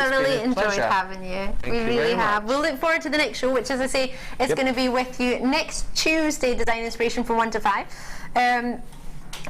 thoroughly enjoyed having you. We really have. We'll look forward to the next show, which, as I say, is going to be with you next Tuesday, Design Inspiration from 1 to 5.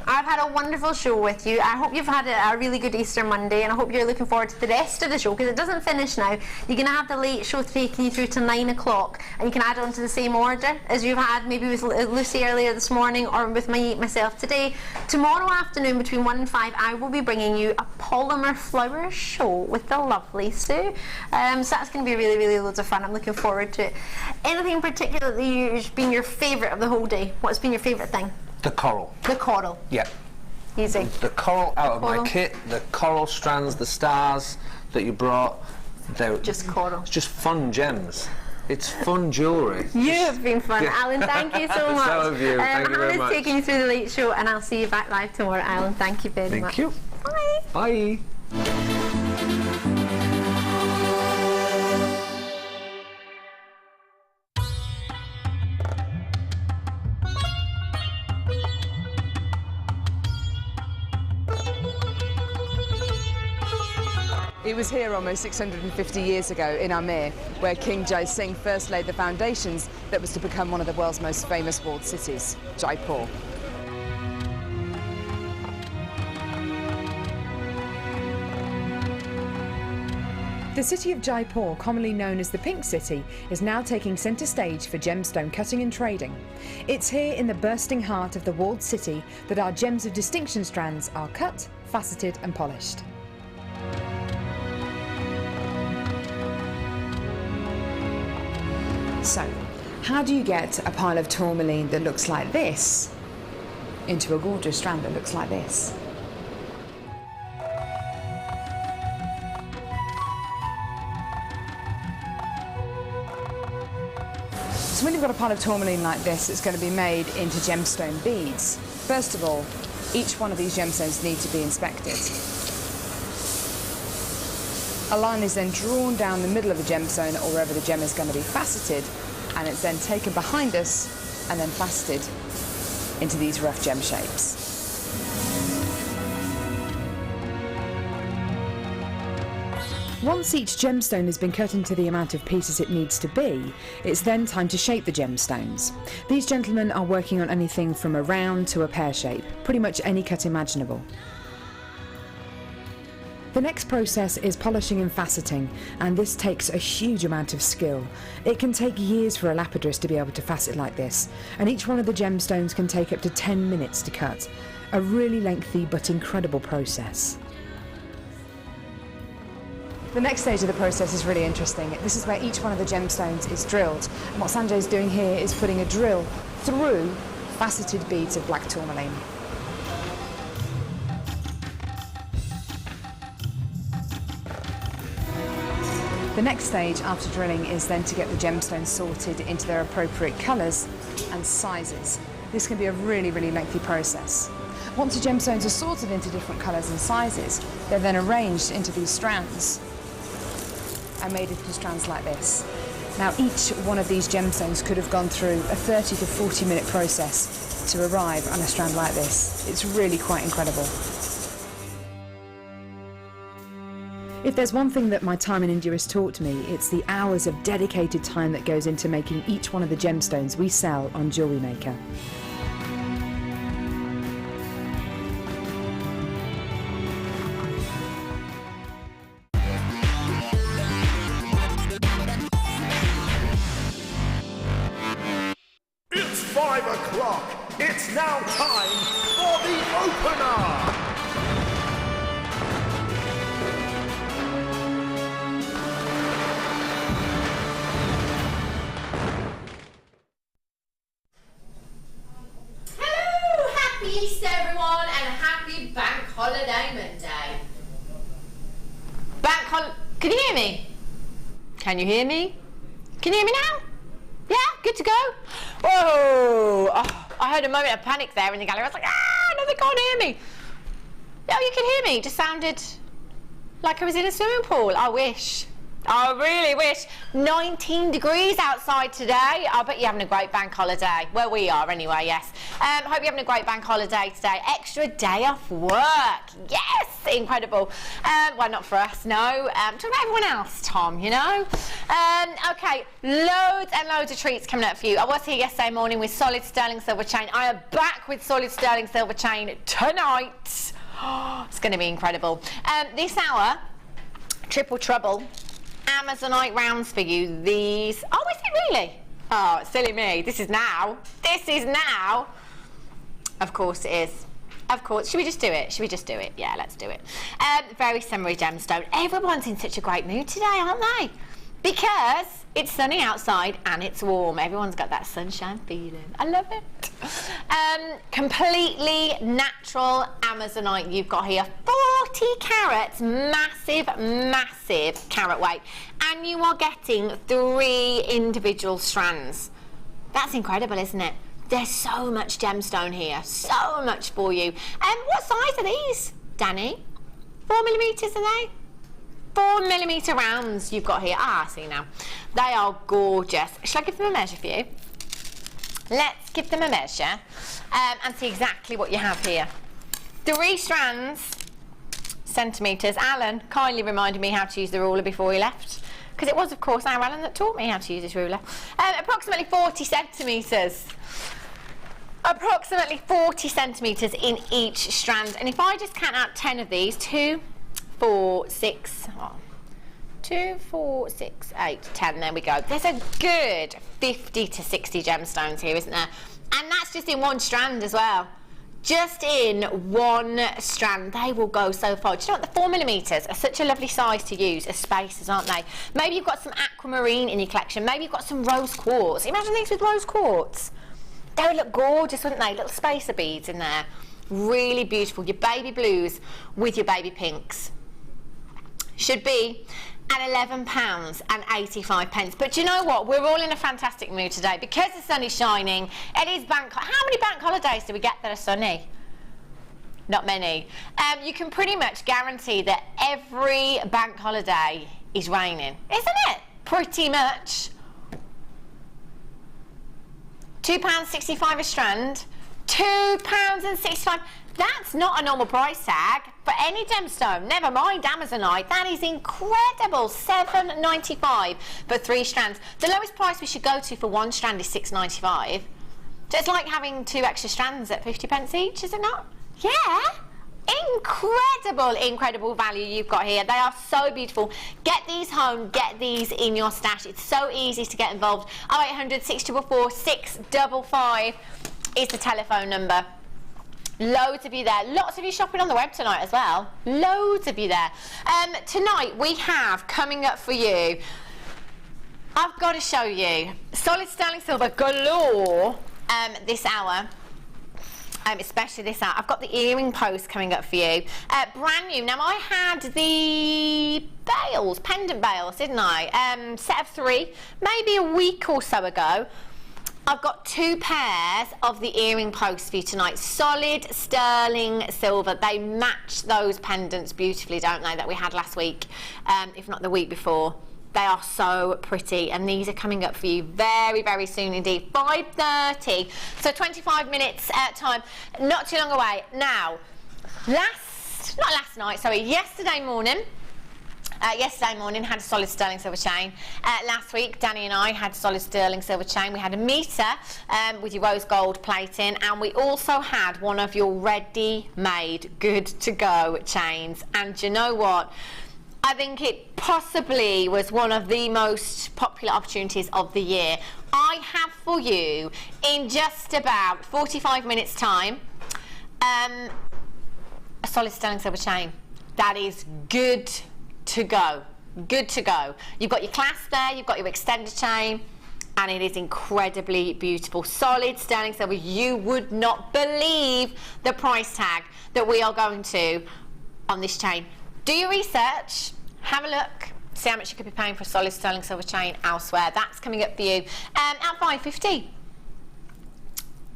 I've had a wonderful show with you. I hope you've had a really good Easter Monday, and I hope you're looking forward to the rest of the show, because it doesn't finish now. You're going to have the late show taking you through to 9 o'clock, and you can add on to the same order as you've had maybe with Lucy earlier this morning, or with myself today. Tomorrow afternoon between 1 and 5, I will be bringing you a polymer flower show with the lovely Sue. So that's going to be really, really loads of fun. I'm looking forward to it. Anything in particular that has been your favourite of the whole day? What's been your favourite thing? The coral. The coral. Yeah. Easy. The coral out of my kit, the coral strands, the stars that you brought. They're just coral. It's just fun gems. It's fun jewellery. You have been fun, Alan. Thank you so much. So have you. Thank you very much. Alan's taking you through the late show, and I'll see you back live tomorrow, Alan. Thank you very much. Thank you. Bye. Bye. It was here almost 650 years ago in Amir, where King Jai Singh first laid the foundations that was to become one of the world's most famous walled cities, Jaipur. The city of Jaipur, commonly known as the Pink City, is now taking centre stage for gemstone cutting and trading. It's here in the bursting heart of the walled city that our gems of distinction strands are cut, faceted and polished. So, how do you get a pile of tourmaline that looks like this into a gorgeous strand that looks like this? So when you've got a pile of tourmaline like this, it's going to be made into gemstone beads. First of all, each one of these gemstones need to be inspected. A line is then drawn down the middle of the gemstone, or wherever the gem is going to be faceted, and it's then taken behind us and then faceted into these rough gem shapes. Once each gemstone has been cut into the amount of pieces it needs to be, it's then time to shape the gemstones. These gentlemen are working on anything from a round to a pear shape, pretty much any cut imaginable. The next process is polishing and faceting, and this takes a huge amount of skill. It can take years for a lapidurist to be able to facet like this, and each one of the gemstones can take up to 10 minutes to cut. A really lengthy but incredible process. The next stage of the process is really interesting. This is where each one of the gemstones is drilled, and what Sanjay's doing here is putting a drill through faceted beads of black tourmaline. The next stage after drilling is then to get the gemstones sorted into their appropriate colours and sizes. This can be a really, really lengthy process. Once the gemstones are sorted into different colours and sizes, they're then arranged into these strands and made into strands like this. Now, each one of these gemstones could have gone through a 30 to 40 minute process to arrive on a strand like this. It's really quite incredible. If there's one thing that my time in India has taught me, it's the hours of dedicated time that goes into making each one of the gemstones we sell on JewelleryMaker. It's 5 o'clock. It's now time for the opener. Easter, everyone, and a happy Bank Holiday Monday. Can you hear me? Can you hear me? Can you hear me now? Yeah, good to go. Whoa! Oh, I heard a moment of panic there in the gallery. I was like, no, they can't hear me. Oh, you can hear me. It just sounded like I was in a swimming pool. I wish. I really wish. 19 degrees outside today. I bet you're having a great bank holiday. Well, we are anyway, yes. Hope you're having a great bank holiday today. Extra day off work. Yes, incredible. Well, not for us, no. Talk about everyone else, Tom, you know. Okay, loads and loads of treats coming up for you. I was here yesterday morning with solid sterling silver chain. I am back with solid sterling silver chain tonight. Oh, it's going to be incredible. This hour, triple trouble. Amazonite rounds for you. These. Oh, is it really? Oh, silly me. This is now. This is now. Of course it is. Of course. Should we just do it? Should we just do it? Yeah, let's do it. Very summery gemstone. Everyone's in such a great mood today, aren't they? Because it's sunny outside and it's warm. Everyone's got that sunshine feeling. I love it. Completely natural Amazonite you've got here. 40 carats, massive, massive carat weight. And you are getting 3 individual strands. That's incredible, isn't it? There's so much gemstone here. So much for you. What size are these, Danny? 4mm, are they? 4mm rounds you've got here. Ah, I see now. They are gorgeous. Shall I give them a measure for you? Let's give them a measure and see exactly what you have here. 3 strands, centimetres. Alan kindly reminded me how to use the ruler before he left, because it was, of course, our Alan that taught me how to use this ruler. Approximately 40 centimetres. Approximately 40 centimetres in each strand. And if I just count out 10 of these, 2, 4, 6, 2, 4, 6, 8, 10, there we go. There's a good 50 to 60 gemstones here, isn't there? And that's just in one strand as well. Just in one strand. They will go so far. Do you know what? The 4mm are such a lovely size to use as spacers, aren't they? Maybe you've got some aquamarine in your collection. Maybe you've got some rose quartz. Imagine these with rose quartz. They would look gorgeous, wouldn't they? Little spacer beads in there. Really beautiful. Your baby blues with your baby pinks. Should be at £11.85. But do you know what? We're all in a fantastic mood today because the sun is shining. It is bank. How many bank holidays do we get that are sunny? Not many. You can pretty much guarantee that every bank holiday is raining, isn't it? Pretty much. £2.65 a strand. £2.65. That's not a normal price tag for any gemstone. Never mind Amazonite. That is incredible. $7.95 for 3 strands. The lowest price we should go to for 1 strand is $6.95. So it's like having 2 extra strands at 50p each, is it not? Yeah. Incredible, incredible value you've got here. They are so beautiful. Get these home, get these in your stash. It's so easy to get involved. 0800 644 655 is the telephone number. Loads of you there. Lots of you shopping on the web tonight as well. Loads of you there. Tonight we have coming up for you, I've got to show you solid sterling silver galore this hour. Especially this hour. I've got the earring post coming up for you. Brand new. Now I had the bails, pendant bails, didn't I? Set of 3, maybe a week or so ago. I've got 2 pairs of the earring posts for you tonight. Solid sterling silver. They match those pendants beautifully, don't they, that we had last week, if not the week before. They are so pretty, and these are coming up for you very, very soon indeed. 5:30, so 25 minutes time, not too long away. Now, yesterday morning had a solid sterling silver chain. Last week, Danny and I had solid sterling silver chain. We had a meter with your rose gold plating, and we also had one of your ready-made, good-to-go chains. And you know what? I think it possibly was one of the most popular opportunities of the year. I have for you, in just about 45 minutes' time, a solid sterling silver chain. That is good to go. Good to go. You've got your clasp there, you've got your extender chain, and it is incredibly beautiful. Solid sterling silver. You would not believe the price tag that we are going to on this chain. Do your research, have a look, see how much you could be paying for a solid sterling silver chain elsewhere. That's coming up for you at $5.50.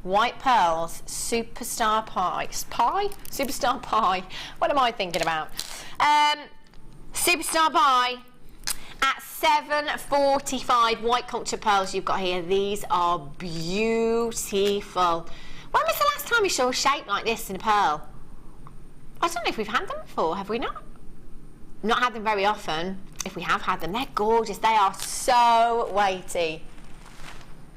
White pearls, superstar pie. Superstar pie. What am I thinking about? Superstar pie at 7.45 white culture pearls you've got here. These are beautiful. When was the last time you saw a shape like this in a pearl? I don't know if we've had them before, have we not? Not had them very often. If we have had them, they're gorgeous. They are so weighty.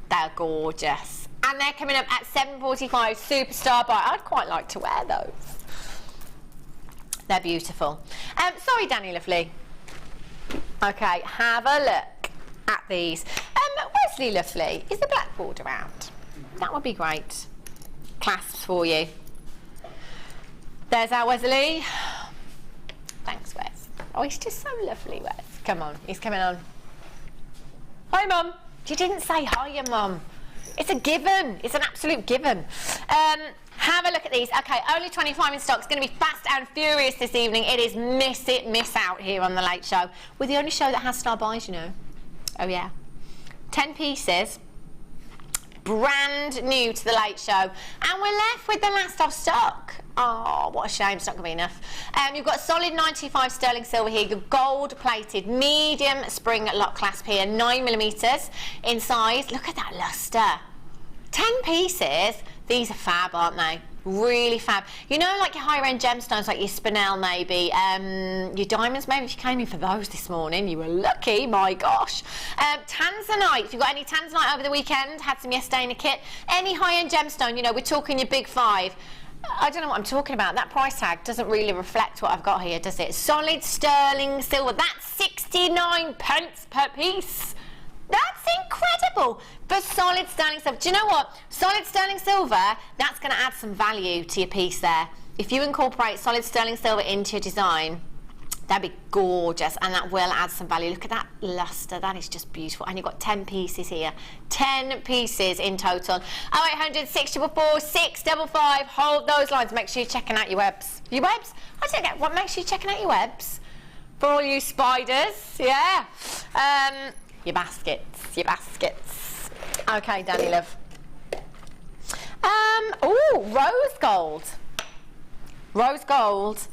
They're gorgeous. And they're coming up at 7.45 Superstar Buy. I'd quite like to wear those. They're beautiful. Sorry, Danny Lovely. Okay, have a look at these. Wesley Lovely, is the blackboard around? That would be great. Clasps for you. There's our Wesley. Thanks, Wes. Oh, he's just so lovely, Wes. Come on, he's coming on. Hi, Mum. You didn't say hiya, Mum. It's a given. It's an absolute given. Have a look at these. Okay, only 25 in stock. It's going to be fast and furious this evening. It is miss it, miss out here on the Late Show. We're the only show that has star buys, you know. Oh, yeah. 10 pieces. Brand new to the Late Show. And we're left with the last of stock. Oh, what a shame. It's not going to be enough. You've got a solid 95 sterling silver here. Your gold-plated medium spring lock clasp here. 9mm in size. Look at that luster. 10 pieces. These are fab, aren't they? Really fab. You know, like your higher-end gemstones, like your spinel maybe, your diamonds, maybe if you came in for those this morning, you were lucky, my gosh. Tanzanite, if you've got any Tanzanite over the weekend, had some yesterday in a kit. Any high-end gemstone, you know, we're talking your big 5. I don't know what I'm talking about. That price tag doesn't really reflect what I've got here, does it? Solid sterling silver, that's 69 pence per piece. That's incredible for solid sterling silver. Do you know what? Solid sterling silver, that's going to add some value to your piece there. If you incorporate solid sterling silver into your design, that'd be gorgeous, and that will add some value. Look at that luster. That is just beautiful. And you've got 10 pieces here. 10 pieces in total. 0800 644 655. Hold those lines. Make sure you're checking out your webs. Your webs? I don't get what. Make sure you're checking out your webs. For all you spiders. Yeah. Your baskets, your baskets. Okay, Danny love. Oh, rose gold. Rose gold.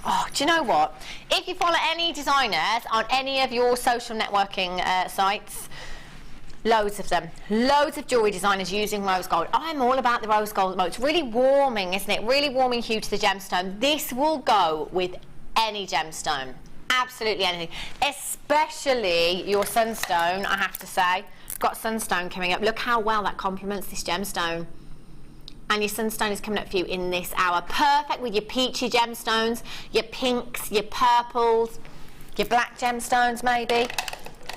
Oh, do you know what? If you follow any designers on any of your social networking sites, loads of them, loads of jewellery designers using rose gold. I'm all about the rose gold. It's really warming, isn't it? Really warming hue to the gemstone. This will go with any gemstone. Absolutely anything, especially your Sunstone, I have to say. Got Sunstone coming up. Look how well that complements this gemstone. And your Sunstone is coming up for you in this hour. Perfect with your peachy gemstones, your pinks, your purples, your black gemstones maybe.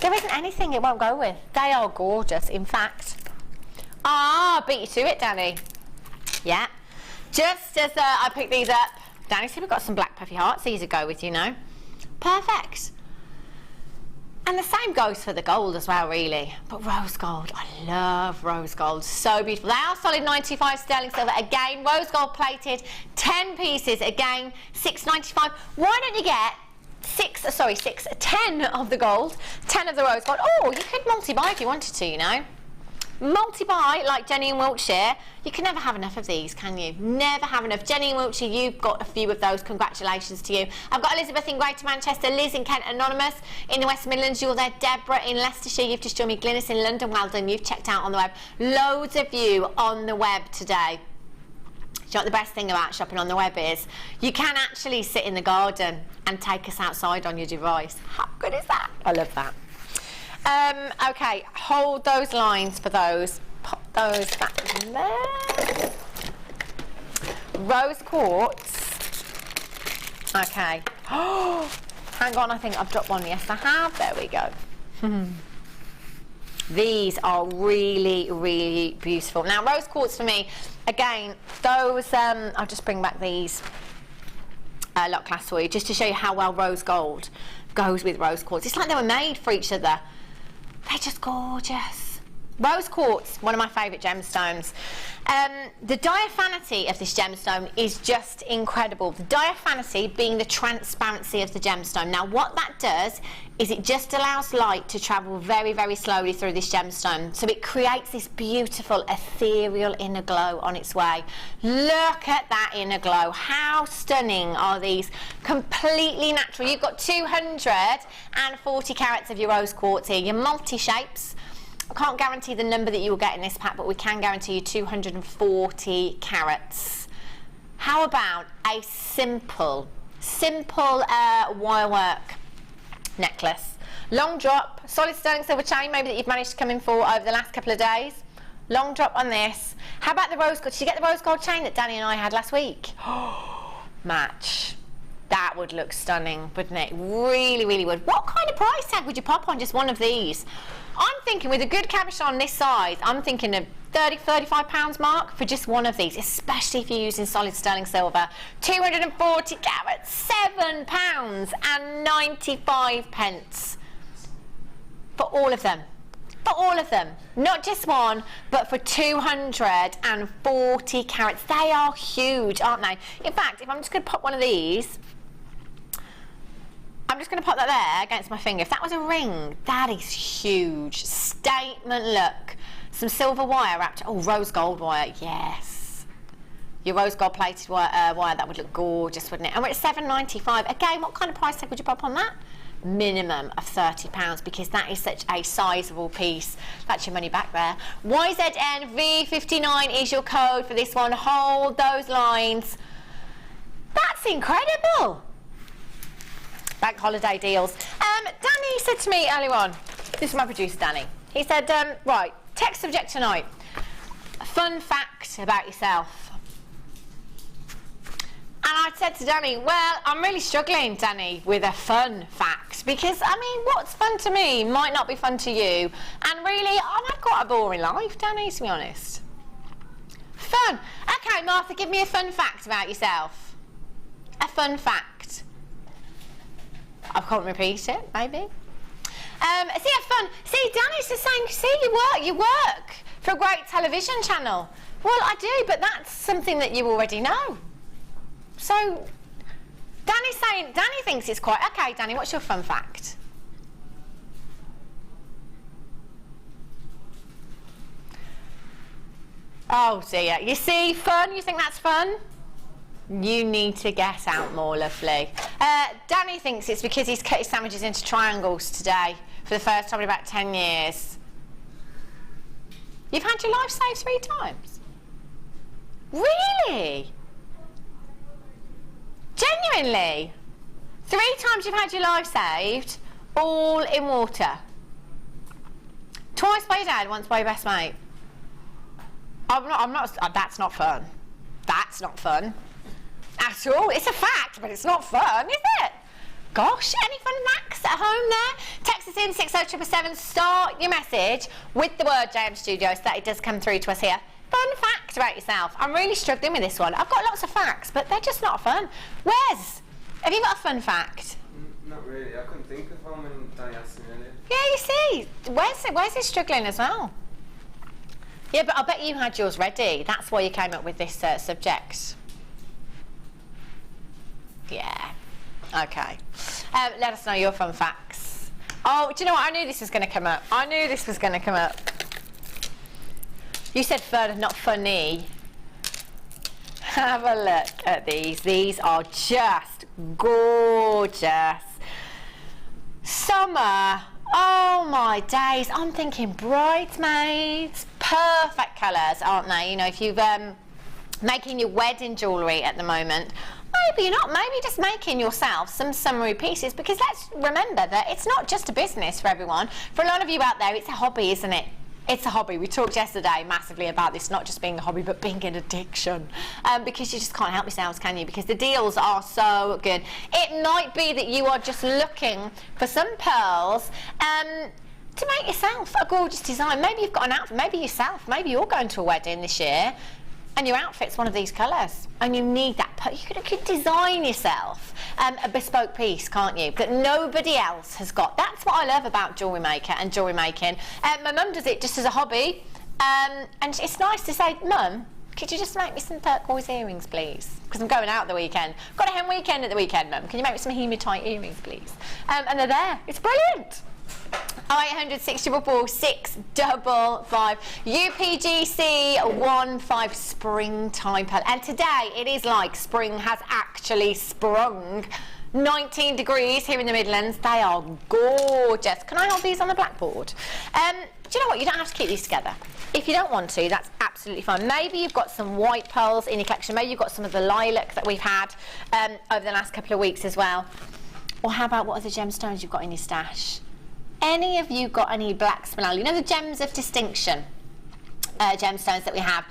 There isn't anything it won't go with. They are gorgeous, in fact. Ah, beat you to it, Danny. Yeah. Just as I picked these up, Danny said we've got some black puffy hearts. These will go with you now. Perfect. And the same goes for the gold as well, really. But rose gold, I love rose gold. So beautiful. They are solid 95 sterling silver. Again, rose gold plated, 10 pieces. Again, $6.95. Why don't you get 10 of the gold, 10 of the rose gold. Oh, you could multi-buy if you wanted to, you know. Multi-buy, like Jenny in Wiltshire. You can never have enough of these, can you? Never have enough. Jenny in Wiltshire, you've got a few of those. Congratulations to you. I've got Elizabeth in Greater Manchester, Liz in Kent, Anonymous in the West Midlands. You're there. Deborah in Leicestershire. You've just joined me. Glynis in London. Well done. You've checked out on the web. Loads of you on the web today. Do you know what the best thing about shopping on the web is? You can actually sit in the garden and take us outside on your device. How good is that? I love that. Okay, hold those lines for those. Pop those back in there. Rose quartz. Okay. Oh, hang on, I think I've dropped one. Yes, I have. There we go. These are really, really beautiful. Now, rose quartz for me, again, those, I'll just bring back these lock clasps for you, just to show you how well rose gold goes with rose quartz. It's like they were made for each other. They're just gorgeous. Rose quartz, one of my favourite gemstones. The diaphanity of this gemstone is just incredible. The diaphanity being the transparency of the gemstone. Now what that does is it just allows light to travel very, very slowly through this gemstone. So it creates this beautiful ethereal inner glow on its way. Look at that inner glow. How stunning are these? Completely natural. You've got 240 carats of your rose quartz here, your multi-shapes. I can't guarantee the number that you will get in this pack, but we can guarantee you 240 carats. How about a simple wire work necklace? Long drop, solid sterling silver chain, maybe that you've managed to come in for over the last couple of days. Long drop on this. How about the rose gold? Did you get the rose gold chain that Danny and I had last week? Match. That would look stunning, wouldn't it? Really, really would. What kind of price tag would you pop on just one of these? I'm thinking with a good cabochon this size, I'm thinking a £30–35 mark for just one of these, especially if you're using solid sterling silver. 240 carats, £7.95 for all of them. For all of them, not just one, but for 240 carats. They are huge, aren't they? In fact, if I'm just going to pop one of these, I'm just going to pop that there against my finger. If that was a ring, that is huge. Statement look. Some silver wire wrapped. Oh, rose gold wire. Yes. Your rose gold plated wire, that would look gorgeous, wouldn't it? And we're at £7.95. Again, what kind of price tag would you pop on that? Minimum of £30, because that is such a sizable piece. That's your money back there. YZNV59 is your code for this one. Hold those lines. That's incredible. Bank holiday deals. Danny said to me earlier on, this is my producer Danny, he said, right, text subject tonight, a fun fact about yourself. And I said to Danny, well, I'm really struggling, Danny, with a fun fact, because, I mean, what's fun to me might not be fun to you. And really, I've got a boring life, Danny, to be honest. Fun. Okay, Martha, give me a fun fact about yourself. A fun fact. I can't repeat it, maybe. See, have fun. See, Danny's the same. See, you work for a great television channel. Well, I do, but that's something that you already know. So, Danny's saying, Danny thinks it's quite... Okay, Danny, what's your fun fact? Oh, dear. You see, fun? You think that's fun? You need to get out more, lovely. Danny thinks it's because he's cut his sandwiches into triangles today for the first time in about 10 years. You've had your life saved 3 times? Really? Genuinely? 3 times you've had your life saved, all in water. Twice by your dad, once by your best mate. I'm not, that's not fun. That's not fun. At all. It's a fact, but it's not fun, is it? Gosh, any fun facts at home there? Text us in 60777. Start your message with the word JM Studio so that it does come through to us here. Fun fact about yourself. I'm really struggling with this one. I've got lots of facts, but they're just not fun. Wes, have you got a fun fact? Not really. I couldn't think of one when Danny asked me earlier. Yeah, you see. Wes is struggling as well. Yeah, but I bet you had yours ready. That's why you came up with this subject. Yeah. Okay. Let us know your fun facts. Oh, do you know what? I knew this was going to come up. I knew this was going to come up. You said fun, not funny. Have a look at these. These are just gorgeous. Summer. Oh my days. I'm thinking bridesmaids. Perfect colours, aren't they? You know, if you've making your wedding jewellery at the moment, maybe you're not. Maybe just making yourself some summery pieces, because let's remember that it's not just a business for everyone. For a lot of you out there, it's a hobby, isn't it? It's a hobby. We talked yesterday massively about this not just being a hobby, but being an addiction. Because you just can't help yourselves, can you? Because the deals are so good. It might be that you are just looking for some pearls to make yourself a gorgeous design. Maybe you've got an outfit, maybe yourself, maybe you're going to a wedding this year. and your outfit's one of these colours, and you need that. You could design yourself a bespoke piece, can't you, that nobody else has got. That's what I love about Jewellery Maker and jewellery making. My mum does it just as a hobby, and it's nice to say, Mum, could you just make me some turquoise earrings, please? Because I'm going out the weekend. I've got a hen weekend at the weekend, Mum. Can you make me some hematite earrings, please? And they're there. It's brilliant. 0800 644 655 UPGC 15 springtime pearl. And today it is like spring has actually sprung. 19 degrees here in the Midlands. They are gorgeous. Can I hold these on the blackboard? Do you know what? You don't have to keep these together. If you don't want to, that's absolutely fine. Maybe you've got some white pearls in your collection. Maybe you've got some of the lilac that we've had over the last couple of weeks as well. Or how about what other gemstones you've got in your stash? Any of you got any black spinel? You know the gems of distinction gemstones that we have?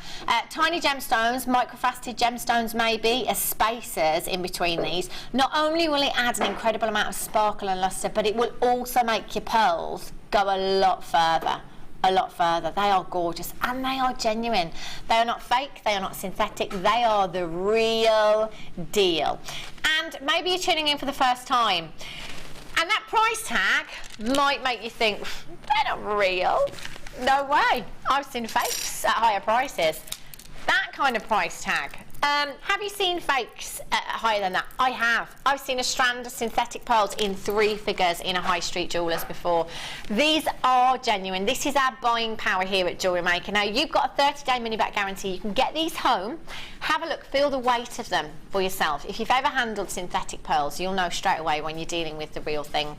Tiny gemstones, microfaceted gemstones maybe, as spacers in between these. Not only will it add an incredible amount of sparkle and lustre, but it will also make your pearls go a lot further. A lot further. They are gorgeous and they are genuine. They are not fake, they are not synthetic, they are the real deal. And maybe you're tuning in for the first time, and that price tag might make you think, they're not real. No way. I've seen fakes at higher prices. That kind of price tag. Have you seen fakes higher than that? I have. I've seen a strand of synthetic pearls in 3 figures in a high street jeweller's before. These are genuine. This is our buying power here at Jewellery Maker. Now, you've got a 30-day money-back guarantee. You can get these home, have a look, feel the weight of them for yourself. If you've ever handled synthetic pearls, you'll know straight away when you're dealing with the real thing.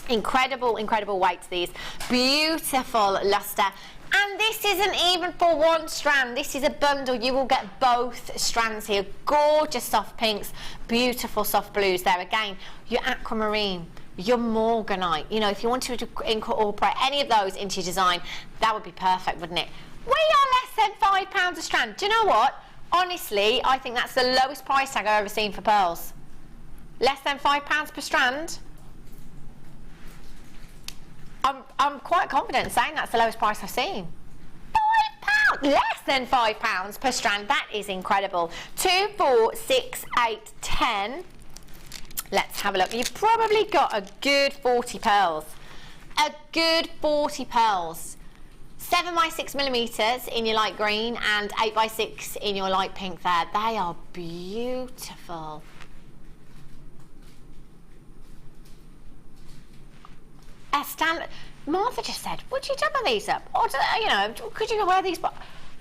Incredible, incredible weights, these. Beautiful lustre. And this isn't even for one strand. This is a bundle. You will get both strands here. Gorgeous soft pinks, beautiful soft blues there. Again, your aquamarine, your Morganite. You know, if you wanted to incorporate any of those into your design, that would be perfect, wouldn't it? We are less than £5 a strand. Do you know what? Honestly, I think that's the lowest price tag I've ever seen for pearls. Less than £5 per strand. I'm quite confident in saying that's the lowest price I've seen. £5, less than £5 per strand. That is incredible. 2, 4, 6, 8, 10. Let's have a look. You've probably got a good 40 pearls. A good 40 pearls. 7 by 6 millimeters in your light green and 8 by 6 in your light pink there. They are beautiful. Martha just said, would you double these up? Or, you know, could you wear these?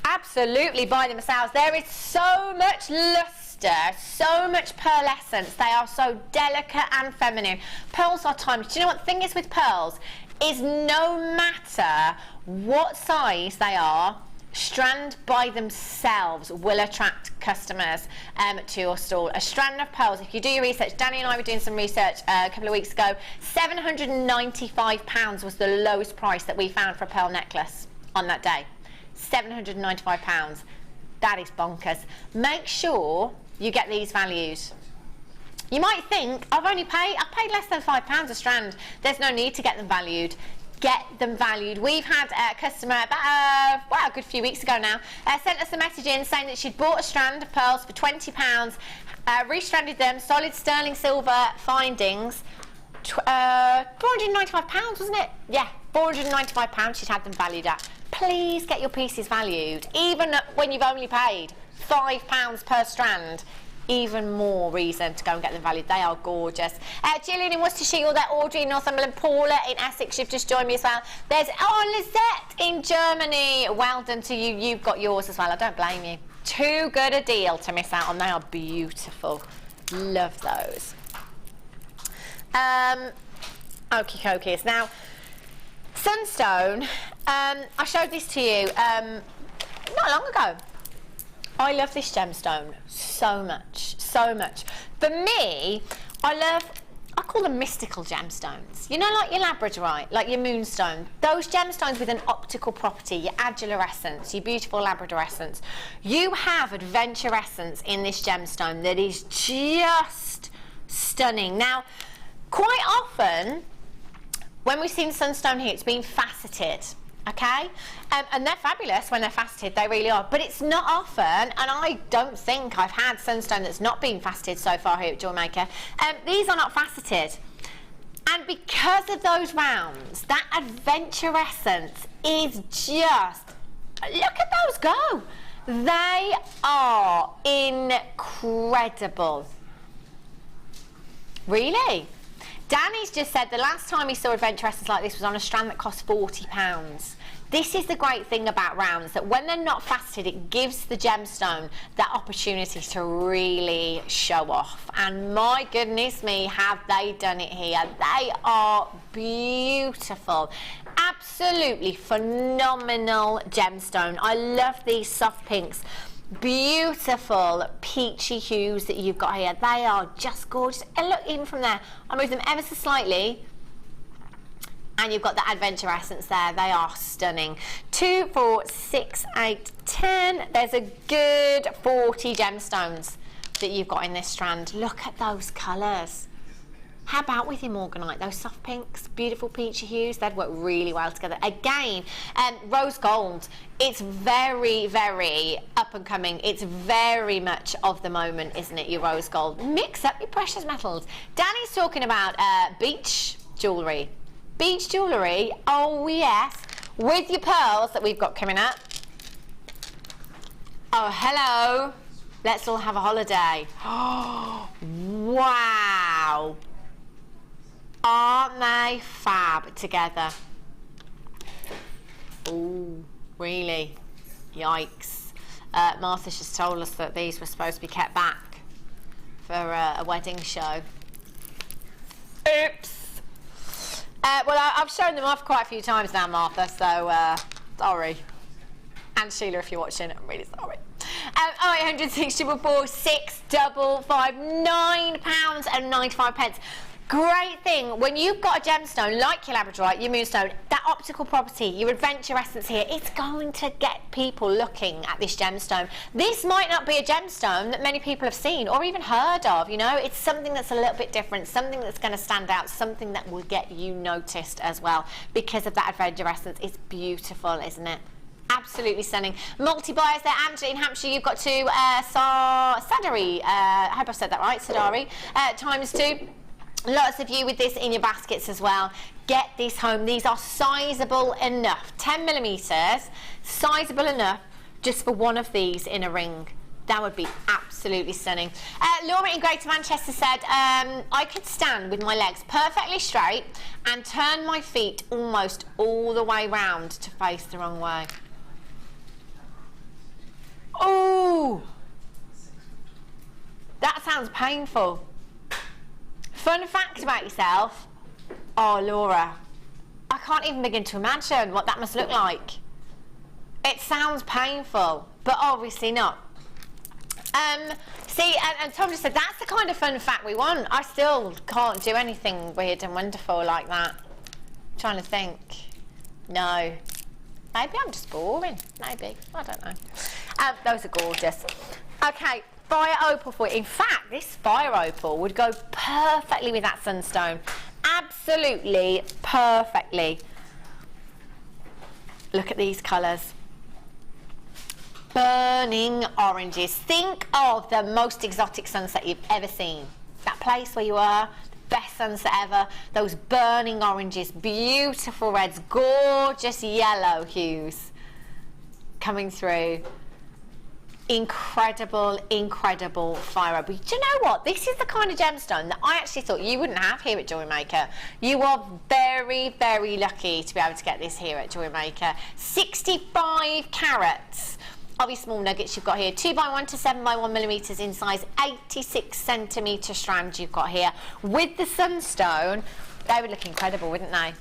Absolutely, buy them yourselves. There is so much lustre, so much pearlescence. They are so delicate and feminine. Pearls are timeless. Do you know what the thing is with pearls? Is no matter what size they are, strand by themselves will attract customers to your stall. A strand of pearls, if you do your research, Danny and I were doing some research a couple of weeks ago, £795 was the lowest price that we found for a pearl necklace on that day. £795. That is bonkers. Make sure you get these values. You might think, I've paid less than £5 a strand. There's no need to get them valued. Get them valued. We've had a customer about a good few weeks ago now sent us a message in saying that she'd bought a strand of pearls for £20, restranded them, solid sterling silver findings, £495, wasn't it? Yeah, £495 she'd had them valued at. Please get your pieces valued, even when you've only paid £5 per strand. Even more reason to go and get them valued. They are gorgeous. Gillian in Worcestershire, there, Audrey in Northumberland, Paula in Essex, you've just joined me as well. There's Lizette in Germany. Well done to you. You've got yours as well. I don't blame you. Too good a deal to miss out on. They are beautiful. Love those. Okie dokies. Now, Sunstone, I showed this to you not long ago. I love this gemstone so much, so much. For me, I call them mystical gemstones. You know, like your Labradorite, like your moonstone. Those gemstones with an optical property, your adular essence, your beautiful Labrador essence. You have adventure essence in this gemstone that is just stunning. Now, quite often, when we've seen Sunstone here, it's been faceted. Okay, and they're fabulous when they're faceted, they really are, but it's not often, and I don't think I've had sunstone that's not been faceted so far here at JewelleryMaker. These are not faceted, and because of those rounds, that adventure essence is just, look at those go. They are incredible. Really? Danny's just said the last time he saw adventure essence like this was on a strand that cost £40. This is the great thing about rounds, that when they're not faceted, it gives the gemstone that opportunity to really show off. And my goodness me, have they done it here. They are beautiful. Absolutely phenomenal gemstone. I love these soft pinks. Beautiful peachy hues that you've got here. They are just gorgeous. And look, even from there, I'll move them ever so slightly, and you've got the adventure essence there. They are stunning. 2, 4, 6, 8, 10. There's a good 40 gemstones that you've got in this strand. Look at those colours. How about with your Morganite? Those soft pinks, beautiful peachy hues, they'd work really well together. Again, rose gold, it's very, very up and coming. It's very much of the moment, isn't it, your rose gold? Mix up your precious metals. Danny's talking about beach jewellery. Beach jewellery, oh yes, with your pearls that we've got coming up. Oh, hello. Let's all have a holiday. Oh, wow. Aren't they fab together? Ooh, really? Yikes. Martha's just told us that these were supposed to be kept back for a wedding show. Oops. Well, I've shown them off quite a few times now, Martha, so sorry. And Sheila, if you're watching, I'm really sorry. 0800 644 655, £9.95. Great thing, when you've got a gemstone like your Labradorite, your moonstone, that optical property, your adventure essence here, it's going to get people looking at this gemstone. This might not be a gemstone that many people have seen or even heard of, you know. It's something that's a little bit different, something that's going to stand out, something that will get you noticed as well because of that adventure essence. It's beautiful, isn't it? Absolutely stunning. Multi-buyers there. Angela in Hampshire, you've got 2 Sadari, I hope I said that right, Sadari, ×2. Lots of you with this in your baskets as well. Get this home. These are sizable enough. 10mm, sizable enough just for one of these in a ring. That would be absolutely stunning. Laura in Greater Manchester said, I could stand with my legs perfectly straight and turn my feet almost all the way round to face the wrong way. Oh, that sounds painful. Fun fact about yourself. Oh, Laura, I can't even begin to imagine what that must look like. It sounds painful, but obviously not. See, and Tom just said, that's the kind of fun fact we want. I still can't do anything weird and wonderful like that. I'm trying to think. No. Maybe I'm just boring. Maybe. I don't know. Those are gorgeous. Okay. Fire opal for you. In fact, this fire opal would go perfectly with that sunstone. Absolutely perfectly. Look at these colours. Burning oranges. Think of the most exotic sunset you've ever seen. That place where you are, the best sunset ever. Those burning oranges, beautiful reds, gorgeous yellow hues coming through. Incredible, incredible fire opal. Do you know what? This is the kind of gemstone that I actually thought you wouldn't have here at JewelleryMaker. You are very, very lucky to be able to get this here at JewelleryMaker. 65 carats of your small nuggets you've got here. 2x1 to 7x1mm in size. 86cm strand you've got here. With the sunstone, they would look incredible, wouldn't they?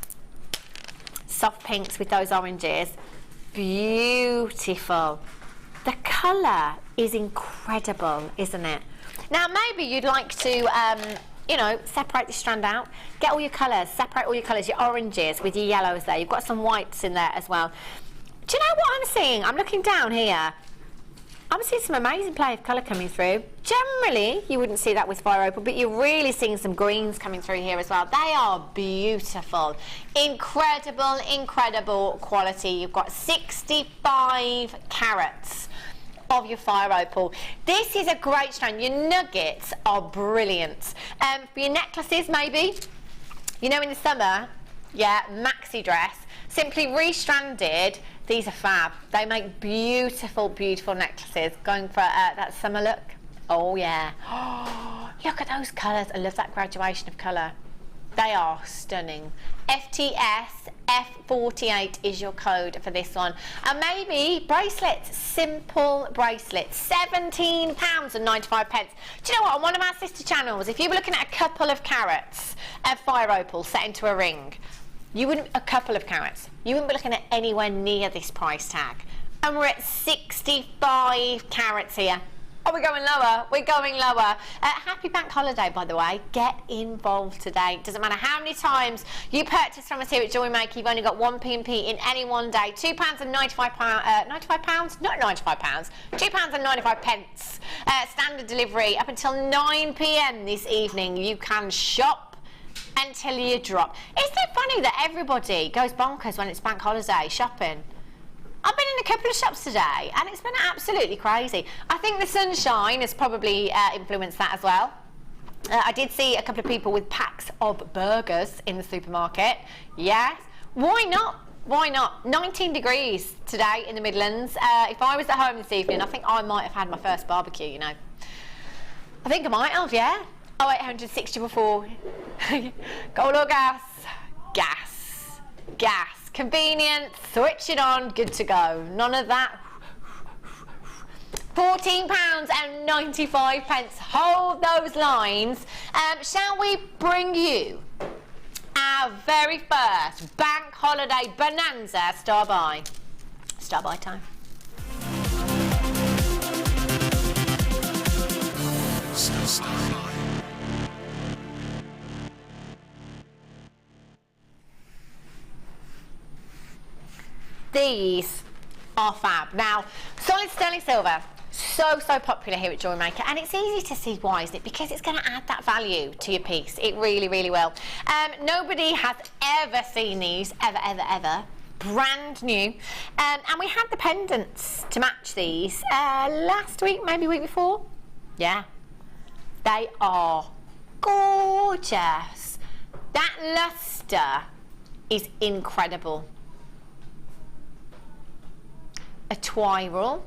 Soft pinks with those oranges. Beautiful. The colour is incredible, isn't it? Now, maybe you'd like to, you know, separate the strand out. Get all your colours, separate all your colours, your oranges with your yellows there. You've got some whites in there as well. Do you know what I'm seeing? I'm looking down here. I'm seeing some amazing play of colour coming through. Generally, you wouldn't see that with fire opal, but you're really seeing some greens coming through here as well. They are beautiful. Incredible, incredible quality. You've got 65 carats of your fire opal. This is a great strand. Your nuggets are brilliant. For your necklaces, maybe, you know, in the summer, yeah, maxi dress, simply restranded. These are fab. They make beautiful, beautiful necklaces. Going for that summer look. Oh yeah. Oh, look at those colours. I love that graduation of colour. They are stunning. FTS F48 is your code for this one. And maybe bracelets, simple bracelets, £17.95. Do you know what? On one of our sister channels, if you were looking at a couple of carats of fire opal set into a ring, you wouldn't, a couple of carats, you wouldn't be looking at anywhere near this price tag. And we're at 65 carats here. Oh, we're going lower, we're going lower. Happy bank holiday, by the way. Get involved today. Doesn't matter how many times you purchase from us here at JewelleryMaker, you've only got one P&P in any one day. £2.95, £95, not £95, £2.95. Standard delivery up until 9 PM this evening. You can shop until you drop. Isn't it funny that everybody goes bonkers when it's bank holiday shopping? I've been in a couple of shops today and it's been absolutely crazy. I think the sunshine has probably influenced that as well. I did see a couple of people with packs of burgers in the supermarket. Yes, why not? Why not? 19 degrees today in the Midlands. If I was at home this evening, I think I might have had my first barbecue, you know. I think I might have, yeah. 0860 before. Coal or gas? Gas. Gas. Convenient, switch it on, good to go. None of that. £14.95. Hold those lines. Shall we bring you our very first bank holiday bonanza star buy? Star buy time. These are fab. Now, solid sterling silver, so popular here at JewelleryMaker, and it's easy to see why, isn't it? Because it's going to add that value to your piece. It really, really will. Nobody has ever seen these, ever. Brand new. And we had the pendants to match these last week, maybe week before. Yeah. They are gorgeous. That luster is incredible. A twiral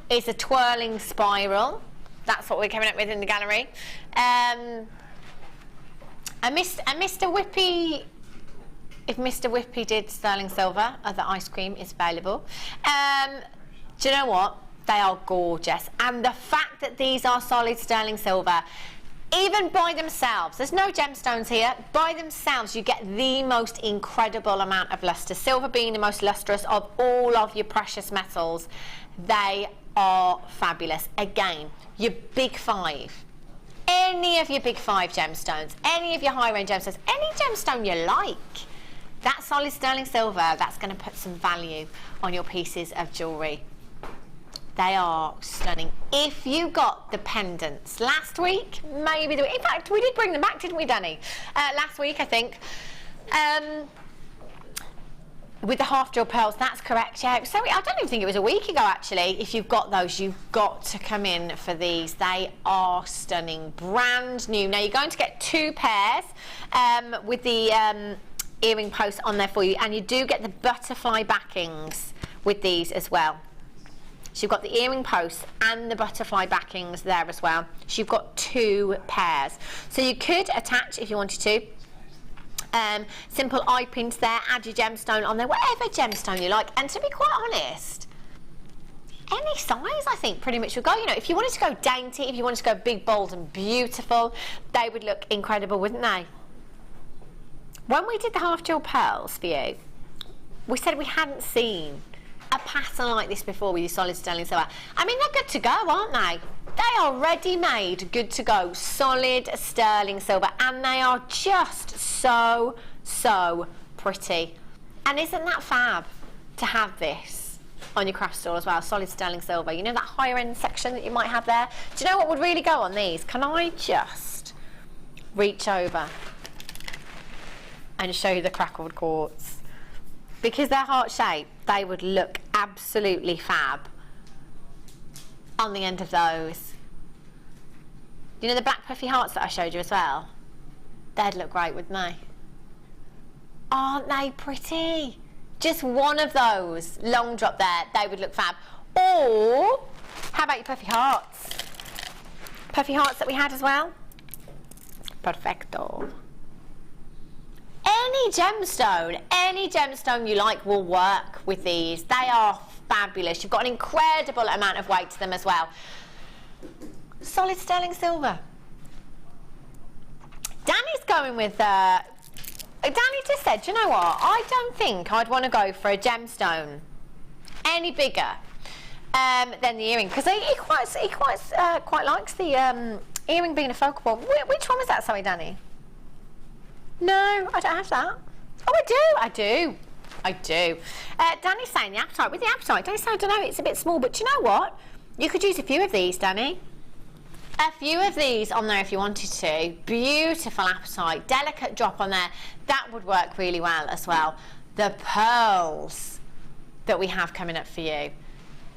is a twirling spiral. That's what we're coming up with in the gallery. A Mr. Whippy, if Mr. Whippy did sterling silver, other ice cream is available. Do you know what? They are gorgeous. And the fact that these are solid sterling silver, even by themselves, there's no gemstones here, by themselves you get the most incredible amount of luster. Silver being the most lustrous of all of your precious metals. They are fabulous. Again, your big five, any of your big five gemstones, any of your high range gemstones, any gemstone you like, that solid sterling silver, that's going to put some value on your pieces of jewellery. They are stunning. If you got the pendants last week, maybe in fact we did bring them back, didn't we, Danny? Last week, I think. With the half drill pearls, that's correct, yeah. So I don't even think it was a week ago, actually. If you've got those, you've got to come in for these. They are stunning, brand new. Now you're going to get 2 pairs with the earring posts on there for you, and you do get the butterfly backings with these as well. So you've got the earring posts and the butterfly backings there as well. So you've got 2 pairs. So you could attach, if you wanted to, simple eye pins there, add your gemstone on there, whatever gemstone you like. And to be quite honest, any size I think pretty much would go. You know, if you wanted to go dainty, if you wanted to go big, bold and beautiful, they would look incredible, wouldn't they? When we did the half jewel pearls for you, we said we hadn't seen a pattern like this before with your solid sterling silver. I mean, they're good to go, aren't they? They are ready-made, good to go, solid sterling silver, and they are just so pretty. And isn't that fab to have this on your craft store as well, solid sterling silver. You know that higher end section that you might have there? Do you know what would really go on these? Can I just reach over and show you the crackled quartz? Because they're heart shaped, they would look absolutely fab on the end of those. You know the black puffy hearts that I showed you as well? They'd look great, wouldn't they? Aren't they pretty? Just one of those, long drop there, they would look fab. Or, how about your puffy hearts? Puffy hearts that we had as well? Perfecto. Any gemstone you like will work with these. They are fabulous. You've got an incredible amount of weight to them as well. Solid sterling silver. Danny's going with, Danny just said, you know what, I don't think I'd want to go for a gemstone any bigger than the earring, because he quite likes the earring being a focal point. Which one was that, sorry, Danny? No, I don't have that. Oh, I do. Danny's saying the apatite. With the apatite, Danny's saying, I don't know, it's a bit small, but you know what? You could use a few of these, Danny. A few of these on there if you wanted to. Beautiful apatite, delicate drop on there. That would work really well as well. The pearls that we have coming up for you.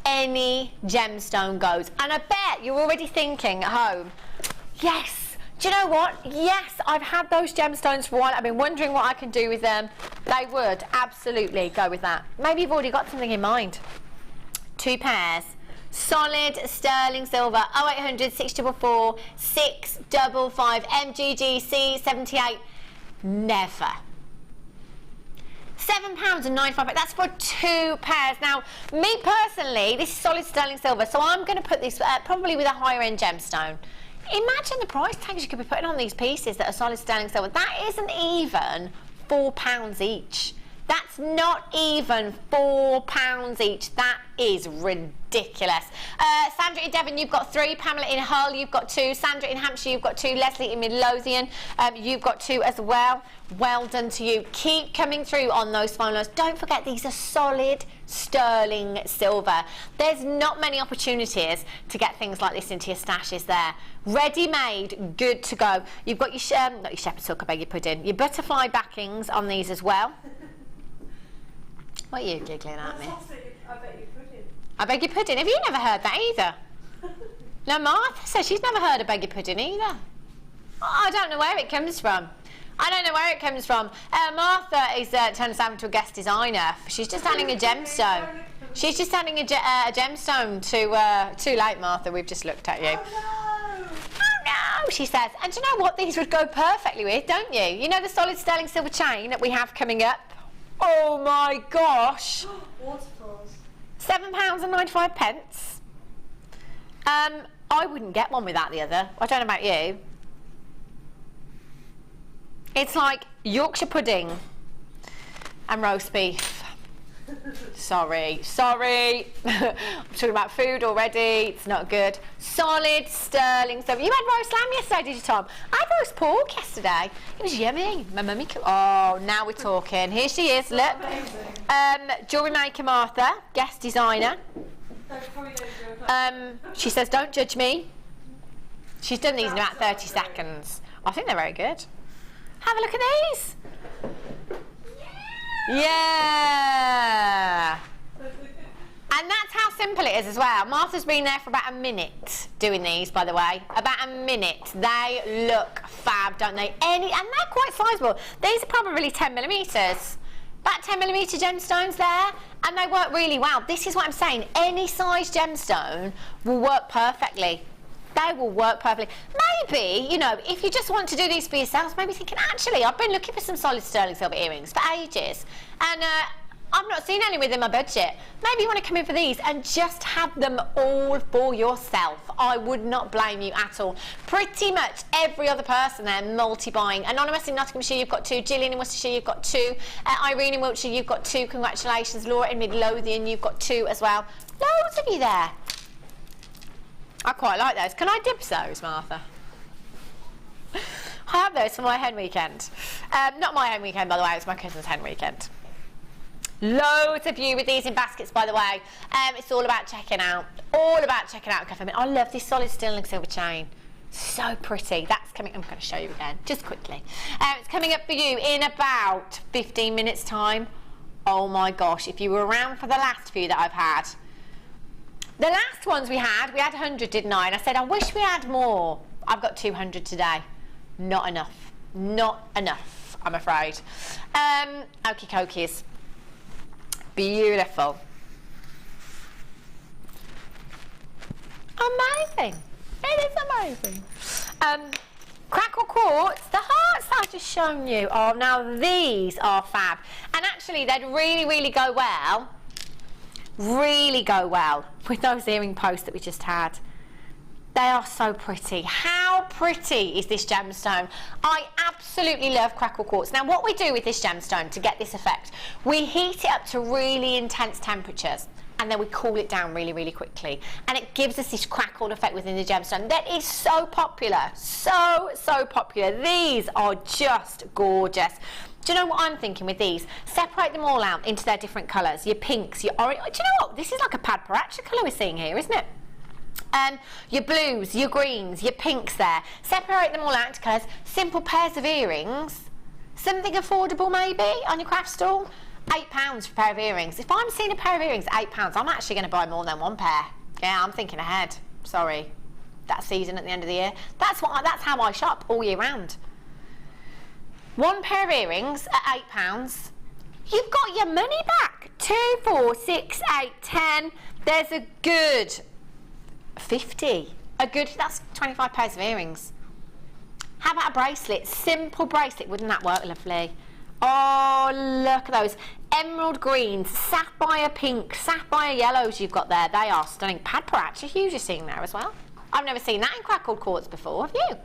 Any gemstone goes. And I bet you're already thinking at home, yes, do you know what? Yes, I've had those gemstones for a while. I've been wondering what I can do with them. They would absolutely go with that. Maybe you've already got something in mind. 2 pairs. Solid sterling silver, 0800 644 655 MGGC 78. Never. £7.95. That's for 2 pairs. Now, me personally, this is solid sterling silver, so I'm going to put this probably with a higher end gemstone. Imagine the price tags you could be putting on these pieces that are solid sterling silver. That isn't even £4 each. That's not even £4 each. That is ridiculous. Sandra in Devon, you've got 3. Pamela in Hull, you've got 2. Sandra in Hampshire, you've got 2. Leslie in Midlothian, you've got 2 as well. Well done to you. Keep coming through on those phone lines. Don't forget, these are solid sterling silver. There's not many opportunities to get things like this into your stashes there. Ready-made, good to go. You've got your, not your shepherd's hook, I beg your pudding, your butterfly backings on these as well. What are you giggling at me? I bet you pudding. I beg your pudding. Have you never heard that either? No, Martha says she's never heard of beg your pudding either. I don't know where it comes from. Martha is turned herself into a guest designer. She's just adding a gemstone. She's just adding a gemstone to... too late, Martha. We've just looked at you. Oh no! Oh no, she says. And do you know what these would go perfectly with, don't you? You know the solid sterling silver chain that we have coming up? Oh my gosh! Waterfalls. £7.95. I wouldn't get one without the other. I don't know about you. It's like Yorkshire pudding and roast beef. Sorry. I'm talking about food already. It's not good. Solid sterling silver. You had roast lamb yesterday, did you, Tom? I had roast pork yesterday. It was yummy. My mummy cooked. Oh, now we're talking. Here she is. Look. JewelleryMaker Martha, guest designer. She says, "Don't judge me." She's done these in about 30 seconds. I think they're very good. Have a look at these. Yeah. And that's how simple it is as well. Martha's been there for about a minute doing these, by the way. About a minute. They look fab, don't they? And they're quite sizable. These are probably 10mm. About 10mm gemstones there. And they work really well. This is what I'm saying. Any size gemstone will work perfectly. They will work perfectly. Maybe, you know, if you just want to do these for yourselves, maybe thinking, actually, I've been looking for some solid sterling silver earrings for ages, and I've not seen any within my budget. Maybe you want to come in for these and just have them all for yourself. I would not blame you at all. Pretty much every other person there multi-buying. Anonymous in Nottinghamshire, you've got 2. Gillian in Worcestershire, you've got 2. Irene in Wiltshire, you've got 2. Congratulations. Laura in Midlothian, you've got 2 as well. Loads of you there. I quite like those. Can I dibs those, Martha? I have those for my hen weekend. Not my hen weekend, by the way. It was my cousin's hen weekend. Loads of you with these in baskets, by the way. It's all about checking out. All about checking out. I love this solid sterling silver chain. So pretty. That's coming. I'm going to show you again, just quickly. It's coming up for you in about 15 minutes' time. Oh my gosh! If you were around for the last few that I've had, the last ones we had 100, didn't I? And I said I wish we had more. I've got 200 today. Not enough. Not enough, I'm afraid. Okie dokies. Beautiful. Amazing. It is amazing. Crackle quartz, the hearts I've just shown you. Oh, now these are fab. And actually, they'd really go well with those earring posts that we just had. They are so pretty. How pretty is this gemstone? I absolutely love crackle quartz. Now, what we do with this gemstone to get this effect, we heat it up to really intense temperatures, and then we cool it down really quickly, and it gives us this crackled effect within the gemstone that is so popular, so popular. These are just gorgeous. Do you know what I'm thinking with these? Separate them all out into their different colours. Your pinks, your orange. Do you know what? This is like a pad paracha colour we're seeing here, isn't it? Your blues, your greens, your pinks there. Separate them all out into colours. Simple pairs of earrings. Something affordable maybe on your craft stall. £8 for a pair of earrings. If I'm seeing a pair of earrings at £8, I'm actually going to buy more than one pair. Yeah, I'm thinking ahead. Sorry. That season at the end of the year. That's how I shop all year round. One pair of earrings at £8. You've got your money back. 2, 4, 6, 8, 10. There's a good 50. That's 25 pairs of earrings. How about a bracelet? Simple bracelet. Wouldn't that work lovely? Oh, look at those. Emerald greens, sapphire pink, sapphire yellows you've got there. They are stunning. Pad paracha huge you're seeing there as well. I've never seen that in crackled quartz before, have you?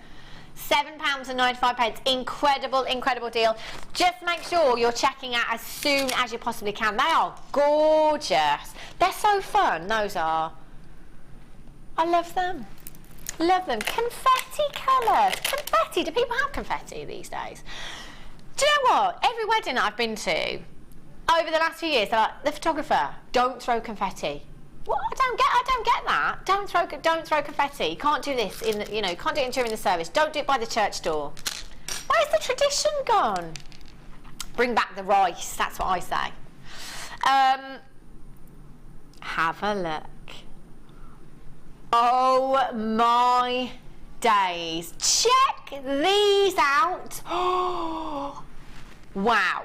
£7.95. Incredible deal. Just make sure you're checking out as soon as you possibly can. They are gorgeous. They're so fun, those are. I love them. Love them. Confetti colours. Confetti. Do people have confetti these days? Do you know what? Every wedding I've been to over the last few years, they're like, the photographer, don't throw confetti. What? I don't get that. Don't throw confetti. You can't do this can't do it during the service. Don't do it by the church door. Where's the tradition gone? Bring back the rice. That's what I say. Have a look. Oh my days. Check these out. Oh, wow.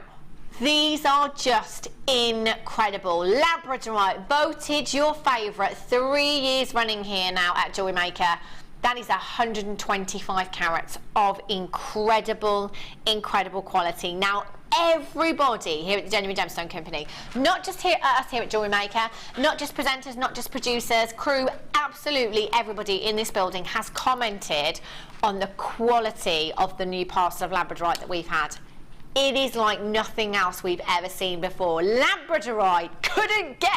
These are just incredible. Labradorite, voted your favourite 3 years running here now at JewelleryMaker. That is 125 carats of incredible quality. Now, everybody here at the Genuine Gemstone Company, not just us here at JewelleryMaker, not just presenters, not just producers, crew, absolutely everybody in this building has commented on the quality of the new parcel of Labradorite that we've had. It is like nothing else we've ever seen before. Labradorite couldn't get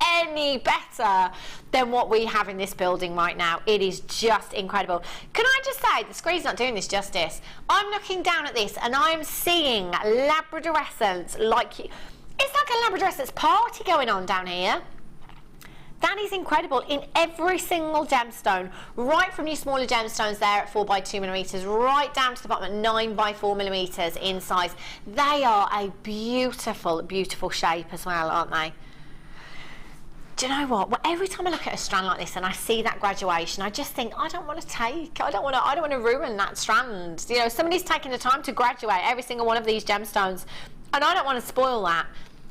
any better than what we have in this building right now. It is just incredible. Can I just say, the screen's not doing this justice. I'm looking down at this and I'm seeing labradorescence it's like a labradorescence party going on down here. That is incredible in every single gemstone, right from your smaller gemstones there at 4 by 2 millimeters, right down to the bottom at 9 by 4 millimeters in size. They are a beautiful shape as well, aren't they? Do you know what? Well, every time I look at a strand like this and I see that graduation, I just think, I don't want to ruin that strand. You know, somebody's taking the time to graduate every single one of these gemstones, and I don't want to spoil that.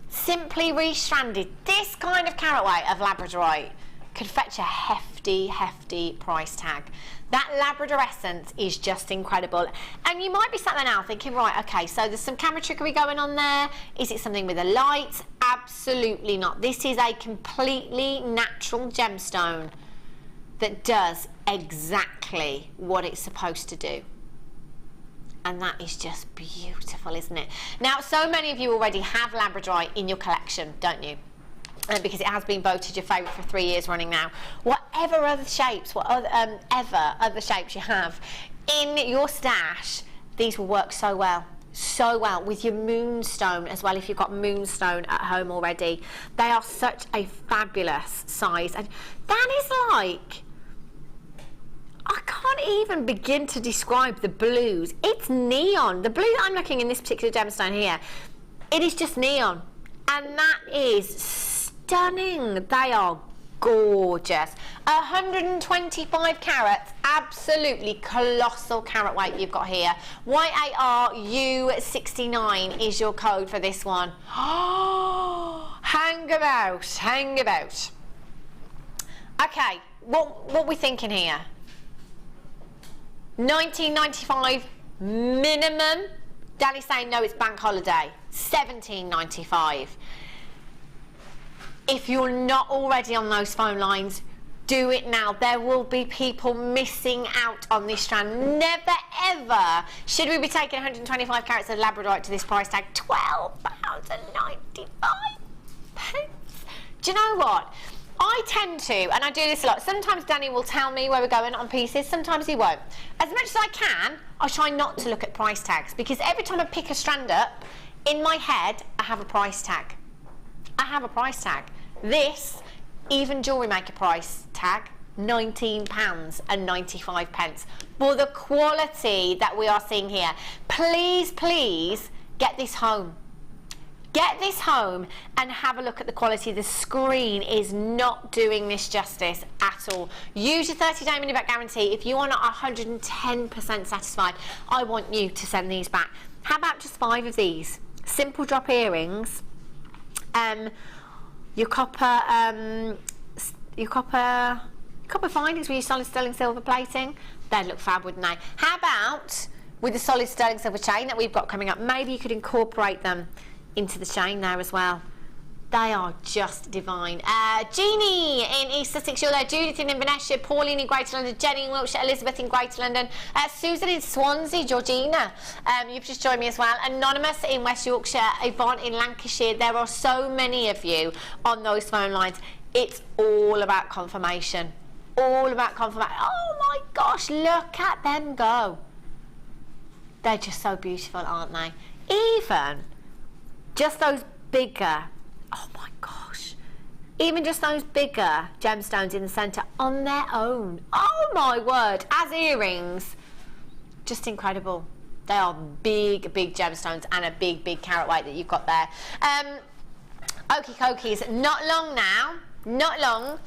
Simply restranded, this kind of carat weight of Labradorite could fetch a hefty price tag. That labradorescence is just incredible. And you might be sat there now thinking, right, okay, so there's some camera trickery going on there. Is it something with the lights? Absolutely not. This is a completely natural gemstone that does exactly what it's supposed to do. And that is just beautiful, isn't it? Now, so many of you already have Labradorite in your collection, don't you? Because it has been voted your favourite for 3 years running now. Whatever other shapes, other shapes you have in your stash, these will work so well. so well with your moonstone as well, if you've got moonstone at home already. They are such a fabulous size, and that is like, I can't even begin to describe the blues. It's neon. The blue that I'm looking in this particular gemstone here, it is just neon, and that is stunning. They are gorgeous. 125 carats, absolutely colossal carat weight you've got here. YARU69 is your code for this one. Hang about, hang about. Okay, what are we thinking here? 19.95 minimum. Danny's saying no, it's bank holiday. 17.95. If you're not already on those phone lines, do it now. There will be people missing out on this strand. Never ever should we be taking 125 carats of Labradorite to this price tag. £12.95. Do you know what? I tend to, and I do this a lot, sometimes Danny will tell me where we're going on pieces, sometimes he won't. As much as I can, I try not to look at price tags, because every time I pick a strand up, in my head, I have a price tag. I have a price tag. This, even JewelleryMaker price tag, £19.95 for the quality that we are seeing here. Please, please get this home. Get this home and have a look at the quality. The screen is not doing this justice at all. Use your 30-day money-back guarantee. If you are not 110% satisfied, I want you to send these back. How about just 5 of these? Simple drop earrings. Your copper findings with your solid sterling silver plating. They'd look fab, wouldn't they? How about with the solid sterling silver chain that we've got coming up? Maybe you could incorporate them into the chain there as well. They are just divine. Jeannie in East Sussex, you're there. Judith in Inverness, Pauline in Greater London, Jenny in Wiltshire, Elizabeth in Greater London, Susan in Swansea, Georgina, you've just joined me as well. Anonymous in West Yorkshire, Yvonne in Lancashire. There are so many of you on those phone lines. It's all about confirmation. All about confirmation. Oh my gosh, look at them go. They're just so beautiful, aren't they? Even just those bigger, oh my gosh, even just those bigger gemstones in the centre on their own, oh my word, as earrings, just incredible. They are big, big gemstones and a big, big carat weight that you've got there. Okie dokies, not long now, not long.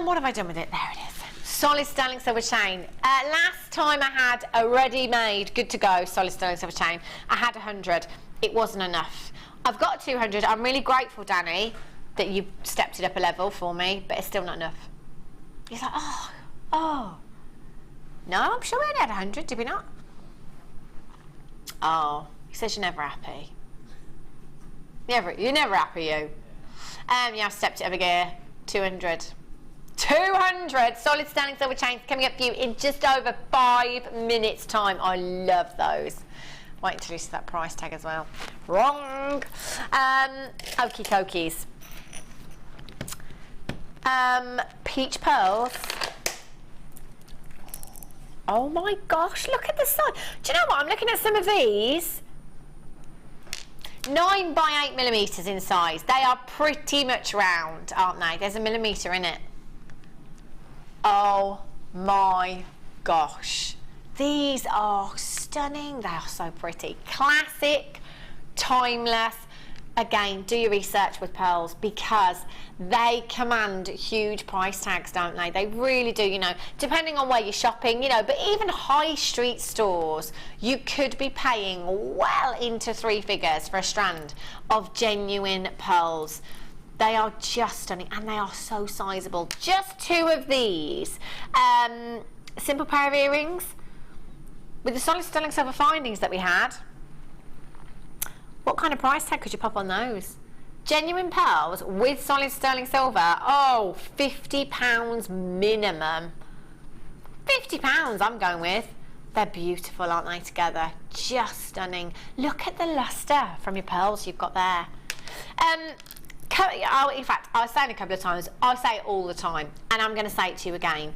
What have I done with it? There it is. Solid sterling silver chain. Last time I had a ready-made, good to go solid sterling silver chain, I had 100. It wasn't enough. I've got 200. I'm really grateful, Danny, that you stepped it up a level for me, but it's still not enough. He's like, oh. No, I'm sure we only had 100, did we not? Oh, he says you're never happy. You're never happy, you. Yeah, I've stepped it up a gear. 200. 200 solid sterling silver chains coming up for you in just over 5 minutes time. I love those. Wait until you see that price tag as well. Wrong. Okie dokies. Peach pearls. Oh my gosh, look at the size. Do you know what? I'm looking at some of these. 9 by 8 millimetres in size. They are pretty much round, aren't they? There's a millimetre in it. Oh my gosh. These are stunning. They are so pretty. Classic, timeless. Again, do your research with pearls because they command huge price tags, don't they? They really do, you know, depending on where you're shopping, you know, but even high street stores, you could be paying well into 3 figures for a strand of genuine pearls. They are just stunning and they are so sizable. Just 2 of these. Simple pair of earrings with the solid sterling silver findings that we had. What kind of price tag could you pop on those? Genuine pearls with solid sterling silver. Oh, £50 minimum. £50 I'm going with. They're beautiful, aren't they, together? Just stunning. Look at the lustre from your pearls you've got there. In fact, I was saying it a couple of times, I say it all the time, and I'm going to say it to you again.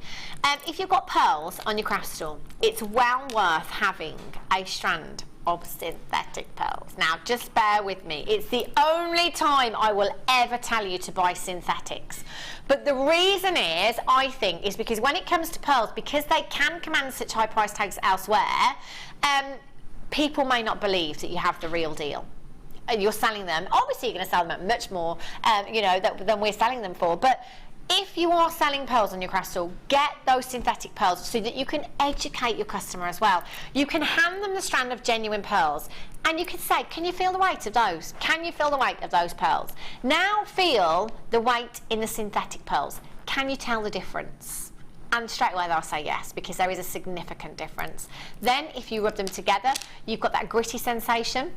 If you've got pearls on your craft store, it's well worth having a strand of synthetic pearls. Now, just bear with me. It's the only time I will ever tell you to buy synthetics. But the reason is, I think, is because when it comes to pearls, because they can command such high price tags elsewhere, people may not believe that you have the real deal. You're selling them. Obviously, you're going to sell them at much more, than we're selling them for. But if you are selling pearls on your crystal, get those synthetic pearls so that you can educate your customer as well. You can hand them the strand of genuine pearls and you can say, can you feel the weight of those? Can you feel the weight of those pearls? Now feel the weight in the synthetic pearls. Can you tell the difference? And straight away they'll say yes, because there is a significant difference. Then if you rub them together, you've got that gritty sensation,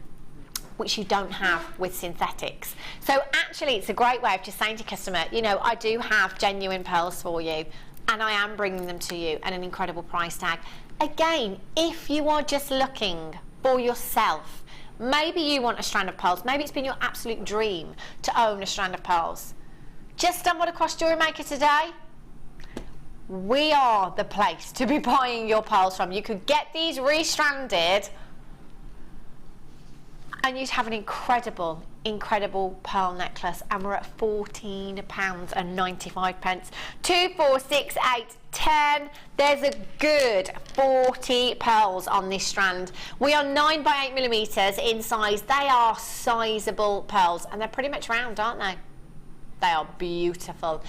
which you don't have with synthetics. So actually it's a great way of just saying to customer, you know, I do have genuine pearls for you and I am bringing them to you at an incredible price tag. Again, if you are just looking for yourself, maybe you want a strand of pearls, maybe it's been your absolute dream to own a strand of pearls. Just stumbled across JewelleryMaker today? We are the place to be buying your pearls from. You could get these restranded and you'd have an incredible, incredible pearl necklace, and we're at £14.95. 2, 4, 6, 8, 10. There's a good 40 pearls on this strand. We are 9 by 8 millimeters in size. They are sizable pearls, and they're pretty much round, aren't they? They are beautiful.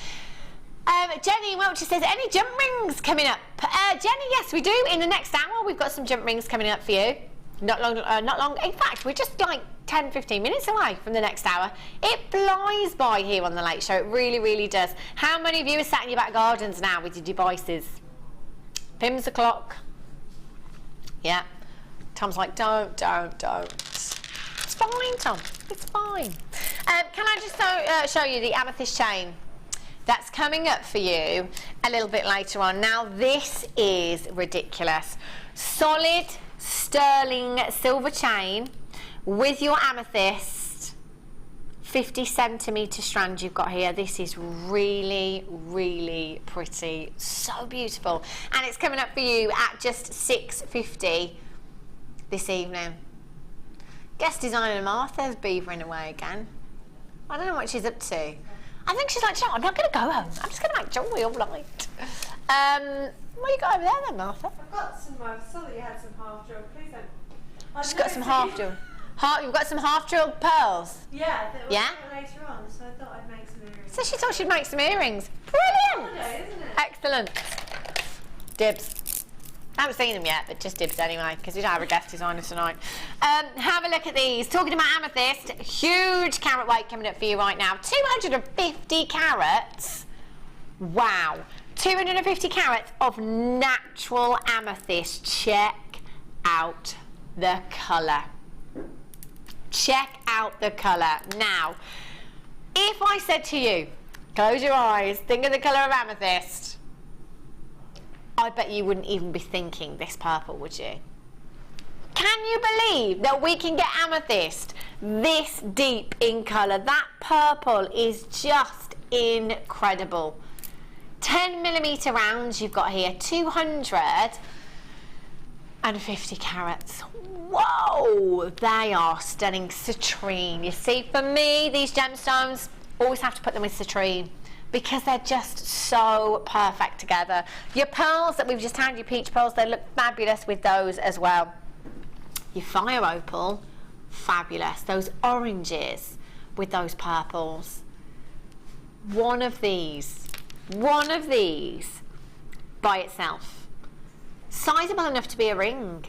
Jenny Welcher says, any jump rings coming up? Jenny, yes, we do. In the next hour, we've got some jump rings coming up for you. Not long. In fact, we're just like 10, 15 minutes away from the next hour. It flies by here on the Late Show. It really, really does. How many of you are sat in your back gardens now with your devices? Pim's the clock. Yeah. Tom's like, don't. It's fine, Tom. It's fine. Can I just show you the amethyst chain that's coming up for you a little bit later on? Now, this is ridiculous. Solid sterling silver chain with your amethyst 50 centimeter strand you've got here. This is really, really pretty, so beautiful, and it's coming up for you at just $6.50 this evening. Guest designer Martha's beavering away again. I don't know what she's up to. I think she's like, I'm not going to go home, I'm just going to make jewellery all night. What you got over there then, Martha? I've got some, I saw that you had some half drilled. Please don't. She's got some half drilled. You've got some half drilled pearls? Yeah, that was yeah? later on, so I thought I'd make some earrings. So she thought she'd make some earrings. Brilliant! Holiday, isn't it? Excellent. Dibs. I haven't seen them yet, but just dibs anyway, because we don't have a guest designer tonight. Have a look at these. Talking about amethyst, huge carat weight coming up for you right now. 250 carats. Wow. 250 carats of natural amethyst. Check out the colour. Check out the colour. Now, if I said to you, close your eyes, think of the colour of amethyst, I bet you wouldn't even be thinking this purple, would you? Can you believe that we can get amethyst this deep in colour? That purple is just incredible. 10 millimetre rounds you've got here, 250 carats. Whoa, they are stunning. Citrine. You see, for me, these gemstones, always have to put them with citrine because they're just so perfect together. Your pearls that we've just had, your peach pearls, they look fabulous with those as well. Your fire opal, fabulous. Those oranges with those purples. One of these by itself, sizable enough to be a ring.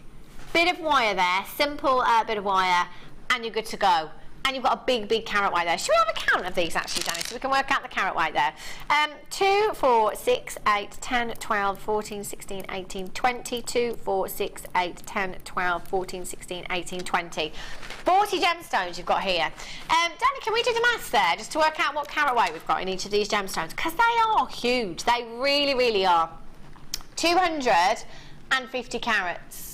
Bit of wire there, simple bit of wire, and you're good to go. And you've got a big carat weight there. Should we have a count of these actually, Danny, so we can work out the carat weight there? 2, 4, 6, 8, 10, 12, 14, 16, 18, 20. 2, 4, 6, 8, 10, 12, 14, 16, 18, 20. 40 gemstones you've got here. Danny, can we do the maths there, just to work out what carat weight we've got in each of these gemstones? Because they are huge. They really, really are. 250 carats.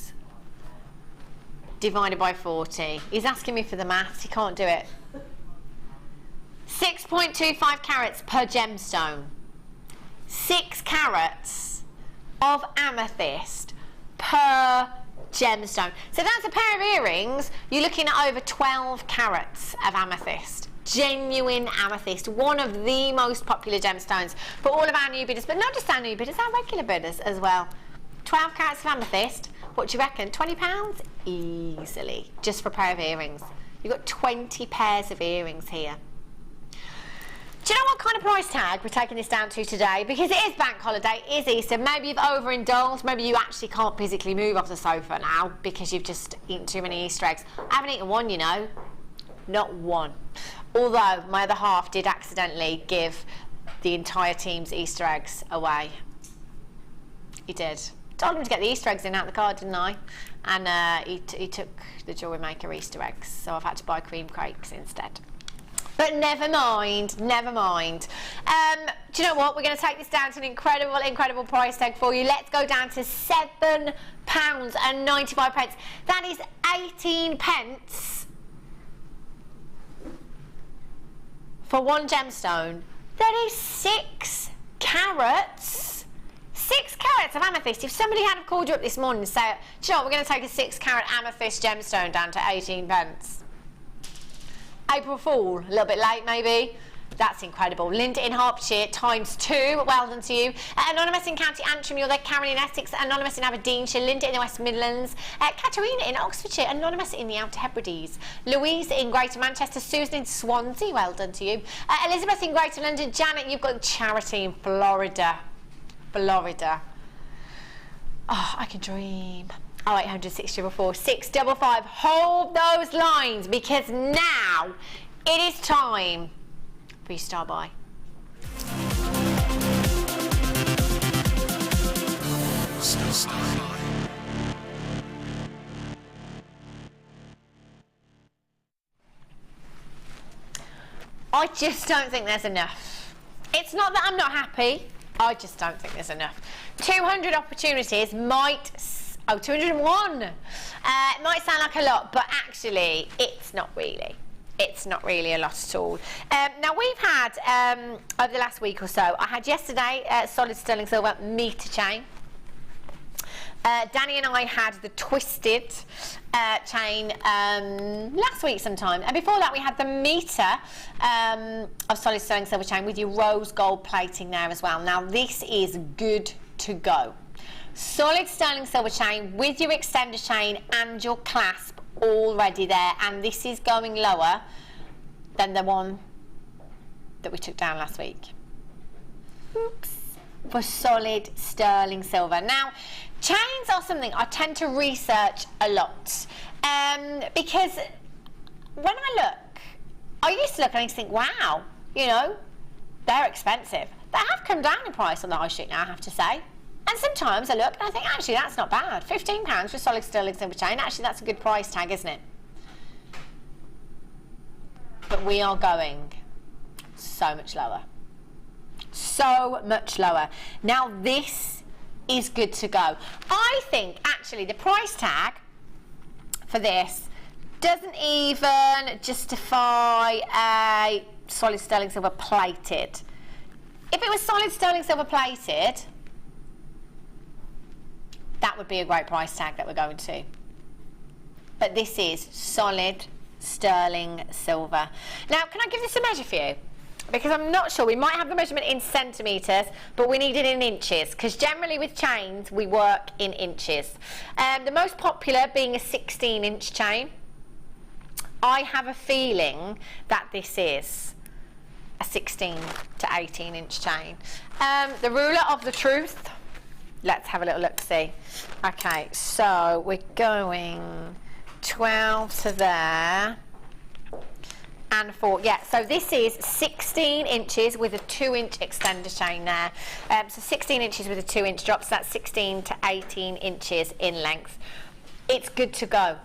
Divided by 40. He's asking me for the maths, he can't do it. 6.25 carats per gemstone. 6 carats of amethyst per gemstone. So that's a pair of earrings. You're looking at over 12 carats of amethyst. Genuine amethyst, one of the most popular gemstones for all of our new bidders, but not just our new bidders, our regular bidders as well. 12 carats of amethyst, what do you reckon? £20? Easily, just for a pair of earrings. You've got 20 pairs of earrings here. Do you know what kind of price tag we're taking this down to today? Because it is bank holiday, it is Easter, maybe you've overindulged, maybe you actually can't physically move off the sofa now because you've just eaten too many Easter eggs. I haven't eaten one, you know. Not one. Although my other half did accidentally give the entire team's Easter eggs away. He did. Told him to get the Easter eggs in out the car, didn't I? And he took the JewelleryMaker Easter eggs, so I've had to buy cream cakes instead. But never mind, never mind. Do you know what? We're going to take this down to an incredible, incredible price tag for you. Let's go down to £7.95. That is 18 pence for one gemstone. That is 6 carats. 6 carats of amethyst. If somebody had called you up this morning and said, do you know what, we're going to take a 6 carat amethyst gemstone down to 18 pence. April Fool, a little bit late maybe. That's incredible. Linda in Hertfordshire, ×2, well done to you. Anonymous in County Antrim, you're there. Karen in Essex, Anonymous in Aberdeenshire, Linda in the West Midlands, Katerina in Oxfordshire, Anonymous in the Outer Hebrides, Louise in Greater Manchester, Susan in Swansea, well done to you. Elizabeth in Greater London, Janet, you've got Charity in Florida. Florida. Oh, I can dream. 0800 644 655. Hold those lines because now it is time for you to start by. I just don't think there's enough. It's not that I'm not happy. I just don't think there's enough. 200 opportunities might... Oh, 201. It might sound like a lot, but actually, it's not really. It's not really a lot at all. Now, we've had, over the last week or so, I had yesterday solid sterling silver meter chain. Danny and I had the twisted chain last week sometime. And before that, we had the meter of solid sterling silver chain with your rose gold plating there as well. Now, this is good to go. Solid sterling silver chain with your extender chain and your clasp already there, and this is going lower than the one that we took down last week. Oops. For solid sterling silver. Now, chains are something I tend to research a lot because when I used to look and I used to think, wow, you know, they're expensive. They have come down in price on the high street now, I have to say. And sometimes I look and I think, actually, that's not bad. £15 for solid sterling silver chain. Actually, that's a good price tag, isn't it? But we are going so much lower. So much lower. Now, this is good to go. I think, actually, the price tag for this doesn't even justify a solid sterling silver plated. If it was solid sterling silver plated, that would be a great price tag that we're going to. But this is solid sterling silver. Now, can I give this a measure for you? Because I'm not sure. We might have the measurement in centimetres, but we need it in inches, because generally with chains, we work in inches. The most popular being a 16-inch chain. I have a feeling that this is a 16 to 18-inch chain. The ruler of the truth. Let's have a little look-see. Okay, so we're going 12 to there and 4. Yeah, so this is 16 inches with a 2-inch extender chain there. So 16 inches with a 2-inch drop, so that's 16 to 18 inches in length. It's good to go.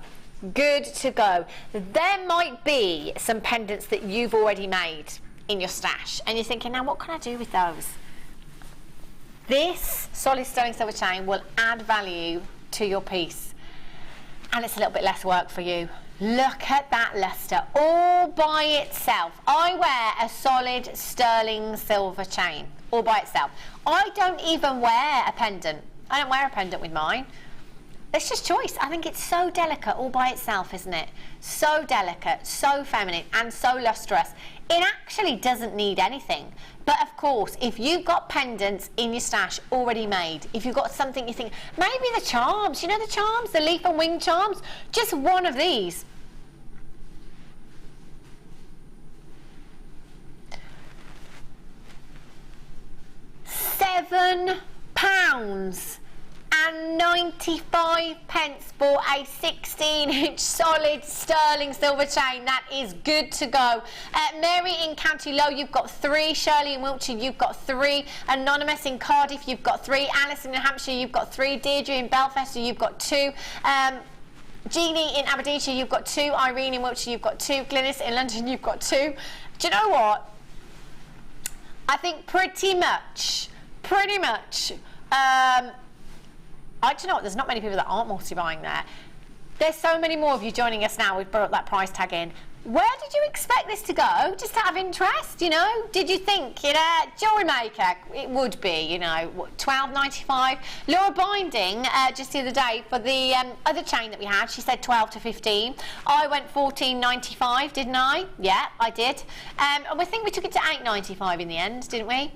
Good to go. There might be some pendants that you've already made in your stash, and you're thinking, now what can I do with those? This solid sterling silver chain will add value to your piece, and it's a little bit less work for you. Look at that luster all by itself. I wear a solid sterling silver chain all by itself. I don't even wear a pendant. I don't wear a pendant with mine. it's just choice. I think it's so delicate all by itself, isn't it? So delicate, so feminine, and so lustrous. It actually doesn't need anything. But of course, if you've got pendants in your stash already made, if you've got something you think, maybe the charms, you know the charms, the leaf and wing charms, just one of these. £7.95 for a 16-inch solid sterling silver chain. That is good to go. Mary in County Low, you've got 3. Shirley in Wiltshire, you've got 3. Anonymous in Cardiff, you've got 3. Alison in Hampshire, you've got 3. Deirdre in Belfast, you've got 2. Jeannie in Aberdeenshire, you've got 2. Irene in Wiltshire, you've got 2. Glynis in London, you've got 2. Do you know what? I think pretty much, I don't know, there's not many people that aren't multi-buying there. There's so many more of you joining us now. We've brought that price tag in. Where did you expect this to go? Just out of interest, you know? Did you think, you know, JewelleryMaker, it would be, you know, what, $12.95? Laura Binding, just the other day, for the other chain that we had, she said 12 to 15. I went $14.95, didn't I? Yeah, I did. And I think we took it to $8.95 in the end, didn't we?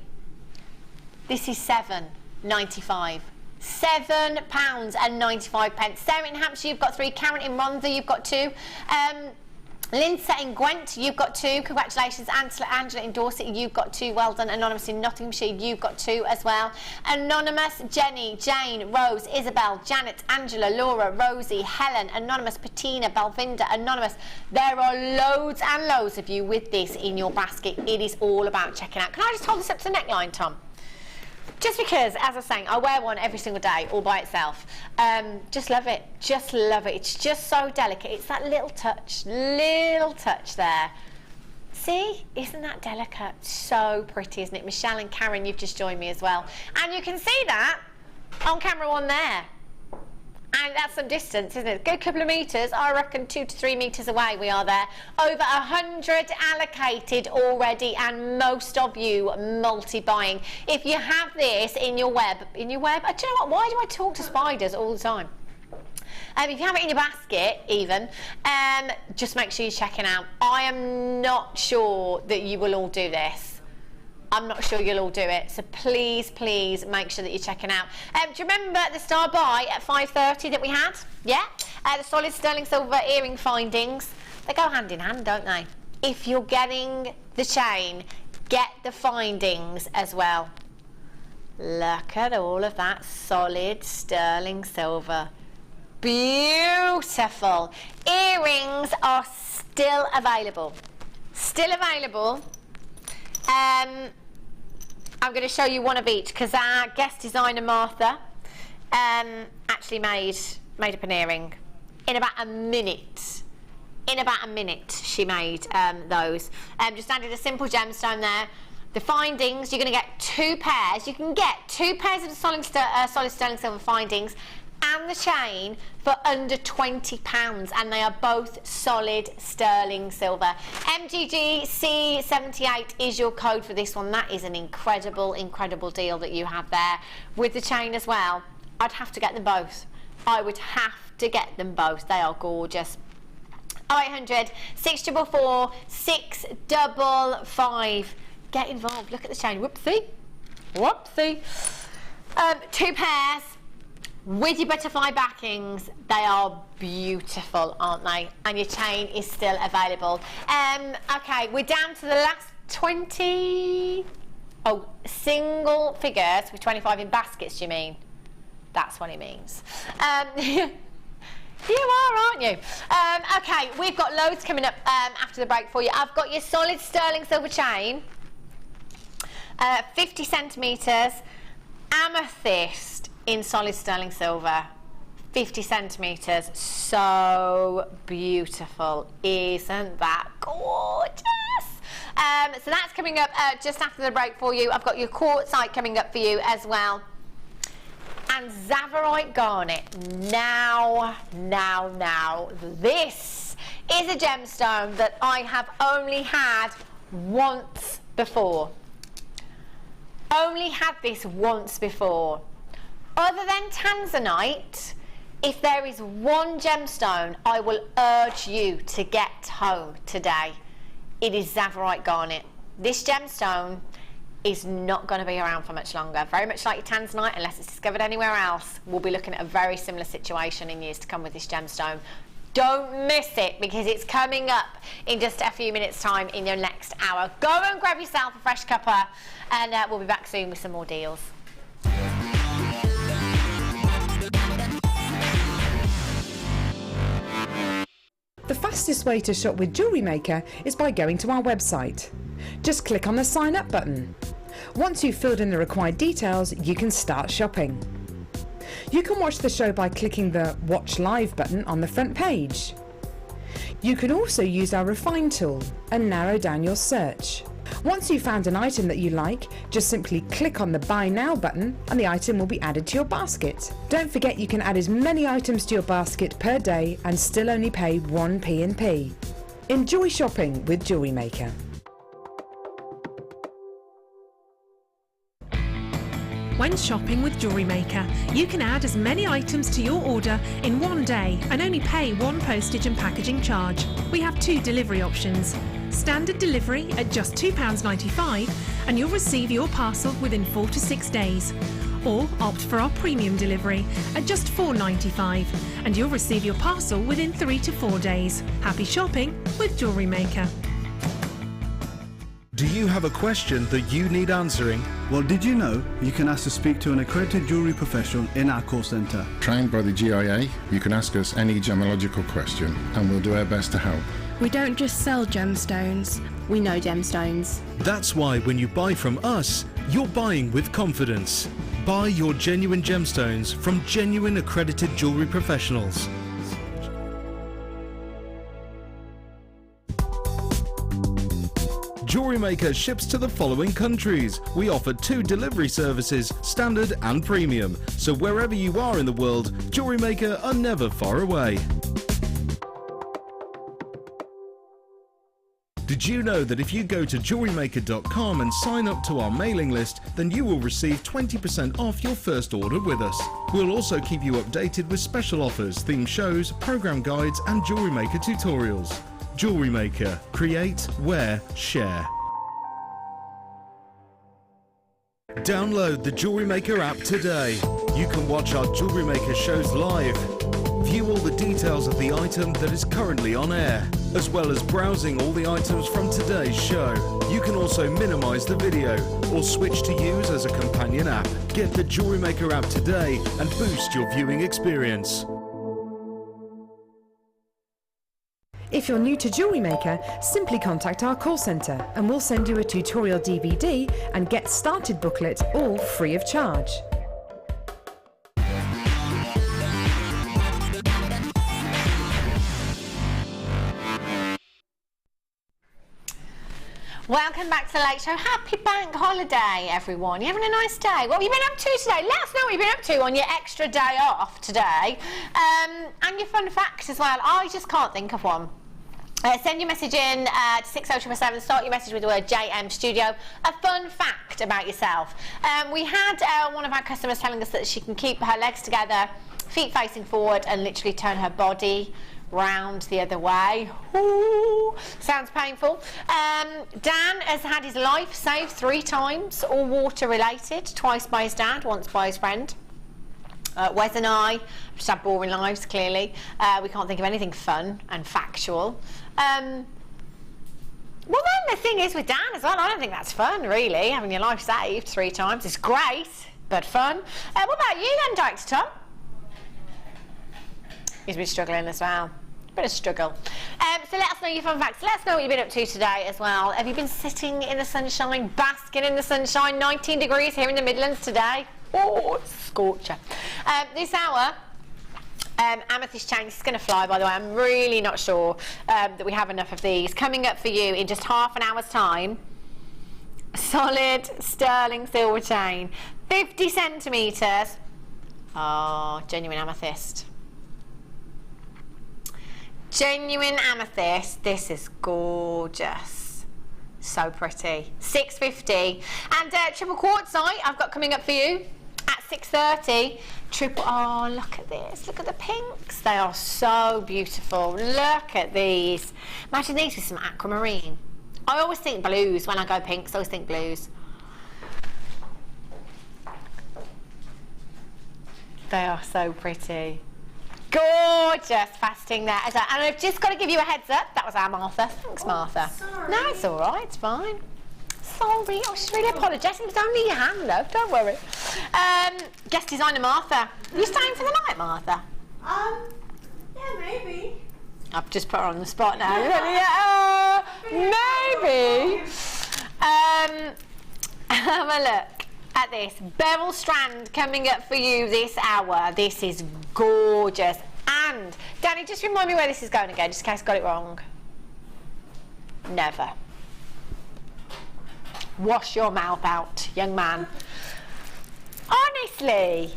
This is $7.95. £7.95. Sarah in Hampshire, you've got 3. Karen in Rhondda, you've got 2. Lindsay in Gwent, you've got 2. Congratulations. Angela in Dorset, you've got 2. Well done. Anonymous in Nottinghamshire, you've got 2 as well. Anonymous, Jenny, Jane, Rose, Isabel, Janet, Angela, Laura, Rosie, Helen, Anonymous, Patina, Balvinda, Anonymous. There are loads and loads of you with this in your basket. It is all about checking out. Can I just hold this up to the neckline, Tom? Just because, as I was saying, I wear one every single day, all by itself. Just love it. Just love it. It's just so delicate. It's that little touch there. See? Isn't that delicate? So pretty, isn't it? Michelle and Karen, you've just joined me as well. And you can see that on camera 1 there. And that's some distance, isn't it? A good couple of metres. I reckon 2 to 3 metres away we are there. Over 100 allocated already, and most of you multi-buying. If you have this in your web, do you know what? Why do I talk to spiders all the time? If you have it in your basket, even, just make sure you're checking out. I am not sure that you will all do this. I'm not sure you'll all do it, so please make sure that you're checking out. Do you remember the star buy at 5:30 that we had? Yeah? The solid sterling silver earring findings. They go hand in hand, don't they? If you're getting the chain, get the findings as well. Look at all of that solid sterling silver. Beautiful. Earrings are still available. Still available. I'm going to show you one of each because our guest designer Martha actually made up an earring in about a minute. In about a minute she made those. Just added a simple gemstone there. The findings, you're going to get 2 pairs. You can get 2 pairs of the solid sterling silver findings and the chain for under £20, and they are both solid sterling silver. MGGC78 is your code for this one. That is an incredible deal that you have there with the chain as well. I'd have to get them both. I would have to get them both. They are gorgeous. 0800 644 655. Get involved. Look at the chain. Whoopsie. 2 pairs with your butterfly backings. They are beautiful, aren't they? And your chain is still available. Okay, we're down to the last 20. Oh, single figures with 25 in baskets, do you mean? That's what it means. You are, aren't you? Okay, we've got loads coming up after the break for you. I've got your solid sterling silver chain, 50 centimetres, amethyst in solid sterling silver, 50 centimetres. So beautiful. Isn't that gorgeous? So that's coming up just after the break for you. I've got your quartzite coming up for you as well. And Zavarite garnet. Now, this is a gemstone that I have only had once before. Only had this once before. Other than Tanzanite, If there is one gemstone I will urge you to get home today, it is Zavarite garnet. This gemstone is not going to be around for much longer. Very much like your tanzanite, unless it's discovered anywhere else, we'll be looking at a very similar situation in years to come with this gemstone. Don't miss it, because it's coming up in just a few minutes' time in your next hour. Go and grab yourself a fresh cuppa, and we'll be back soon with some more deals. The fastest way to shop with JewelleryMaker is by going to our website. Just click on the sign up button. Once you've filled in the required details, you can start shopping. You can watch the show by clicking the Watch Live button on the front page. You can also use our Refine tool and narrow down your search. Once you've found an item that you like, just simply click on the Buy Now button and the item will be added to your basket. Don't forget you can add as many items to your basket per day and still only pay 1p in P. Enjoy shopping with JewelleryMaker. When shopping with JewelleryMaker, you can add as many items to your order in one day and only pay one postage and packaging charge. We have 2 delivery options. Standard delivery at just £2.95 and you'll receive your parcel within 4 to 6 days. Or opt for our premium delivery at just £4.95 and you'll receive your parcel within 3 to 4 days. Happy shopping with JewelleryMaker. Do you have a question that you need answering? Well, did you know you can ask to speak to an accredited jewellery professional in our call centre? Trained by the GIA, you can ask us any gemological question and we'll do our best to help. We don't just sell gemstones, we know gemstones. That's why when you buy from us, you're buying with confidence. Buy your genuine gemstones from genuine accredited jewellery professionals. JewelleryMaker ships to the following countries. We offer 2 delivery services, standard and premium. So wherever you are in the world, JewelleryMaker are never far away. Did you know that if you go to JewelleryMaker.com and sign up to our mailing list, then you will receive 20% off your first order with us. We'll also keep you updated with special offers, themed shows, program guides and JewelleryMaker tutorials. JewelleryMaker. Create, wear, share. Download the JewelleryMaker app today. You can watch our JewelleryMaker shows live, view all the details of the item that is currently on air, as well as browsing all the items from today's show. You can also minimize the video or switch to use as a companion app. Get the JewelleryMaker app today and boost your viewing experience. If you're new to JewelleryMaker, simply contact our call centre and we'll send you a tutorial DVD and Get Started booklet, all free of charge. Welcome back to the Late Show. Happy bank holiday, everyone. You having a nice day? What have you been up to today? Let us know what you've been up to on your extra day off today. And your fun facts as well. I just can't think of one. Send your message in to 60777. Start your message with the word JM Studio. A fun fact about yourself. We had one of our customers telling us that she can keep her legs together, feet facing forward, and literally turn her body round the other way. Ooh, sounds painful. Dan has had his life saved 3 times, all water related, twice by his dad, once by his friend. Wes and I just have boring lives, clearly. We can't think of anything fun and factual. Well, then the thing is with Dan as well, I don't think that's fun, really, having your life saved 3 times. It's great, but fun. What about you then, Director Tom? He's been struggling as well. Bit of struggle. So let us know your fun facts. Let us know what you've been up to today as well. Have you been sitting in the sunshine, basking in the sunshine? 19 degrees here in the Midlands today. Oh, scorcher. This hour, Amethyst chain. This is going to fly, by the way. I'm really not sure that we have enough of these. Coming up for you in just half an hour's time. Solid sterling silver chain. 50 centimetres. Oh, genuine amethyst. Genuine amethyst. This is gorgeous. So pretty. $6.50. And triple quartzite I've got coming up for you at 630. Triple, oh, look at this. Look at the pinks. They are so beautiful. Look at these. Imagine these with some aquamarine. I always think blues when I go pinks. I always think blues. They are so pretty. Gorgeous fasting there. And I've just got to give you a heads up. That was our Martha. Thanks, Martha. Sorry. No, it's all right. It's fine. Sorry. Oh, she's really apologetic. It was only your hand, love. Don't worry. Guest designer Martha. Are you staying for the night, Martha? Yeah, maybe. I've just put her on the spot now. Yeah, maybe. Have a look at this beryl strand coming up for you this hour. This is gorgeous. And Danny, just remind me where this is going again, just in case I got it wrong. Never. Wash your mouth out, young man. Honestly,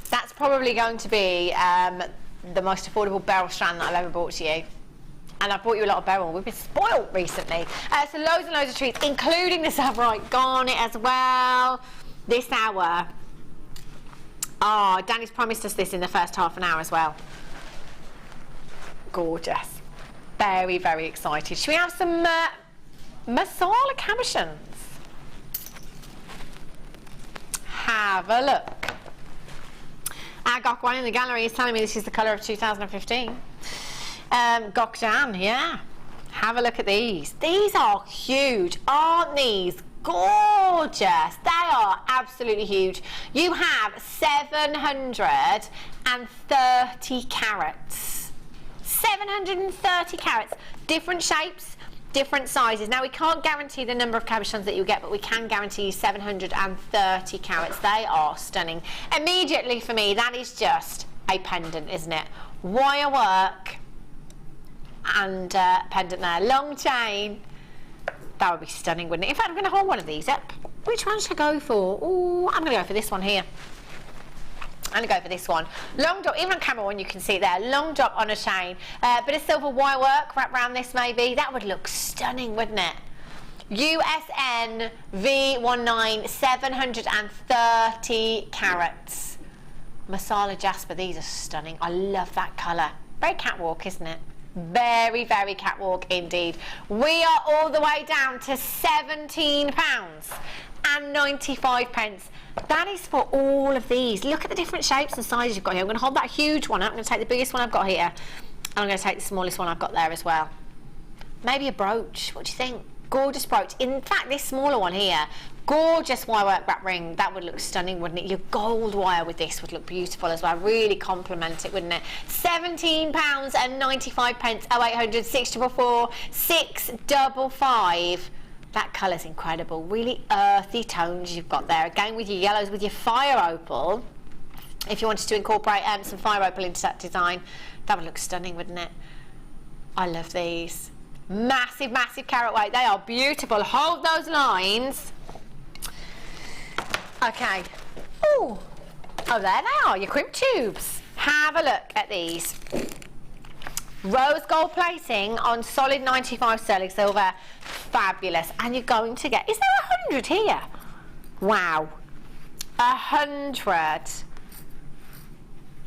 that's probably going to be the most affordable beryl strand that I've ever bought to you. And I've bought you a lot of beryl. We've been spoiled recently. So loads and loads of treats, including the Labradorite garnet as well, this hour. Oh, Danny's promised us this in the first half an hour as well. Gorgeous. Very, very excited. Should we have some Masala cabochons? Have a look. Our Gok one in the gallery is telling me this is the colour of 2015. Goddard, yeah. Have a look at these. These are huge. Aren't these gorgeous? They are absolutely huge. You have 730 carats. 730 carats. Different shapes, different sizes. Now, we can't guarantee the number of cabochons that you get, but we can guarantee 730 carats. They are stunning. Immediately, for me, that is just a pendant, isn't it? Wire work and pendant there. Long chain. That would be stunning, wouldn't it? In fact, I'm going to hold one of these up. Which one should I go for? Oh, I'm going to go for this one here. I'm going to go for this one. Long drop, even on camera one you can see it there. Long drop on a chain. Bit of silver wire work wrapped around this maybe. That would look stunning, wouldn't it? USN V19, 730 carats. Masala jasper, these are stunning. I love that colour. Very catwalk, isn't it? Very, very catwalk indeed. We are all the way down to £17.95. That is for all of these. Look at the different shapes and sizes you've got here. I'm going to hold that huge one up. I'm going to take the biggest one I've got here. And I'm going to take the smallest one I've got there as well. Maybe a brooch. What do you think? Gorgeous brooch. In fact, this smaller one here, gorgeous wire work wrap ring. That would look stunning, wouldn't it? Your gold wire with this would look beautiful as well. Really complement it, wouldn't it? £17.95. 0800 644 655. That colour's incredible. Really earthy tones you've got there. Again, with your yellows, with your fire opal. If you wanted to incorporate some fire opal into that design, that would look stunning, wouldn't it? I love these. Massive, massive carat weight. They are beautiful. Hold those lines. Okay. Ooh. Oh, there they are, your crimp tubes. Have a look at these. Rose gold plating on solid 95 sterling silver. Fabulous. And you're going to get, is there 100 here? Wow. 100.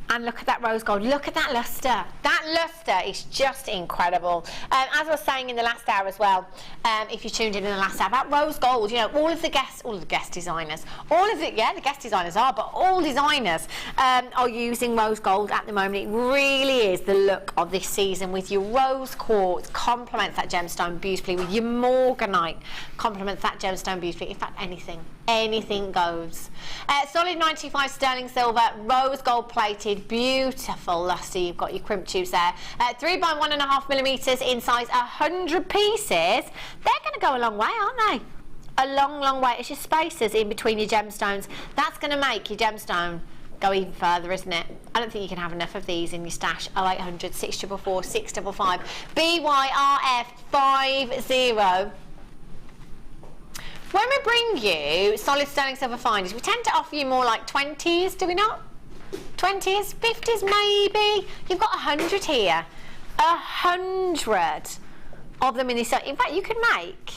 And look at that rose gold. Look at that lustre. That lustre is just incredible. As I was saying in the last hour as well, if you tuned in the last hour, that rose gold, you know, all of the guest designers, the guest designers are, but all designers are using rose gold at the moment. It really is the look of this season with your rose quartz, complements that gemstone beautifully, with your Morganite, complements that gemstone beautifully. In fact, anything goes. Solid 95 sterling silver, rose gold plated, beautiful lustre. You've got your crimp tubes there. 3 by 1.5 millimetres in size, 100 pieces. They're going to go a long way, aren't they? A long, long way. It's your spacers in between your gemstones. That's going to make your gemstone go even further, isn't it? I don't think you can have enough of these in your stash. 0800 644 655 BYRF50. When we bring you solid sterling silver finders, we tend to offer you more like 20s, do we not? 20s, 50s maybe. You've got 100 here. 100 of them in this. In fact, you could make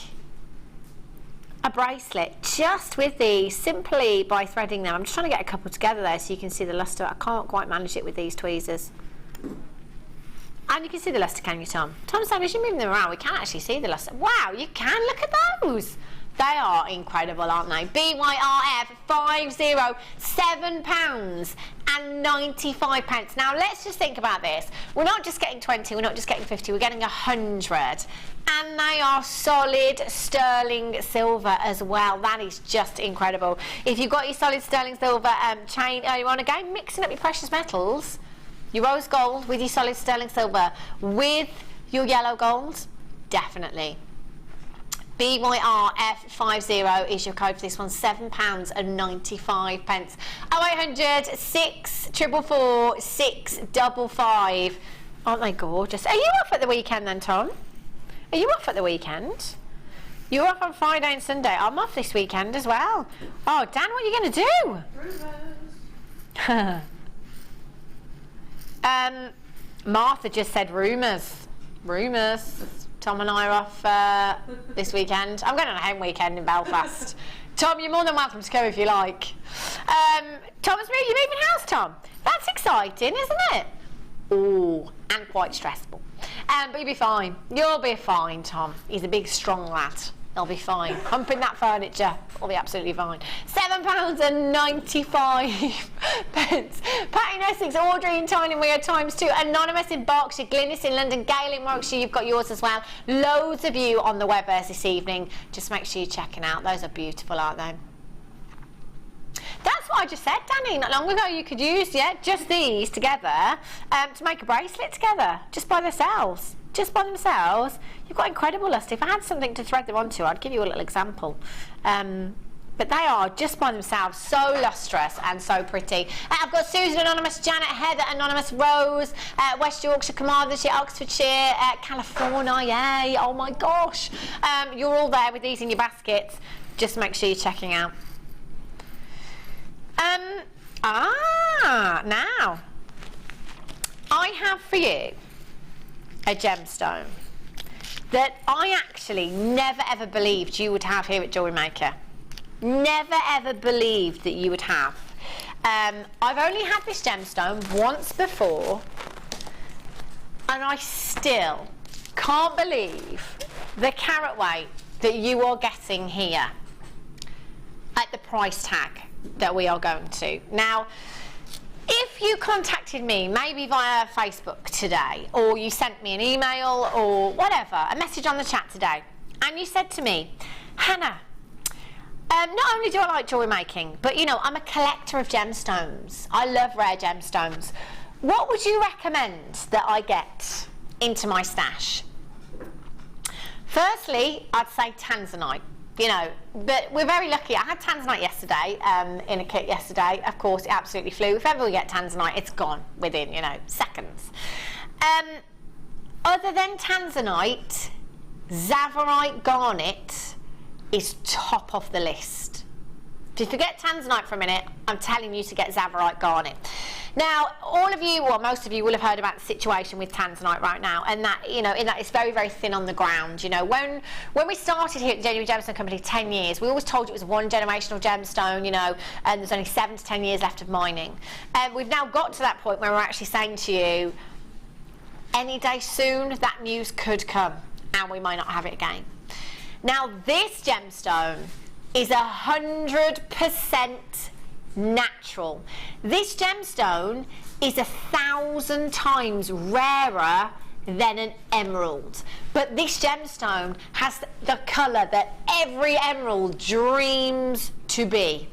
a bracelet just with these, simply by threading them. I'm just trying to get a couple together there so you can see the luster. I can't quite manage it with these tweezers. And you can see the luster, can you, Tom? Tom's saying as you're moving them around, we can actually see the luster. Wow, you can, look at those. They are incredible, aren't they? BYRF 50, £7.95. Now let's just think about this. We're not just getting 20, we're not just getting 50, we're getting 100. And they are solid sterling silver as well. That is just incredible. If you've got your solid sterling silver chain earlier on, again, mixing up your precious metals, your rose gold with your solid sterling silver with your yellow gold, definitely. BYRF50 is your code for this one, £7.95. 0800 644 655. Aren't they gorgeous? Are you off at the weekend then, Tom? Are you off at the weekend? You're off on Friday and Sunday. I'm off this weekend as well. Oh, Dan, what are you going to do? Martha just said rumours. Rumours. Tom and I are off this weekend. I'm going on a home weekend in Belfast. Tom, you're more than welcome to come if you like. Thomas, you're moving house, Tom. That's exciting, isn't it? Oh, and quite stressful. But you'll be fine. You'll be fine, Tom. He's a big, strong lad. He'll be fine. Humping that furniture. He'll be absolutely fine. £7.95. Patty in Essex, Audrey in Tyne Weir ×2. Anonymous in Berkshire, Glynis in London, Gail in Warwickshire, you've got yours as well. Loads of you on the Webbers this evening. Just make sure you're checking out. Those are beautiful, aren't they? That's what I just said, Danny. Not long ago you could use, just these together to make a bracelet together, just by themselves. Just by themselves, you've got incredible luster. If I had something to thread them onto, I'd give you a little example. But they are, just by themselves, so lustrous and so pretty. I've got Susan Anonymous, Janet, Heather Anonymous, Rose, West Yorkshire, Carmarthenshire, Oxfordshire, California, yay, oh my gosh. You're all there with these in your baskets. Just make sure you're checking out. Now, I have for you a gemstone that I actually never ever believed you would have here at JewelleryMaker. Never ever believed that you would have. I've only had this gemstone once before, and I still can't believe the carat weight that you are getting here at the price tag that we are going to. Now, if you contacted me, maybe via Facebook today, or you sent me an email or whatever, a message on the chat today, and you said to me, Hannah, not only do I like jewellery making, but you know, I'm a collector of gemstones. I love rare gemstones. What would you recommend that I get into my stash? Firstly, I'd say tanzanite. You know, but we're very lucky. I had tanzanite yesterday, in a kit yesterday. Of course, it absolutely flew. If ever we get tanzanite, it's gone within, you know, seconds. Other than tanzanite, Zavarite garnet is top of the list. If you forget tanzanite for a minute, I'm telling you to get Zavarite garnet. Now, all of you, or most of you, will have heard about the situation with tanzanite right now, and that, you know, in that it's very, very thin on the ground. You know, when we started here at the Genuine Gemstone Company 10 years, we always told you it was one generational gemstone, you know, and there's only 7 to 10 years left of mining. And we've now got to that point where we're actually saying to you, any day soon, that news could come, and we might not have it again. Now, this gemstone is 100% natural. This gemstone is 1,000 times rarer than an emerald, but this gemstone has the colour that every emerald dreams to be.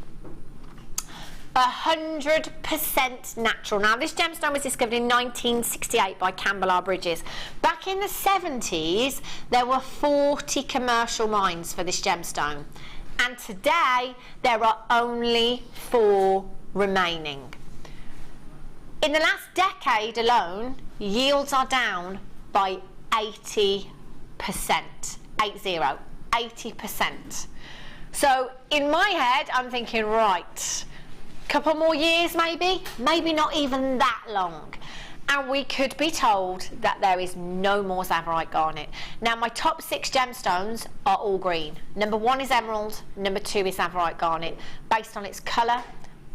100% natural. Now, this gemstone was discovered in 1968 by Campbell R. Bridges. Back in the 70s, there were 40 commercial mines for this gemstone. And today, there are only 4 remaining. In the last decade alone, yields are down by 80%. 80%. So, in my head, I'm thinking, right, couple more years maybe not even that long. and we could be told that there is no more Zavarite garnet. Now, my top 6 gemstones are all green. Number 1 is emerald, number 2 is Zavarite garnet, based on its colour,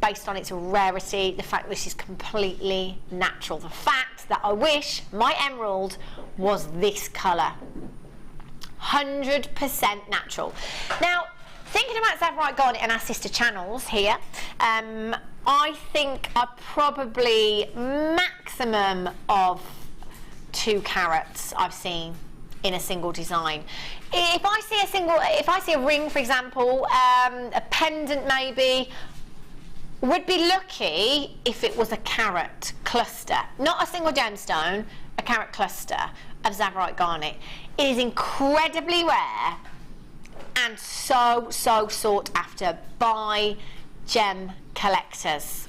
based on its rarity, the fact this is completely natural, the fact that I wish my emerald was this colour. 100% natural. Now, thinking about Zavarite garnet and our sister channels here, I think I probably maximum of 2 carats I've seen in a single design. If I see a ring, for example, a pendant maybe, would be lucky if it was a carat cluster, not a single gemstone, a carat cluster of Zavarite garnet. It is incredibly rare and so sought after by gem collectors.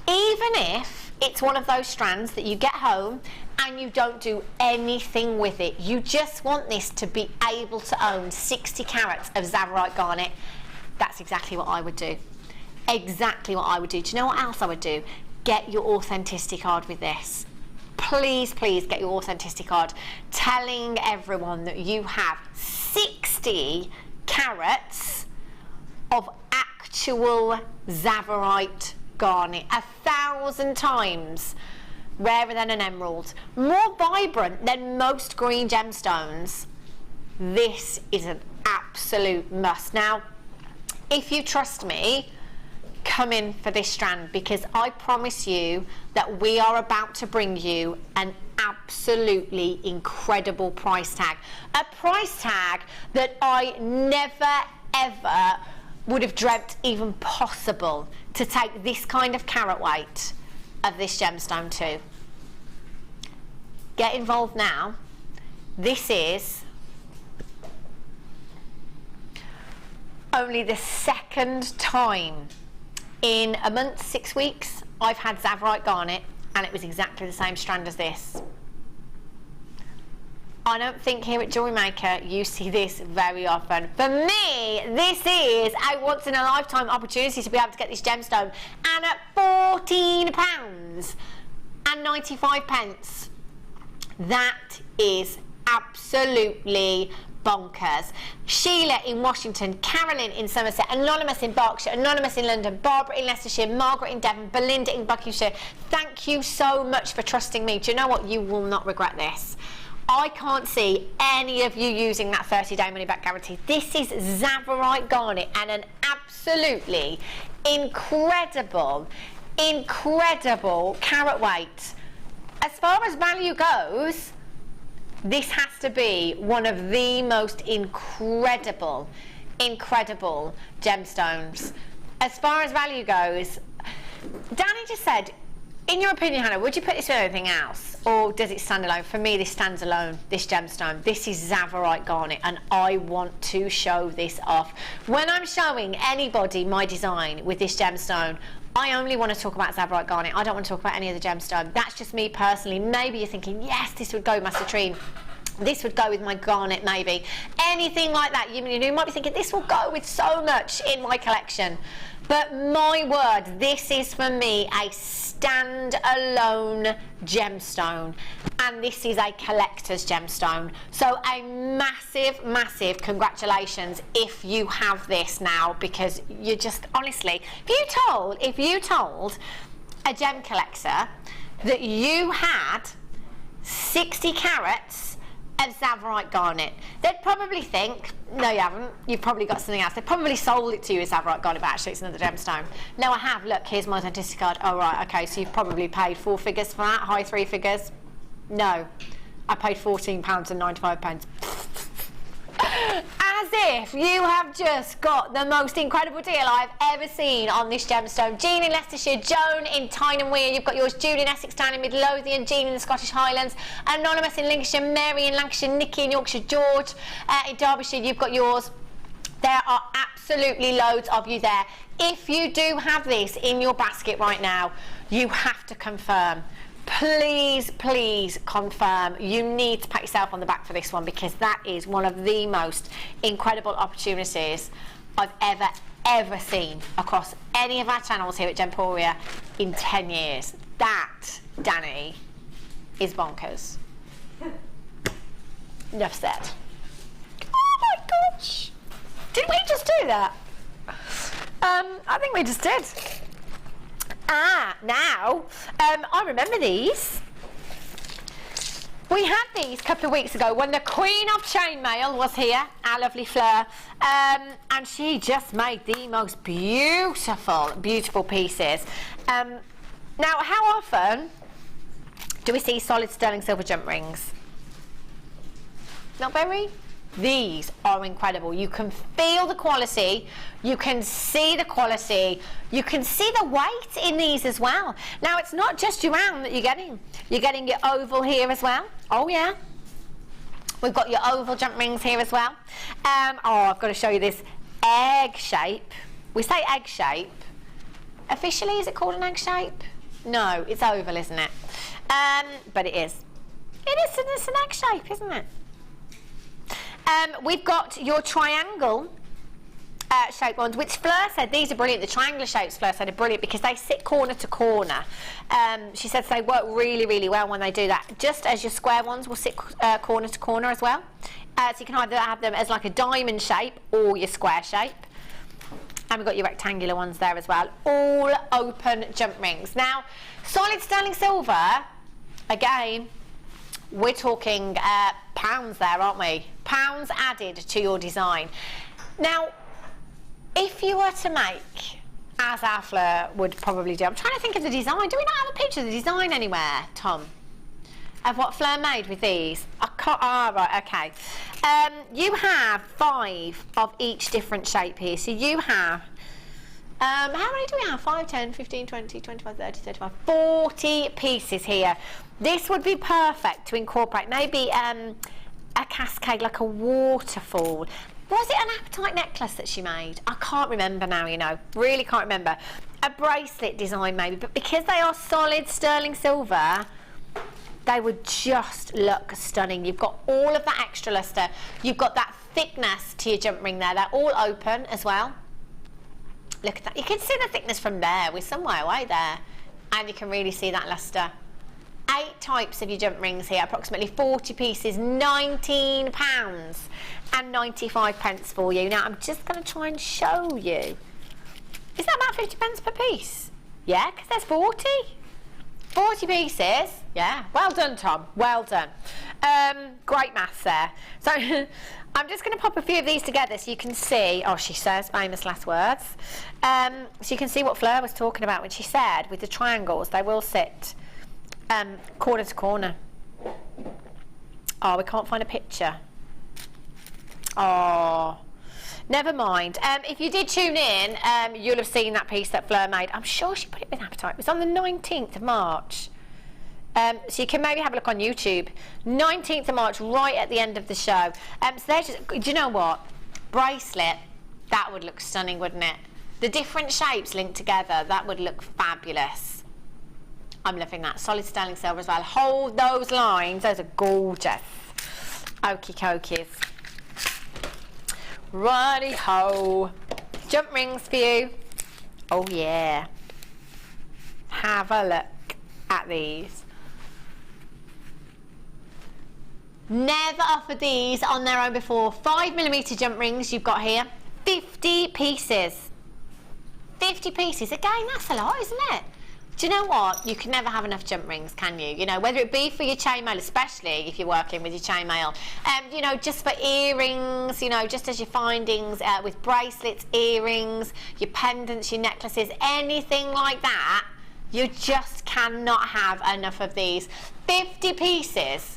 Even if it's one of those strands that you get home and you don't do anything with it, you just want this to be able to own 60 carats of Zavarite garnet, that's exactly what I would do. Exactly what I would do. Do you know what else I would do? Get your authenticity card with this. Please, please get your authenticity card telling everyone that you have 60 carats of actual Zavarite garnet, 1,000 times rarer than an emerald, more vibrant than most green gemstones. This is an absolute must. Now, if you trust me, come in for this strand, because I promise you that we are about to bring you an absolutely incredible price tag. A price tag that I never ever would have dreamt even possible to take this kind of carat weight of this gemstone to. Get involved now. This is only the 2nd time in a month, 6 weeks, I've had Zavarite garnet, and it was exactly the same strand as this. I don't think here at JewelleryMaker you see this very often. For me, this is a once-in-a-lifetime opportunity to be able to get this gemstone, and at £14 and 95 pence, that is absolutely bonkers. Sheila in Washington, Carolyn in Somerset, Anonymous in Berkshire, Anonymous in London, Barbara in Leicestershire, Margaret in Devon, Belinda in Buckinghamshire, thank you so much for trusting me. Do you know what? You will not regret this. I can't see any of you using that 30-day money-back guarantee. This is Zavarite garnet and an absolutely incredible carat weight. As far as value goes, this has to be one of the most incredible gemstones. As far as value goes, Danny just said, in your opinion, Hannah, would you put this with anything else, or does it stand alone? For me, this stands alone, this gemstone. This is Zavarite garnet, and I want to show this off. When I'm showing anybody my design with this gemstone, I only want to talk about Zavarite garnet. I don't want to talk about any other gemstone. That's just me personally. Maybe you're thinking, yes, this would go with my citrine. This would go with my garnet, maybe. Anything like that. You might be thinking, this will go with so much in my collection. But my word, this is for me a stand-alone gemstone. And this is a collector's gemstone. So a massive congratulations if you have this now, because you just, honestly, if you told a gem collector that you had 60 carats of Zavarite garnet, they'd probably think, no you haven't, you've probably got something else. They probably sold it to you as Zavarite garnet, but actually it's another gemstone. No, I have, look, here's my authenticity card. Oh right, okay, so you've probably paid 4 figures for that, high 3 figures. No, I paid £14 and 95 pence. As if you have just got the most incredible deal I've ever seen on this gemstone. Jean in Leicestershire, Joan in Tyne and Wear, you've got yours. Julie in Essex Town in Midlothian, Jean in the Scottish Highlands, Anonymous in Lincolnshire, Mary in Lancashire, Nikki in Yorkshire, George in Derbyshire, you've got yours. There are absolutely loads of you there. If you do have this in your basket right now, you have to confirm. Please confirm. You need to pat yourself on the back for this one, because that is one of the most incredible opportunities I've ever seen across any of our channels here at Gemporia in 10 years. That, Danny, is bonkers. Enough said. Oh my gosh. Did we just do that? I think we just did. Now, I remember these. We had these a couple of weeks ago when the Queen of Chainmail was here, our lovely Fleur, and she just made the most beautiful, beautiful pieces. Now, how often do we see solid sterling silver jump rings? Not very. These are incredible. You can feel the quality, you can see the quality, you can see the weight in these as well. Now, it's not just your round that you're getting your oval here as well. Oh yeah, we've got your oval jump rings here as well. Oh, I've got to show you this egg shape. We say egg shape. Officially, is it called an egg shape? No, it's oval, isn't it? But it is. It's an egg shape, isn't it? We've got your triangle shaped ones, which Fleur said these are brilliant. The triangular shapes, Fleur said, are brilliant because they sit corner to corner. She said they work really, really well when they do that. Just as your square ones will sit corner to corner as well. So you can either have them as like a diamond shape or your square shape. And we've got your rectangular ones there as well. All open jump rings. Now, solid sterling silver, again, we're talking pounds there, aren't we? Pounds added to your design. Now, if you were to make, as our Fleur would probably do, I'm trying to think of the design. Do we not have a picture of the design anywhere, Tom? Of what Fleur made with these? I can't, right, okay. You have 5 of each different shape here. So you have, how many do we have? 5, 10, 15, 20, 25, 30, 35, 40 pieces here. This would be perfect to incorporate maybe a cascade, like a waterfall. Was it an apatite necklace that she made? I can't remember now, you know. Really can't remember. A bracelet design maybe, but because they are solid sterling silver, they would just look stunning. You've got all of that extra luster. You've got that thickness to your jump ring there. They're all open as well. Look at that. You can see the thickness from there. We're somewhere away there. And you can really see that luster. 8 types of your jump rings here, approximately 40 pieces, £19 and 95 pence for you. Now, I'm just going to try and show you. Is that about 50 pence per piece? Yeah, because there's 40. 40 pieces. Yeah, well done, Tom. Well done. Great maths there. So, I'm just going to pop a few of these together so you can see. Oh, she says famous last words. So you can see what Fleur was talking about when she said with the triangles, they will sit corner to corner. Oh, we can't find a picture. Oh, never mind. If you did tune in, you'll have seen that piece that Fleur made. I'm sure she put it with apatite. It was on the 19th of March. So you can maybe have a look on YouTube. 19th of March, right at the end of the show. So there's just, do you know what? Bracelet, that would look stunning, wouldn't it? The different shapes linked together, that would look fabulous. I'm loving that. Solid sterling silver as well. Hold those lines. Those are gorgeous. Okie dokies. Righty ho. Jump rings for you. Oh yeah. Have a look at these. Never offered these on their own before. 5mm jump rings you've got here. 50 pieces. 50 pieces. Again, that's a lot, isn't it? Do you know what? You can never have enough jump rings, can you? You know, whether it be for your chainmail, especially if you're working with your chainmail, you know, just for earrings, you know, just as your findings with bracelets, earrings, your pendants, your necklaces, anything like that, you just cannot have enough of these. 50 pieces.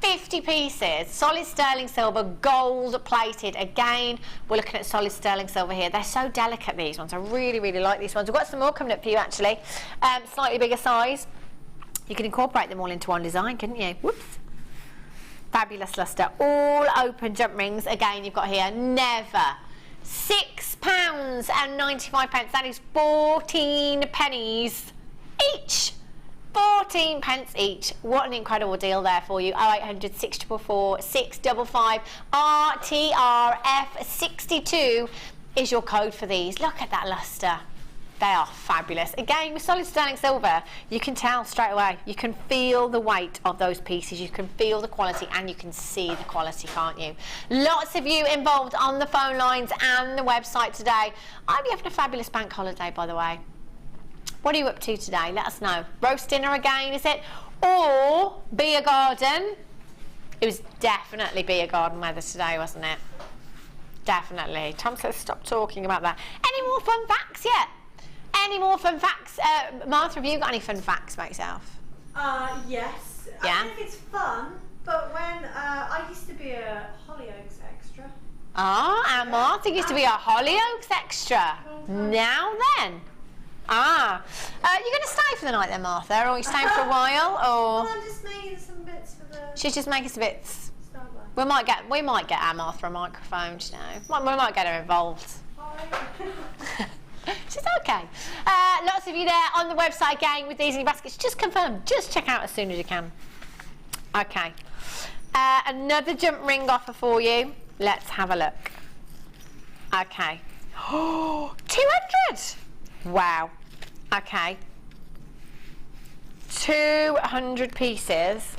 50 pieces, solid sterling silver, gold plated. Again, we're looking at solid sterling silver here. They're so delicate, these ones. I really, really like these ones. We've got some more coming up for you, actually. Slightly bigger size. You can incorporate them all into one design, couldn't you? Whoops. Fabulous luster. All open jump rings. Again, you've got here, never. £6 and 95 pence. That is 14 pennies each. 14 pence each. What an incredible deal there for you. 0800 644 655 RTRF62 is your code for these. Look at that luster. They are fabulous. Again, with solid sterling silver, you can tell straight away. You can feel the weight of those pieces, you can feel the quality, and you can see the quality, can't you? Lots of you involved on the phone lines and the website today. I'll be having a fabulous bank holiday, by the way. What are you up to today? Let us know. Roast dinner again, is it? Or beer garden? It was definitely beer garden weather today, wasn't it? Definitely. Tom says stop talking about that. Any more fun facts yet? Any more fun facts? Martha, have you got any fun facts about yourself? Yes. Yeah? I don't think it's fun, but when I used to be a Hollyoaks extra. Ah, and Martha used to be a Hollyoaks extra. Now then. Ah. You're going to stay for the night then, Martha? Or are you staying for a while? Or? Well, I'm just making some bits for the... She's just making some bits. We might get our Martha a microphone, you know. We might get her involved. She's okay. Lots of you there on the website again with these in your baskets. Just confirm. Just check out as soon as you can. Okay. Another jump ring offer for you. Let's have a look. Okay. 200! Wow. Okay. 200 pieces.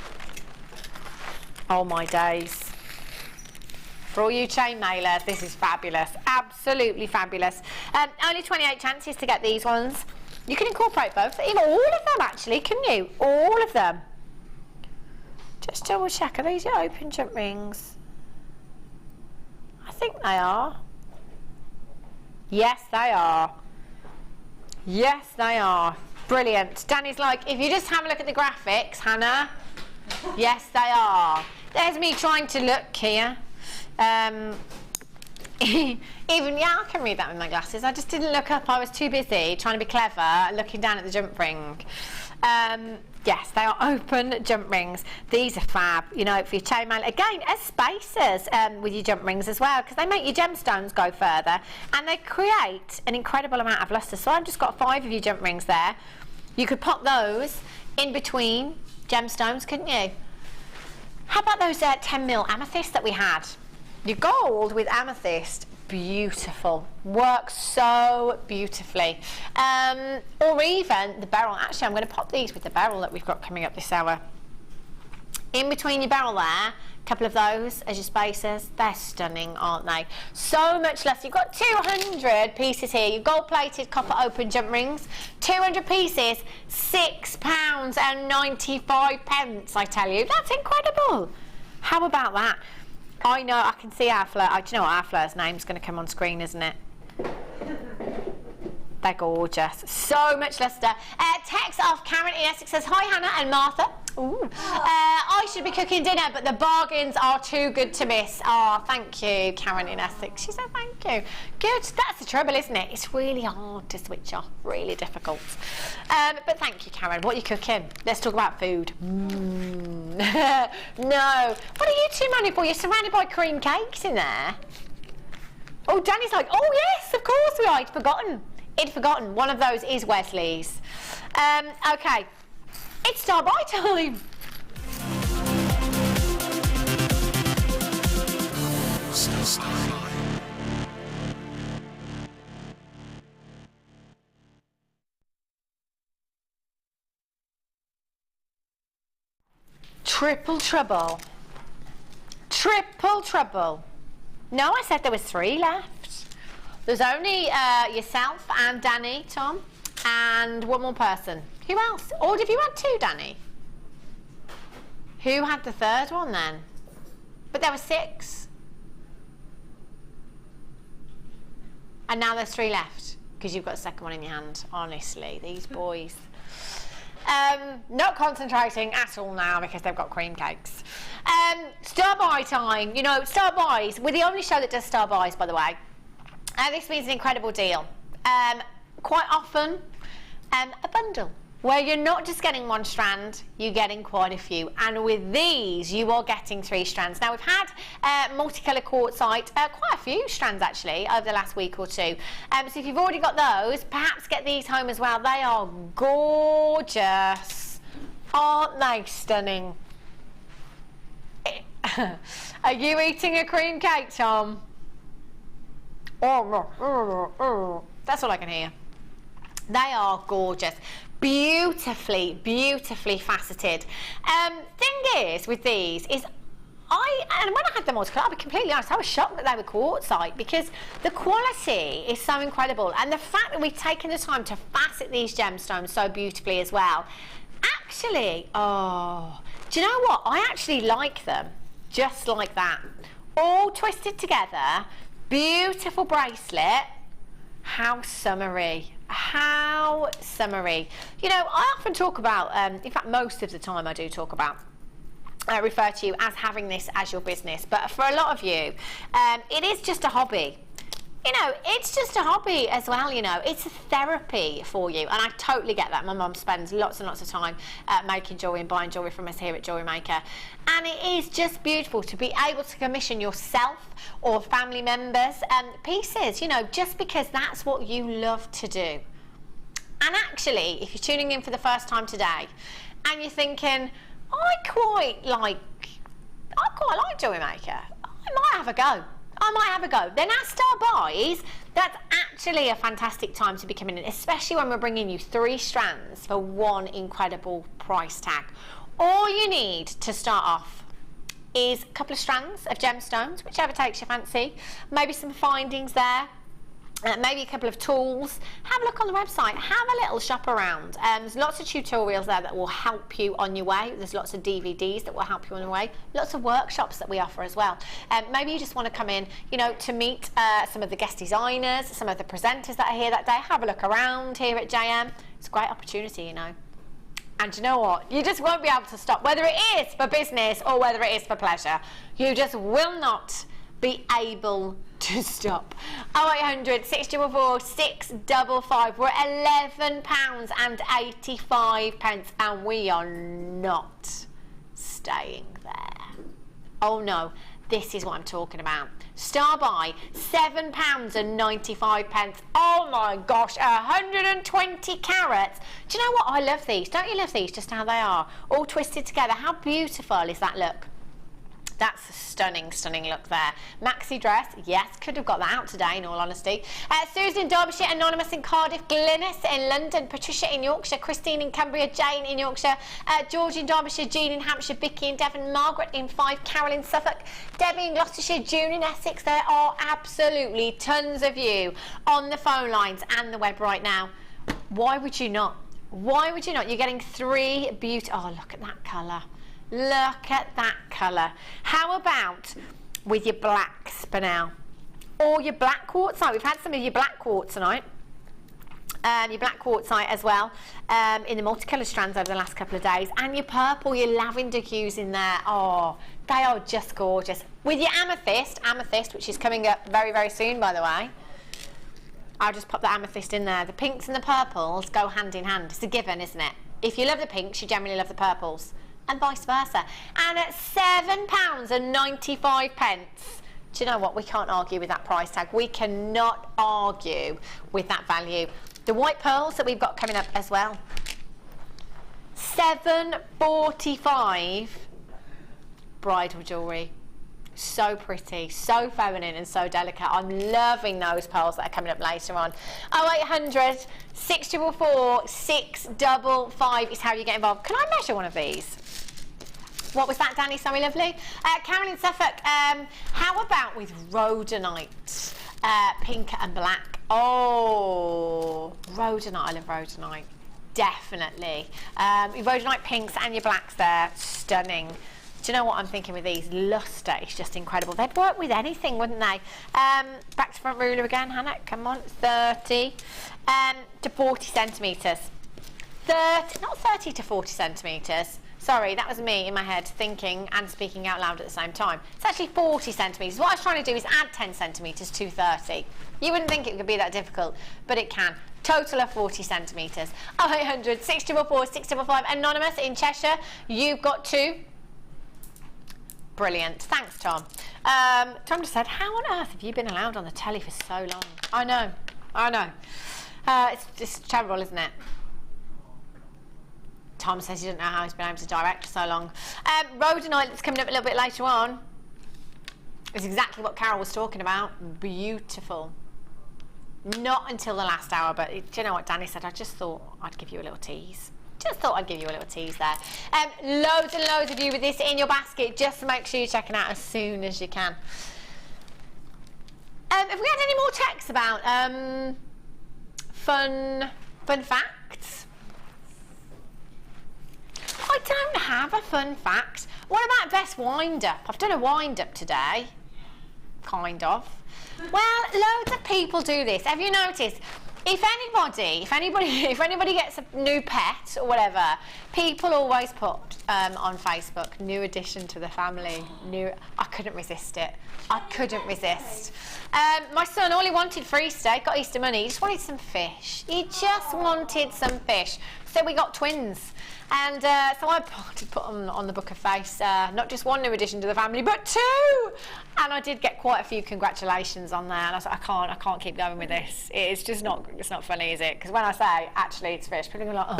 Oh my days. For all you chain mailers, this is fabulous. Absolutely fabulous. Only 28 chances to get these ones. You can incorporate both, even all of them actually, can you? All of them. Just double check, are these your open jump rings? I think they are. Yes, they are. Yes, they are. Brilliant. Danny's like, if you just have a look at the graphics, Hannah. Yes, they are. There's me trying to look here. Even, yeah, I can read that with my glasses. I just didn't look up. I was too busy trying to be clever, looking down at the jump ring. Yes, they are open jump rings. These are fab, you know, for your chainmail. Again, as spacers with your jump rings as well, because they make your gemstones go further, and they create an incredible amount of lustre. So I've just got 5 of your jump rings there. You could pop those in between gemstones, couldn't you? How about those 10mm amethyst that we had? Your gold with amethyst, beautiful. Works so beautifully. Or even the beryl. Actually, I'm going to pop these with the beryl that we've got coming up this hour. In between your beryl there, a couple of those as your spacers. They're stunning, aren't they? So much less. You've got 200 pieces here. Your gold-plated copper open jump rings. 200 pieces, £6.95, I tell you. That's incredible. How about that? I know, I can see our Fleur. Do you know what, our Fleur's name's going to come on screen, isn't it? They're gorgeous. So much lustre. Text off Karen in Essex says, hi Hannah and Martha. Ooh. I should be cooking dinner, but the bargains are too good to miss. Oh, thank you, Karen in Essex. She said thank you. Good. That's the trouble, isn't it? It's really hard to switch off. Really difficult. But thank you, Karen. What are you cooking? Let's talk about food. No. What are you two manning for? You're surrounded by cream cakes in there. Oh, Danny's like, oh yes, of course we are. I'd forgotten. One of those is Wesley's. Okay. It's star buy time. Triple trouble. Triple trouble. No, I said there was 3 left. There's only yourself and Danny, Tom, and one more person. Who else? Or have you had 2, Danny? Who had the 3rd one then? But there were 6. And now there's 3 left, because you've got the 2nd one in your hand. Honestly, these boys. Not concentrating at all now because they've got cream cakes. Star buy time. You know, star buys. We're the only show that does star buys, by the way. This means an incredible deal. Quite often, a bundle where you're not just getting 1 strand, you're getting quite a few. And with these, you are getting 3 strands. Now, we've had multicolour quartzite, quite a few strands actually, over the last week or 2. So if you've already got those, perhaps get these home as well. They are gorgeous. Aren't they stunning? Are you eating a cream cake, Tom? Oh, that's all I can hear. They are gorgeous. Beautifully, beautifully faceted. Thing is with these is and when I had them all together, I'll be completely honest, I was shocked that they were quartzite because the quality is so incredible, and the fact that we've taken the time to facet these gemstones so beautifully as well. Actually, do you know what? I actually like them just like that. All twisted together, beautiful bracelet. How summery. How summery. You know, I often talk about, in fact most of the time I do talk about, refer to you as having this as your business, but for a lot of you it is just a hobby. You know, it's just a hobby as well, you know, it's a therapy for you, and I totally get that. My mum spends lots and lots of time making jewellery and buying jewellery from us here at JewelleryMaker, and it is just beautiful to be able to commission yourself or family members pieces, you know, just because that's what you love to do. And actually, if you're tuning in for the first time today and you're thinking, I quite like JewelleryMaker, I might have a go. Then at Star Buys, that's actually a fantastic time to be coming in, especially when we're bringing you 3 strands for one incredible price tag. All you need to start off is a couple of strands of gemstones, whichever takes your fancy, maybe some findings there, maybe a couple of tools. Have a look on the website, have a little shop around. There's lots of tutorials there that will help you on your way. There's lots of DVDs that will help you on your way. Lots of workshops that we offer as well. Maybe you just want to come in, you know, to meet some of the guest designers, some of the presenters that are here that day. Have a look around here at JM. It's a great opportunity, you know. And you know what? You just won't be able to stop, whether it is for business or whether it is for pleasure. You just will not be able to stop. 0800 644 655. We're at £11.85 and we are not staying there. Oh no, this is what I'm talking about. Star Buy, £7.95. Oh my gosh, 120 carats. Do you know what? I love these. Don't you love these just how they are? All twisted together. How beautiful is that look? That's a stunning, stunning look there. Maxi dress, yes, could have got that out today in all honesty. Susan in Derbyshire, Anonymous in Cardiff, Glynis in London, Patricia in Yorkshire, Christine in Cumbria, Jane in Yorkshire, George in Derbyshire, Jean in Hampshire, Vicky in Devon, Margaret in Fife, Carol in Suffolk, Debbie in Gloucestershire, June in Essex. There are absolutely tons of you on the phone lines and the web right now. Why would you not? Why would you not? You're getting 3 beautiful, oh look at that colour. Look at that colour. How about with your black spinel or your black quartzite? We've had some of your black quartzite, your black quartzite as well, in the multicolour strands over the last couple of days, and your purple, your lavender hues in there. Oh, they are just gorgeous. With your amethyst, which is coming up very, very soon, by the way. I'll just pop the amethyst in there. The pinks and the purples go hand in hand. It's a given, isn't it? If you love the pinks, you generally love the purples. And vice versa. And at £7.95. Do you know what? We can't argue with that price tag. We cannot argue with that value. The white pearls that we've got coming up as well. £7.45. Bridal jewellery. So pretty, so feminine and so delicate. I'm loving those pearls that are coming up later on. 0800 644 655 is how you get involved. Can I measure one of these? What was that, Danny? Sorry, lovely. Karen in Suffolk, how about with rhodonite, pink and black? Oh, rhodonite, I love rhodonite, definitely. Your rhodonite pinks and your blacks there, stunning. Do you know what I'm thinking with these? Luster is just incredible. They'd work with anything, wouldn't they? Back to front ruler again, Hannah, come on, 30 to 40 centimetres. Not 30 to 40 centimetres. Sorry, that was me in my head thinking and speaking out loud at the same time. It's actually 40 centimetres. What I was trying to do is add 10 centimetres to 30. You wouldn't think it could be that difficult, but it can. Total of 40 centimetres. 0800 644 655. Anonymous in Cheshire, you've got 2. Brilliant. Thanks, Tom. Tom just said, how on earth have you been allowed on the telly for so long? I know. It's just terrible, isn't it? Tom says he doesn't know how he's been able to direct for so long. Rhodonite that's coming up a little bit later on is exactly what Carol was talking about. Beautiful. Not until the last hour, but do you know what Danny said? I just thought I'd give you a little tease. Just thought I'd give you a little tease there. Loads and loads of you with this in your basket. Just make sure you're checking out as soon as you can. Have we had any more texts about fun facts? I don't have a fun fact. What about best wind-up? I've done a wind-up today. Kind of. Well, loads of people do this. Have you noticed? If anybody gets a new pet or whatever, people always put on Facebook, new addition to the family. I couldn't resist it. I couldn't resist. My son, all he wanted for Easter, he got Easter money, he just wanted some fish. He just wanted some fish. So we got twins. And so I did put on the book of face, not just one new addition to the family, but two! And I did get quite a few congratulations on there. And I was like, I can't keep going with this. It's just not funny, is it? Because when I say, actually, it's fish, people are like, oh.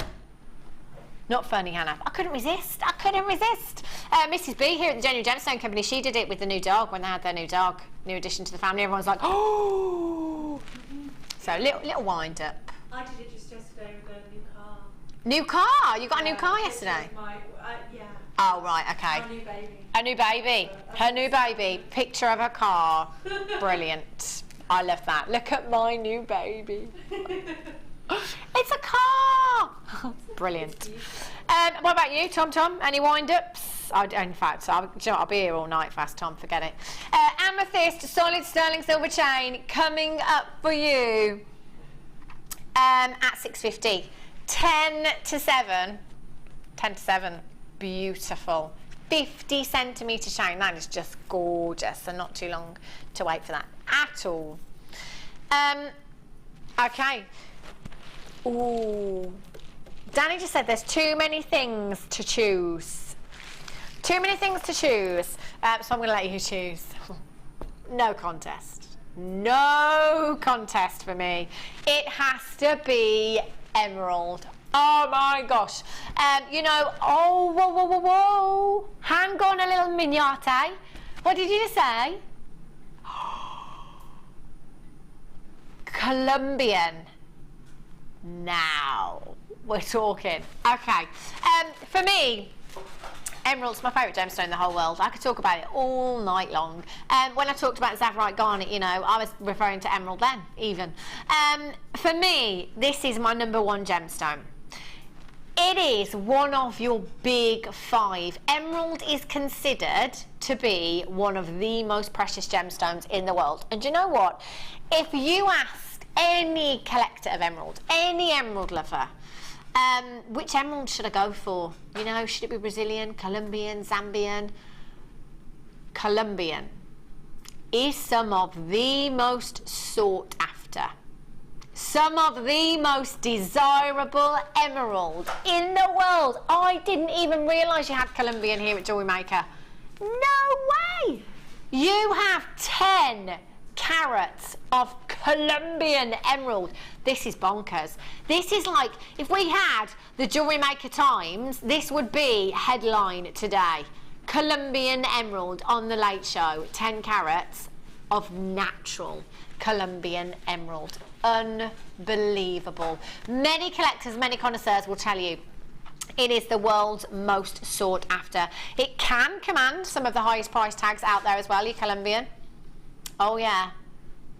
Not funny, Hannah. I couldn't resist. Mrs. B here at the Genuine Gemstone Company, she did it with the new dog when they had their new dog, new addition to the family. Everyone's like, oh! So little wind up. I did it just yesterday with a new car. New car? You got a new car yesterday? Yeah. Oh, right, okay. Our new baby. A new baby. Her new baby. Picture of her car. Brilliant. I love that. Look at my new baby. It's a car! Brilliant. What about you, Tom? Any wind-ups? In fact, I'll be here all night fast, Tom. Forget it. Amethyst, solid sterling silver chain, coming up for you at 6:50. 10 to 7. Beautiful. 50 centimetre chain. That is just gorgeous, and not too long to wait for that at all. Okay. Ooh. Danny just said there's too many things to choose. So I'm going to let you choose. No contest. No contest for me. It has to be emerald. Oh my gosh. Whoa. Hang on a little miniate. What did you say? Colombian. Now we're talking. Okay. For me, emerald's my favourite gemstone in the whole world. I could talk about it all night long. When I talked about Zavarite garnet, I was referring to emerald then, even. For me, this is my #1 gemstone. It is one of your big 5. Emerald is considered to be one of the most precious gemstones in the world. And do you know what? If you ask any collector of emerald, any emerald lover, which emerald should I go for? Should it be Brazilian, Colombian, Zambian? Colombian is some of the most sought after, some of the most desirable emerald in the world. I didn't even realise you had Colombian here at JewelleryMaker. No way! You have 10 carats of Colombian emerald. This is bonkers. This is like, if we had the JewelleryMaker Times, this would be headline today. Colombian emerald on the Late Show. 10 carats of natural Colombian emerald. Unbelievable. Many collectors, many connoisseurs will tell you it is the world's most sought after. It can command some of the highest price tags out there as well, your Colombian. Oh yeah,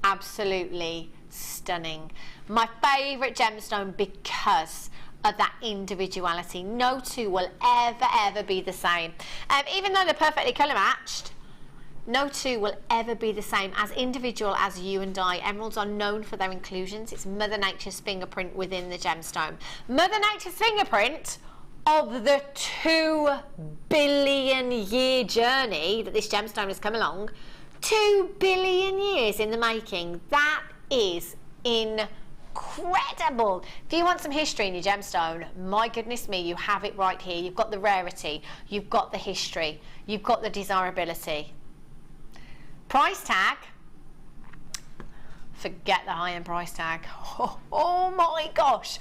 absolutely stunning. My favourite gemstone because of that individuality. No two will ever be the same. Even though they're perfectly colour matched, no two will ever be the same. As individual as you and I, emeralds are known for their inclusions. It's Mother Nature's fingerprint within the gemstone. Mother Nature's fingerprint of the 2 billion year journey that this gemstone has come along. 2 billion years in the making. That is incredible. If you want some history in your gemstone, my goodness me, you have it right here. You've got the rarity, you've got the history, you've got the desirability. Price tag, forget the high-end price tag. Oh my gosh,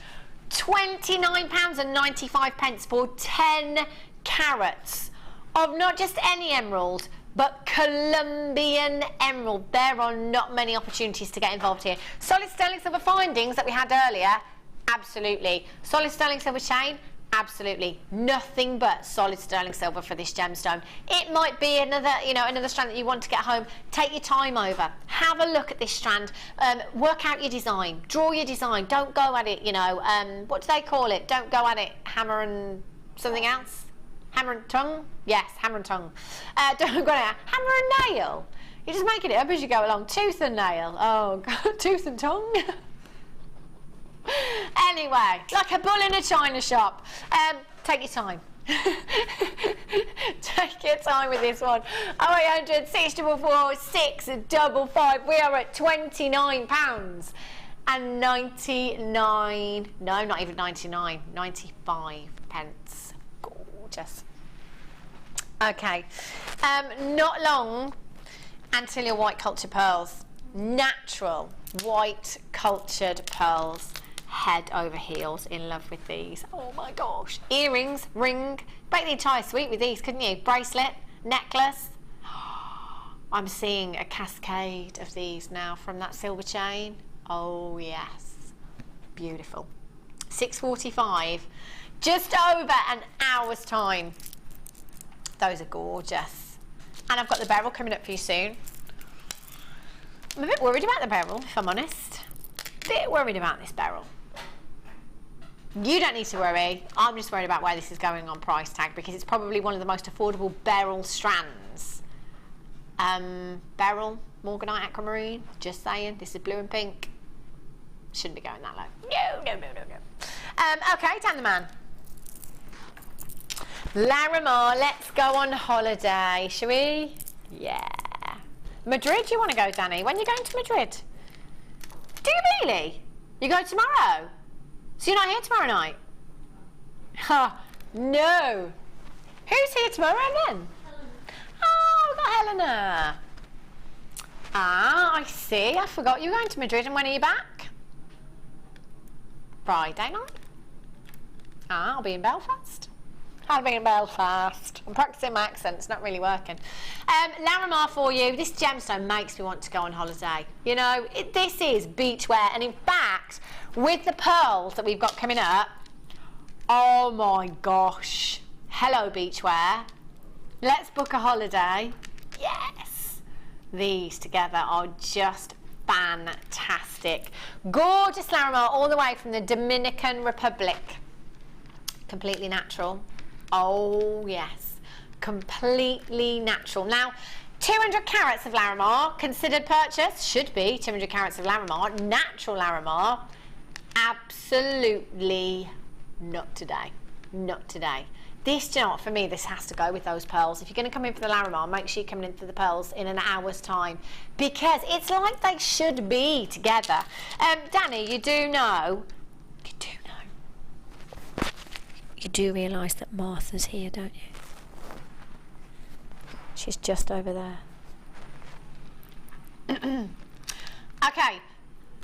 £29.95 for 10 carats of not just any emerald, but Colombian emerald. There are not many opportunities to get involved here. Solid sterling silver findings that we had earlier, absolutely. Solid sterling silver chain, absolutely. Nothing but solid sterling silver for this gemstone. It might be another, you know, another strand that you want to get home. Take your time over. Have a look at this strand. Work out your design. Draw your design. Don't go at it, you know, what do they call it? Don't go at it hammer and something else? Hammer and tongue? Yes, hammer and tongue. Don't go at it. Hammer and nail. You're just making it up as you go along. Tooth and nail. Oh, God. Tooth and tongue. Anyway, like a bull in a china shop. Take your time. Take your time with this one. 0800 644 655. We are at £29 and 99. No, not even 99. 95 pence. Gorgeous. Okay. Not long until your white cultured pearls. Natural white cultured pearls. Head over heels in love with these. Oh my gosh. Earrings, ring, make the entire suite with these, couldn't you? Bracelet, necklace. I'm seeing a cascade of these now from that silver chain. Oh yes, beautiful. 6:45, just over an hour's time. Those are gorgeous. And I've got the beryl coming up for you soon. I'm a bit worried about the beryl, if I'm honest. Bit worried about this beryl. You don't need to worry. I'm just worried about where this is going on price tag, because it's probably one of the most affordable beryl strands. Beryl, Morganite, aquamarine. Just saying. This is blue and pink. Shouldn't be going that low. No. Okay, down the man. Larimar, let's go on holiday, shall we? Yeah. Madrid, you want to go, Danny? When are you going to Madrid? Do you really? You go tomorrow? So you're not here tomorrow night? Ha, no. Who's here tomorrow then? Oh, we've got Helena. Ah, I see. I forgot you were going to Madrid. And when are you back? Friday night? Ah, I'll be in Belfast. I'll be in Belfast. I'm practicing my accent. It's not really working. Larimar for you. This gemstone makes me want to go on holiday. You know, this is beachwear. And in fact, with the pearls that we've got coming up, oh my gosh. Hello, beachwear. Let's book a holiday. Yes. These together are just fantastic. Gorgeous Larimar all the way from the Dominican Republic. Completely natural. Oh yes, completely natural. Now, 200 carats of Larimar, considered purchase, should be 200 carats of Larimar, natural Larimar, absolutely not today, not today. This, you know what, for me, this has to go with those pearls. If you're going to come in for the Larimar, make sure you're coming in for the pearls in an hour's time, because it's like they should be together. Danny, you do know, you do realise that Martha's here, don't you? She's just over there. Okay,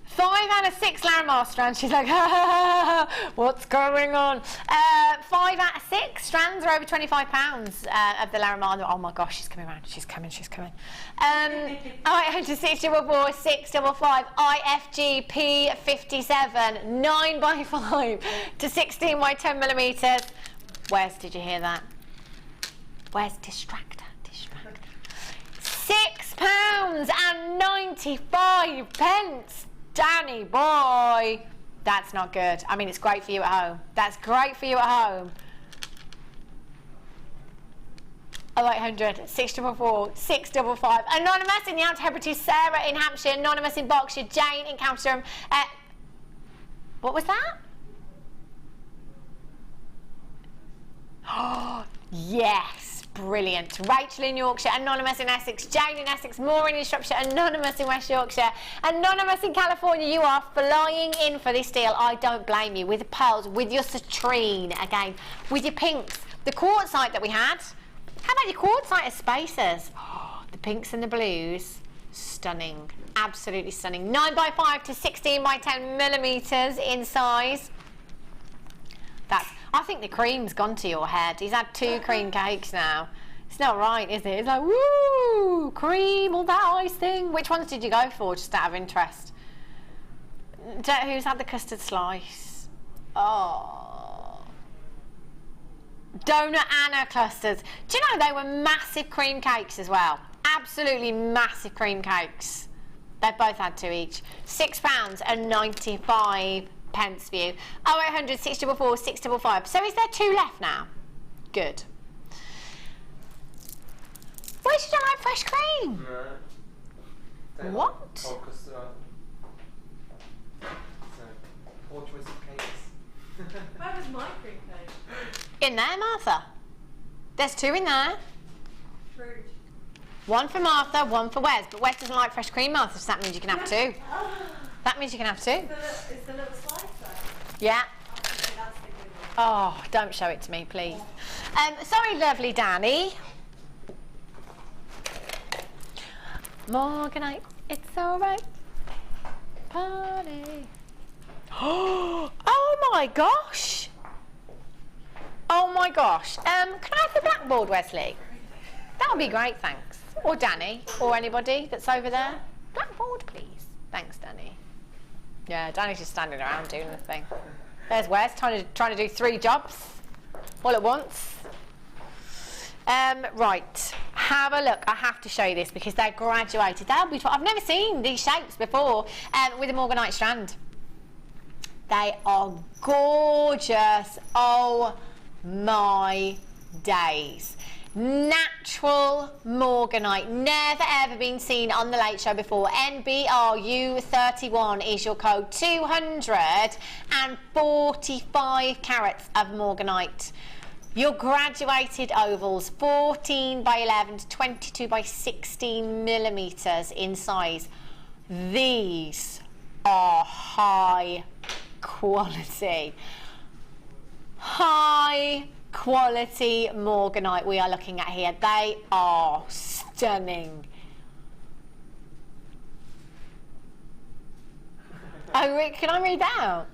5 out of 6 Larimar strands. She's like, ha, ha, ha, ha, what's going on? 5 out of 6 strands are over £25 of the Larimar. Oh my gosh, she's coming around. She's coming. 644 655 IFG P57 9x5 to 16 by 10 millimeters. Where's, did you hear that? Where's distractor? £6.95. Danny boy, that's not good. I mean, it's great for you at home. That's great for you at home. 0800 644 655. Anonymous in the Outer Hebrides, Sarah in Hampshire, Anonymous in Berkshire, Jane in County. What was that? Oh, yes, brilliant. Rachel in Yorkshire, Anonymous in Essex, Jane in Essex, Maureen in Shropshire, Anonymous in West Yorkshire, Anonymous in California. You are flying in for this deal. I don't blame you. With the pearls, with your citrine, again, with your pinks, the quartzite that we had. How about your quartzite as spacers? Oh, the pinks and the blues, stunning, absolutely stunning. 9x5 to 16 by 10 millimeters in size. That's, I think the cream's gone to your head. He's had 2 cream cakes now. It's not right, is it? It's like, woo, cream, all that icing. Which ones did you go for, just out of interest? Who's had the custard slice? Oh. Donut Anna clusters. Do you know they were massive cream cakes as well? Absolutely massive cream cakes. They've both had 2 each. £6.95 for you. 0800 644 655. So is there 2 left now? Good. Where did you like fresh cream? No. What? Four choice of cakes. Where was my cream cake? In there, Martha. There's 2 in there. Rude. 1 for Martha, 1 for Wes. But Wes doesn't like fresh cream, Martha, so that means you can have 2. That means you can have 2. Is the little slice there? Yeah. Okay, that's the good one. Oh, don't show it to me, please. Sorry, lovely Danny. Morganite, it's alright. Party. Oh my gosh. Oh my gosh. Can I have the blackboard, Wesley? That would be great, thanks. Or Danny, or anybody that's over there. Blackboard, please. Thanks, Danny. Yeah, Danny's just standing around doing the thing. There's Wes trying to do 3 jobs all at once. Right, have a look. I have to show you this because they're graduated. They're beautiful. I've never seen these shapes before with a Morganite strand. They are gorgeous. Oh my days. Natural Morganite, never ever been seen on the Late Show before. NBRU31 is your code. 245 carats of Morganite. Your graduated ovals, 14 by 11 to 22 by 16 millimeters in size. These are high quality. High quality Morganite we are looking at here. They are stunning. Oh, can I read that out?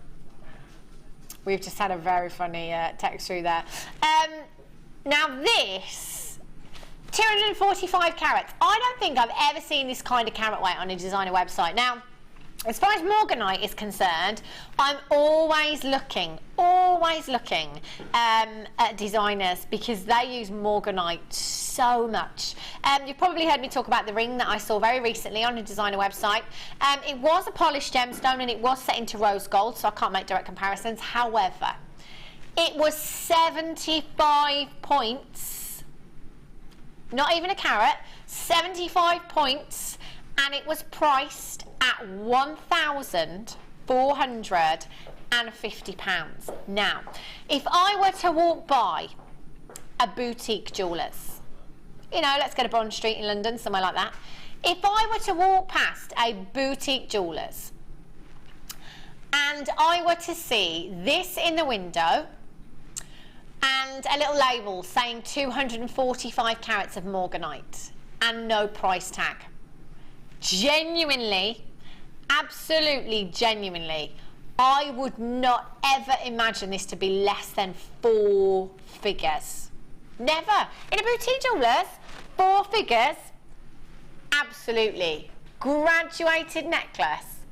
We've just had a very funny text through there. Now this, 245 carats. I don't think I've ever seen this kind of carat weight on a designer website. Now, as far as Morganite is concerned, I'm always looking at designers because they use Morganite so much. You've probably heard me talk about the ring that I saw very recently on a designer website. It was a polished gemstone and it was set into rose gold, so I can't make direct comparisons. However, it was 75 points, not even a carat, 75 points, and it was priced at £1,450. Now, if I were to walk by a boutique jewellers, you know, let's go to Bond Street in London, somewhere like that. If I were to walk past a boutique jewellers and I were to see this in the window and a little label saying 245 carats of Morganite and no price tag, genuinely, absolutely genuinely, I would not ever imagine this to be less than 4 figures. Never. In a boutique jewellers, 4 figures, absolutely. Graduated necklace.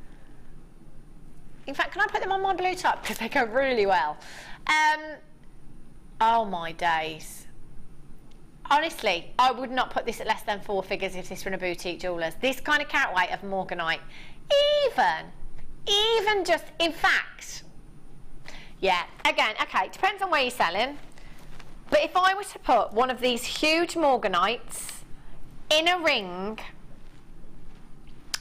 In fact, can I put them on my blue top? Because they go really well. Oh my days. Honestly, I would not put this at less than 4 figures if this were in a boutique jewellers. This kind of carat weight of Morganite, even just, in fact, yeah, again, okay, it depends on where you're selling, but if I were to put one of these huge Morganites in a ring,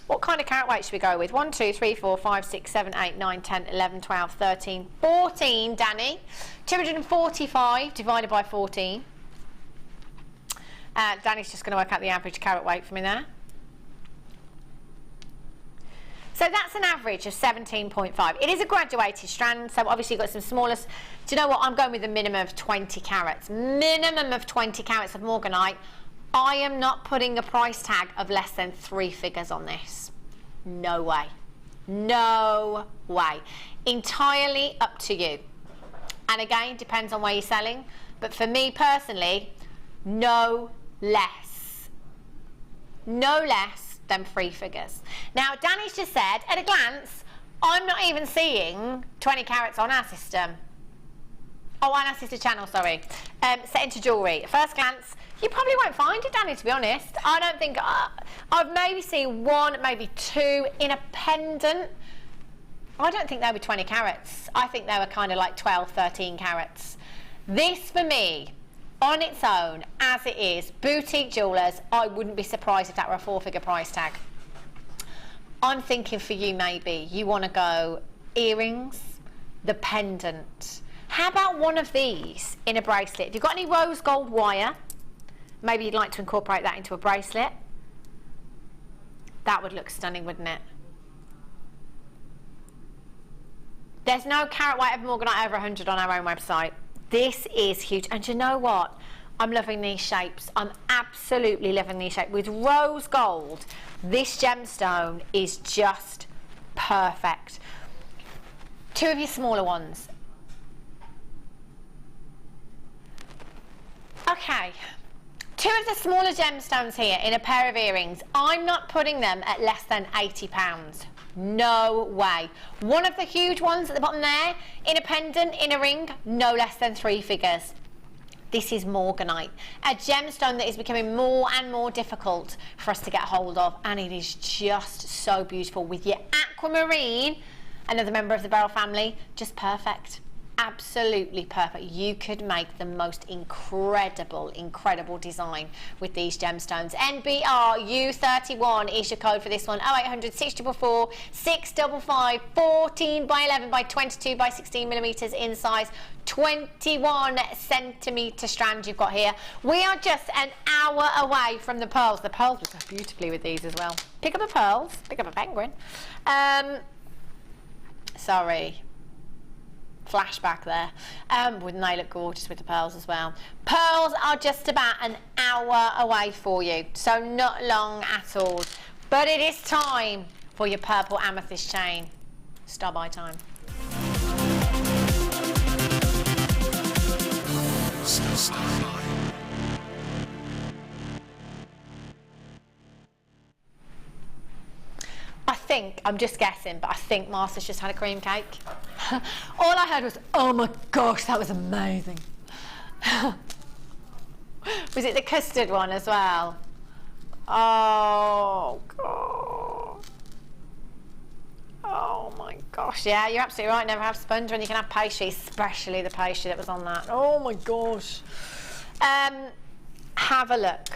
what kind of carat weight should we go with? 1, 2, 3, 4, 5, 6, 7, 8, 9, 10, 11, 12, 13, 14, Danny. 245 divided by 14. Danny's just going to work out the average carat weight for me there. So that's an average of 17.5. It is a graduated strand, so obviously you've got some smaller. Do you know what? I'm going with a minimum of 20 carats. Minimum of 20 carats of Morganite. I am not putting a price tag of less than 3 figures on this. No way. No way. Entirely up to you. And again, depends on where you're selling. But for me personally, No less. No less than 3 figures. Now, Danny's just said, at a glance, I'm not even seeing 20 carats on our system. Oh, on our sister channel, sorry. Set into jewellery. At first glance, you probably won't find it, Danny, to be honest. I don't think... I've maybe seen 1, maybe 2 in a pendant. I don't think they were 20 carats. I think they were kind of like 12, 13 carats. This, for me, on its own, as it is, boutique jewellers, I wouldn't be surprised if that were a 4-figure price tag. I'm thinking for you, maybe, you want to go earrings, the pendant. How about one of these in a bracelet? If you've got any rose gold wire, maybe you'd like to incorporate that into a bracelet. That would look stunning, wouldn't it? There's no carat weight of Morganite over 100 on our own website. This is huge. And you know what? I'm loving these shapes. I'm absolutely loving these shapes. With rose gold, this gemstone is just perfect. 2 of your smaller ones. Okay. 2 of the smaller gemstones here in a pair of earrings. I'm not putting them at less than £80. No way. One of the huge ones at the bottom there, in a pendant, in a ring, no less than 3 figures. This is Morganite, a gemstone that is becoming more and more difficult for us to get hold of, and it is just so beautiful with your aquamarine, another member of the beryl family, just perfect. Absolutely perfect. You could make the most incredible design with these gemstones. NBRU31 is your code for this one. 0800 644 655 14 by 11 by 22 by 16 millimeters in size. 21 centimeter strand you've got here. We are just an hour away from the pearls. The pearls look so beautifully with these as well. Pick up a pearls. Pick up a penguin. Sorry. Flashback there. Wouldn't they look gorgeous with the pearls as well? Pearls are just about an hour away for you, so not long at all. But it is time for your purple amethyst chain. Stop by time. I think, I'm just guessing, but I think Martha's just had a cream cake. All I heard was, oh my gosh, that was amazing. Was it the custard one as well? Oh, God. Oh my gosh, yeah, you're absolutely right, never have sponge when you can have pastry, especially the pastry that was on that. Oh my gosh. Have a look.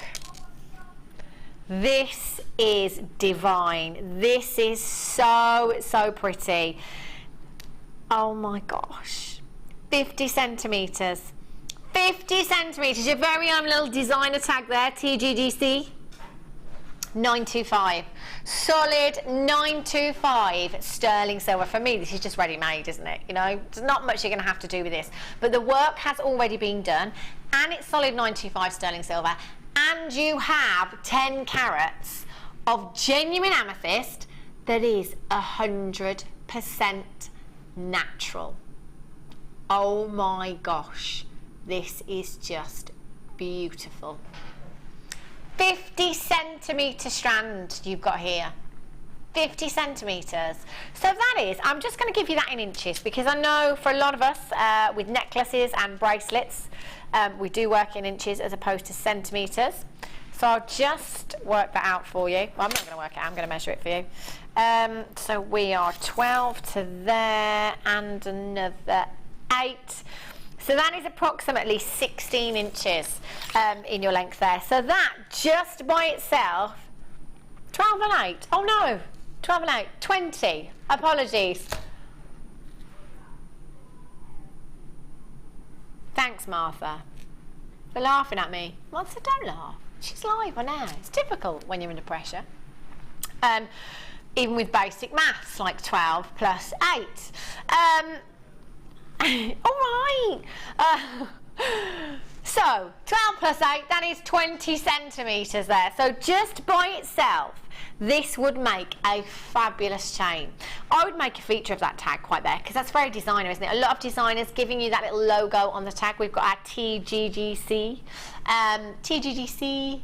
This is divine. This is so pretty. Oh my gosh. 50 centimetres. 50 centimetres. Your very own little designer tag there, TGGC. 925. Solid 925 sterling silver. For me, this is just ready-made, isn't it? You know, there's not much you're going to have to do with this. But the work has already been done, and it's solid 925 sterling silver. And you have 10 carats of genuine amethyst that is 100% natural. Oh my gosh, this is just beautiful. 50 centimetre strand you've got here. 50 centimetres. So that is, I'm just going to give you that in inches, because I know for a lot of us with necklaces and bracelets, we do work in inches as opposed to centimetres. So I'll just work that out for you. Well, I'm not going to work it out, I'm going to measure it for you. So we are 12 to there and another 8. So that is approximately 16 inches in your length there. So that just by itself, 12 and 8. Oh no, 12 and 8, 20. Apologies. Thanks, Martha, for laughing at me. Martha, don't laugh. She's live on air. It's difficult when you're under pressure. Even with basic maths, like 12 plus 8. All right. So 12 plus 8, that is 20 centimetres there. So just by itself, this would make a fabulous chain. I would make a feature of that tag quite there, because that's very designer, isn't it? A lot of designers giving you that little logo on the tag. We've got our TGGC. TGGC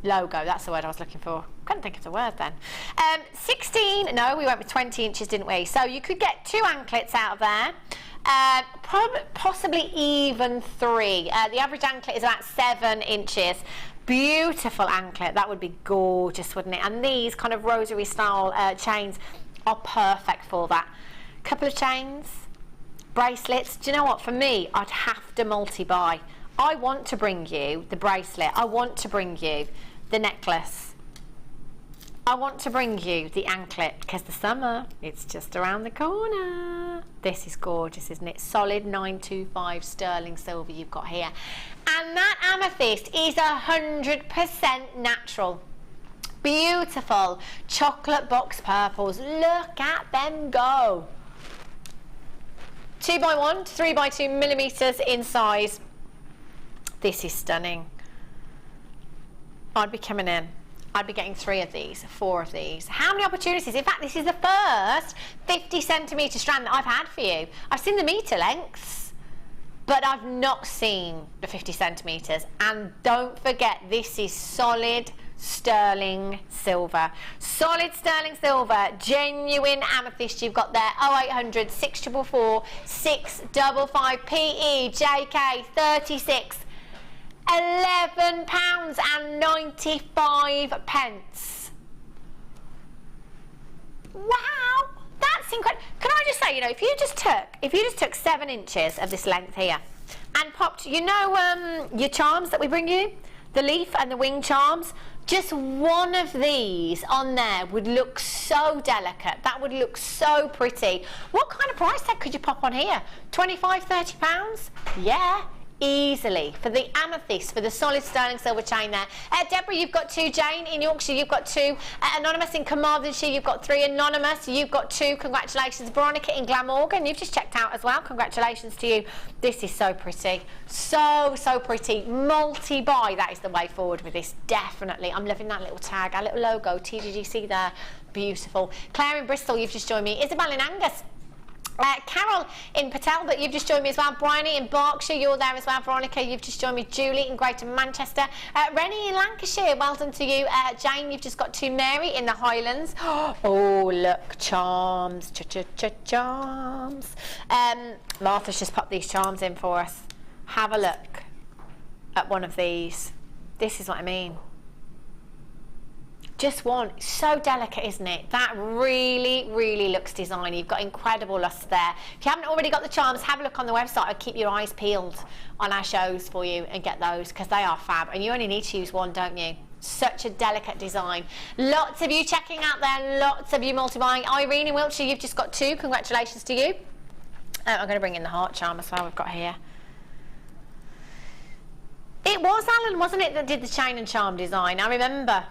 logo, that's the word I was looking for. Couldn't think of the word then. 16, no, we went with 20 inches, didn't we? So you could get 2 anklets out of there. Possibly even 3. The average anklet is about 7 inches. Beautiful anklet. That would be gorgeous, wouldn't it? And these kind of rosary style chains are perfect for that. Couple of chains, bracelets. Do you know what? For me, I'd have to multi-buy. I want to bring you the bracelet. I want to bring you the necklace. I want to bring you the anklet, because the summer, it's just around the corner. This is gorgeous, isn't it? Solid 925 sterling silver you've got here. And that amethyst is 100% natural. Beautiful chocolate box purples. Look at them go. 2x1 to 3x2 millimeters in size. This is stunning. I'd be coming in. I'd be getting 3 of these, 4 of these. How many opportunities? In fact, this is the first 50 centimetre strand that I've had for you. I've seen the metre lengths, but I've not seen the 50 centimetres. And don't forget, this is solid sterling silver. Solid sterling silver, genuine amethyst you've got there. 0800 644 655 PE JK 36. £11.95. Wow, that's incredible. Can I just say, you know, if you just took 7 inches of this length here and popped, you know, your charms that we bring you, the leaf and the wing charms, just one of these on there would look so delicate. That would look so pretty. What kind of price tag could you pop on here? 25, 30 pounds? Yeah. Easily for the amethyst, for the solid sterling silver chain there. Deborah, you've got 2. Jane in Yorkshire, you've got 2. Anonymous in Carmarthenshire, you've got 3. Anonymous, you've got 2. Congratulations. Veronica in Glamorgan, you've just checked out as well. Congratulations to you. This is so pretty. So pretty. Multi-buy, that is the way forward with this, definitely. I'm loving that little tag, our little logo, TGGC there. Beautiful. Claire in Bristol, you've just joined me. Isabel in Angus. Carol in Patel, that you've just joined me as well. Bryony in Berkshire, you're there as well. Veronica, you've just joined me. Julie in Greater Manchester. Rennie in Lancashire, well done to you. Jane, you've just got 2. Mary in the Highlands. Oh, look, charms. Charms. Martha's just popped these charms in for us. Have a look at one of these. This is what I mean. Just one. So delicate, isn't it? That really looks designy. You've got incredible luster there. If you haven't already got the charms, have a look on the website. I'll keep your eyes peeled on our shows for you and get those, because they are fab. And you only need to use one, don't you? Such a delicate design. Lots of you checking out there. Lots of you multi-buying. Irene in Wiltshire, you've just got 2. Congratulations to you. I'm going to bring in the heart charm as well we've got here. It was Alan, wasn't it, that did the chain and charm design? I remember.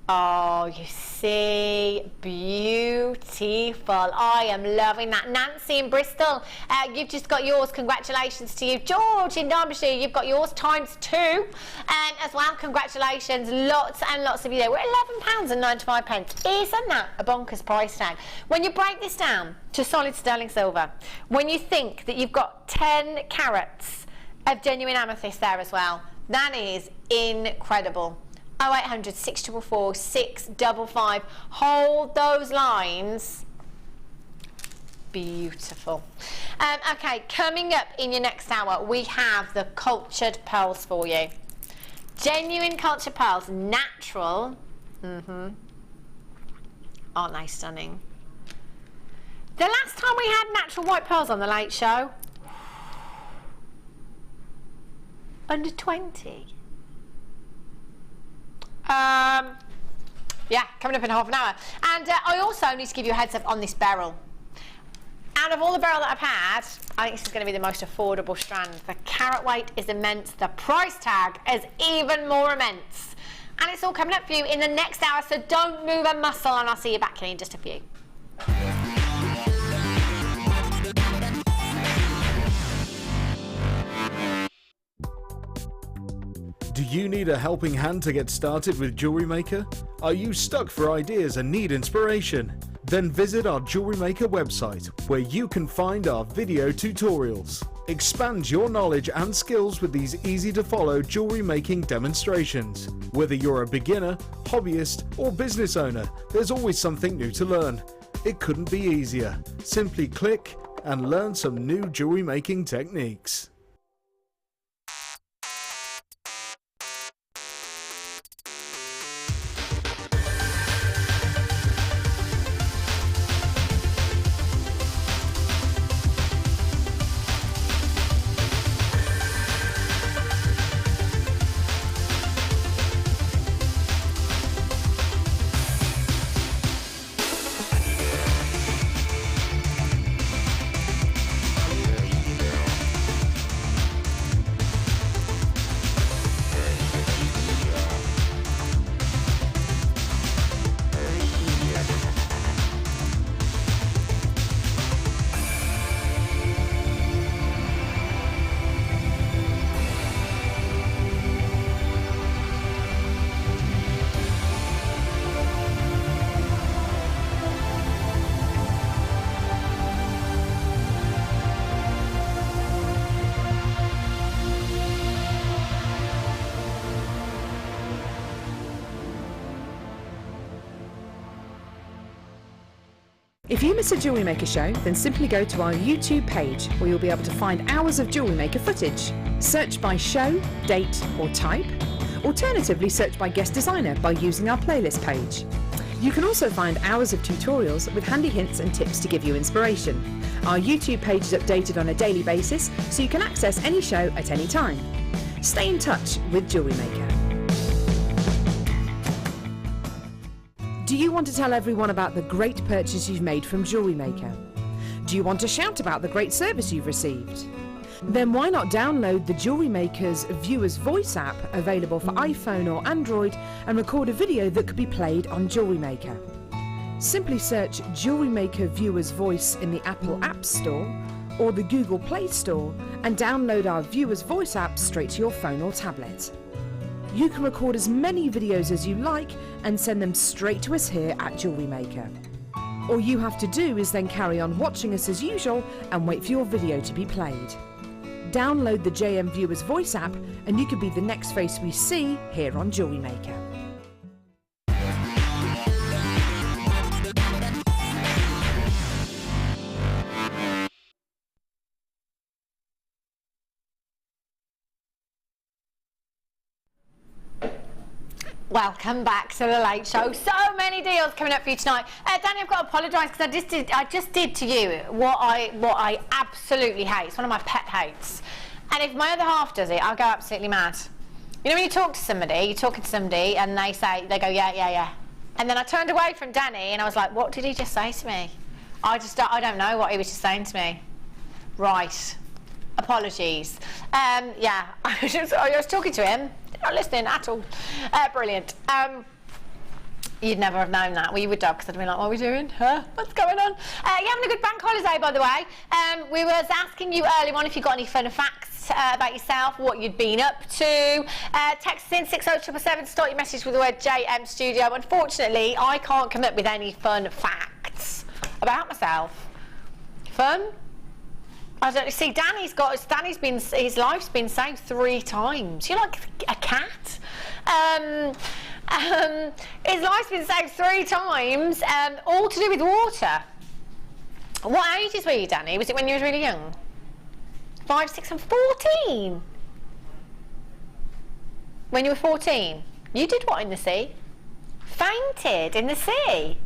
Oh, you see, beautiful. I am loving that. Nancy in Bristol, you've just got yours. Congratulations to you. George in Derbyshire, you've got yours ×2 as well. Congratulations. Lots and lots of you there. We're £11.95. Isn't that a bonkers price tag? When you break this down to solid sterling silver, when you think that you've got 10 carats of genuine amethyst there as well, that is incredible. 0800 644 655. Hold those lines. Beautiful. Okay, coming up in your next hour, we have the cultured pearls for you. Genuine cultured pearls, natural. Aren't they stunning? The last time we had natural white pearls on the Late Show, under 20. Yeah, coming up in half an hour. And I also need to give you a heads up on this beryl. Out of all the beryl that I've had, I think this is going to be the most affordable strand. The carat weight is immense. The price tag is even more immense. And it's all coming up for you in the next hour, so don't move a muscle, and I'll see you back here in just a few. Do you need a helping hand to get started with Jewellery Maker? Are you stuck for ideas and need inspiration? Then visit our Jewellery Maker website, where you can find our video tutorials. Expand your knowledge and skills with these easy-to-follow jewellery making demonstrations. Whether you're a beginner, hobbyist, or business owner, there's always something new to learn. It couldn't be easier. Simply click and learn some new jewellery making techniques. If you miss a Jewellery Maker show, then simply go to our YouTube page, where you'll be able to find hours of Jewellery Maker footage. Search by show, date or type. Alternatively, search by guest designer by using our playlist page. You can also find hours of tutorials with handy hints and tips to give you inspiration. Our YouTube page is updated on a daily basis, so you can access any show at any time. Stay in touch with Jewellery Maker. Do you want to tell everyone about the great purchase you've made from Jewellery Maker? Do you want to shout about the great service you've received? Then why not download the Jewellery Maker's Viewer's Voice app, available for iPhone or Android, and record a video that could be played on Jewellery Maker. Simply search Jewellery Maker Viewer's Voice in the Apple App Store or the Google Play Store and download our Viewer's Voice app straight to your phone or tablet. You can record as many videos as you like and send them straight to us here at Jewellery Maker. All you have to do is then carry on watching us as usual and wait for your video to be played. Download the JM Viewer's Voice app and you could be the next face we see here on Jewellery Maker. Welcome back to the Late Show. So many deals coming up for you tonight. Danny, I've got to apologise because I just did to you what I absolutely hate. It's one of my pet hates. And if my other half does it, I'll go absolutely mad. You know when you talk to somebody, you're talking to somebody and they go, yeah. And then I turned away from Danny and I was like, what did he just say to me? I don't know what he was just saying to me. Right. Apologies. Yeah, I was talking to him. Not listening at all. Brilliant. You'd never have known that. Well, you would have, because I'd been like, what are we doing? Huh? What's going on? You having a good bank holiday, by the way. We was asking you earlier on if you got any fun facts about yourself, what you'd been up to. Text in 60777, start your message with the word JM Studio. Unfortunately, I can't come up with any fun facts about myself. Fun? I don't see. His life's been saved 3 times. You're like a cat. His life's been saved 3 times, all to do with water. What ages were you, Danny? Was it when you were really young? 5, 6, and 14. When you were 14, you did what in the sea? Fainted in the sea.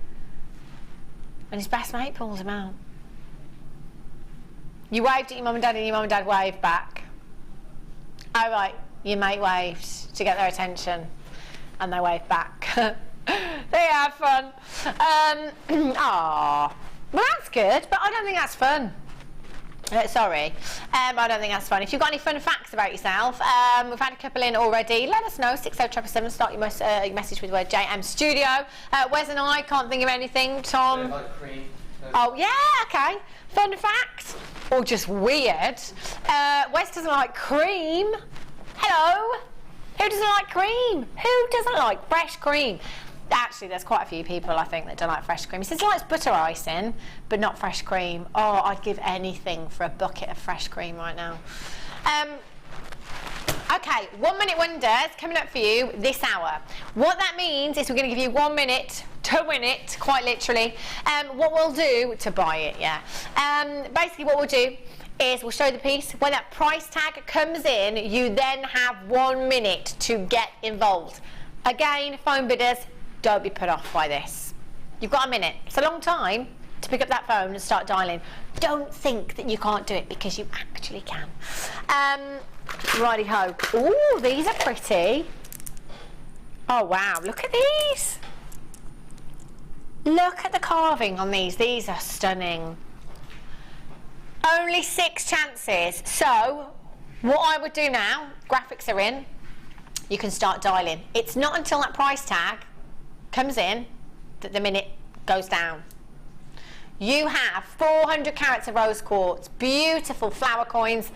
When his best mate pulls him out. You waved at your mum and dad and your mum and dad waved back. Oh right, your mate waved to get their attention and they waved back. They had fun. Well that's good, but I don't think that's fun. Sorry, I don't think that's fun. If you've got any fun facts about yourself, we've had a couple in already. Let us know. 60777. Start your message with the word JM Studio. Wes and I can't think of anything. Tom. Like cream. Oh yeah, okay. Fun fact, or just weird. Wes doesn't like cream. Hello. Who doesn't like cream? Who doesn't like fresh cream? Actually, there's quite a few people, I think, that don't like fresh cream. He says he likes butter icing, but not fresh cream. Oh, I'd give anything for a bucket of fresh cream right now. Okay, 1 minute wonders coming up for you this hour. What that means is we're going to give you 1 minute to win it, quite literally. What we'll do to buy it, yeah. Basically, what we'll do is we'll show the piece. When that price tag comes in, you then have 1 minute to get involved. Again, phone bidders, don't be put off by this. You've got a minute. It's a long time to pick up that phone and start dialing. Don't think that you can't do it, because you actually can. Righty-ho. Ooh, these are pretty. Oh, wow. Look at these. Look at the carving on these. These are stunning. Only 6 chances. So, what I would do now, graphics are in, you can start dialing. It's not until that price tag comes in that the minute goes down. You have 400 carats of rose quartz, beautiful flower coins.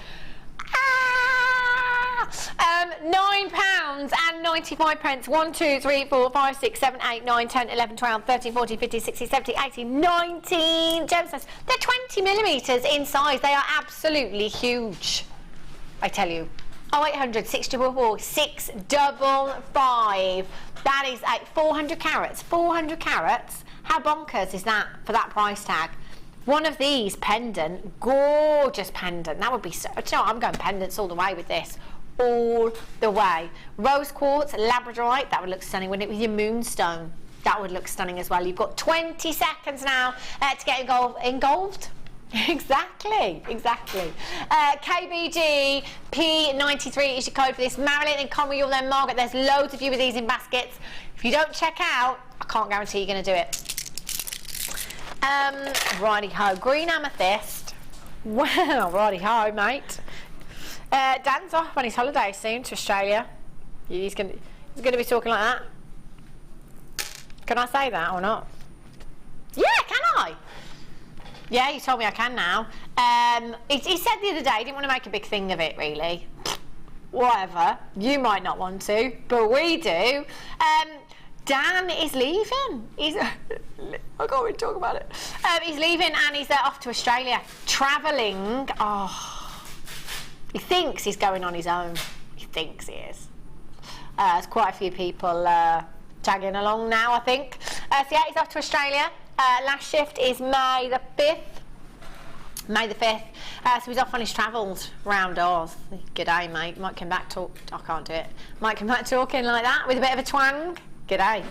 £9.95. 1, 2, 3, 4, 5, 6, 7, 8, 9, 10, 11, 12, 13, 14, 15, 16, 17, 18, 19 gemstones. They're 20 millimetres in size. They are absolutely huge, I tell you. 0800 644 655. That is 400 carats. 400 carats. How bonkers is that for that price tag? One of these pendant, gorgeous pendant. That would be so. Do you know what? I'm going pendants all the way with this. All the way. Rose quartz, labradorite. That would look stunning, wouldn't it? With your moonstone. That would look stunning as well. You've got 20 seconds now to get engulfed. Exactly. KBG P93 is your code for this. Marilyn and Conway, you're there. Margaret, there's loads of you with these in baskets. If you don't check out, I can't guarantee you're going to do it. Righty-ho. Green amethyst. Well, righty-ho, mate. Dan's off on his holiday soon to Australia. He's going to be talking like that. Can I say that or not? Yeah, can I? Yeah, you told me I can now. He said the other day he didn't want to make a big thing of it, really. Whatever. You might not want to, but we do. Dan is leaving. I can't really talk about it. He's leaving and he's off to Australia. Travelling. Oh, he thinks he's going on his own. He thinks he is. There's quite a few people tagging along now, I think. So yeah, he's off to Australia. Last shift is May the 5th. May the 5th. So he's off on his travels round Oz. G'day, mate. Might come back talk. I can't do it. Might come back talking like that with a bit of a twang. G'day.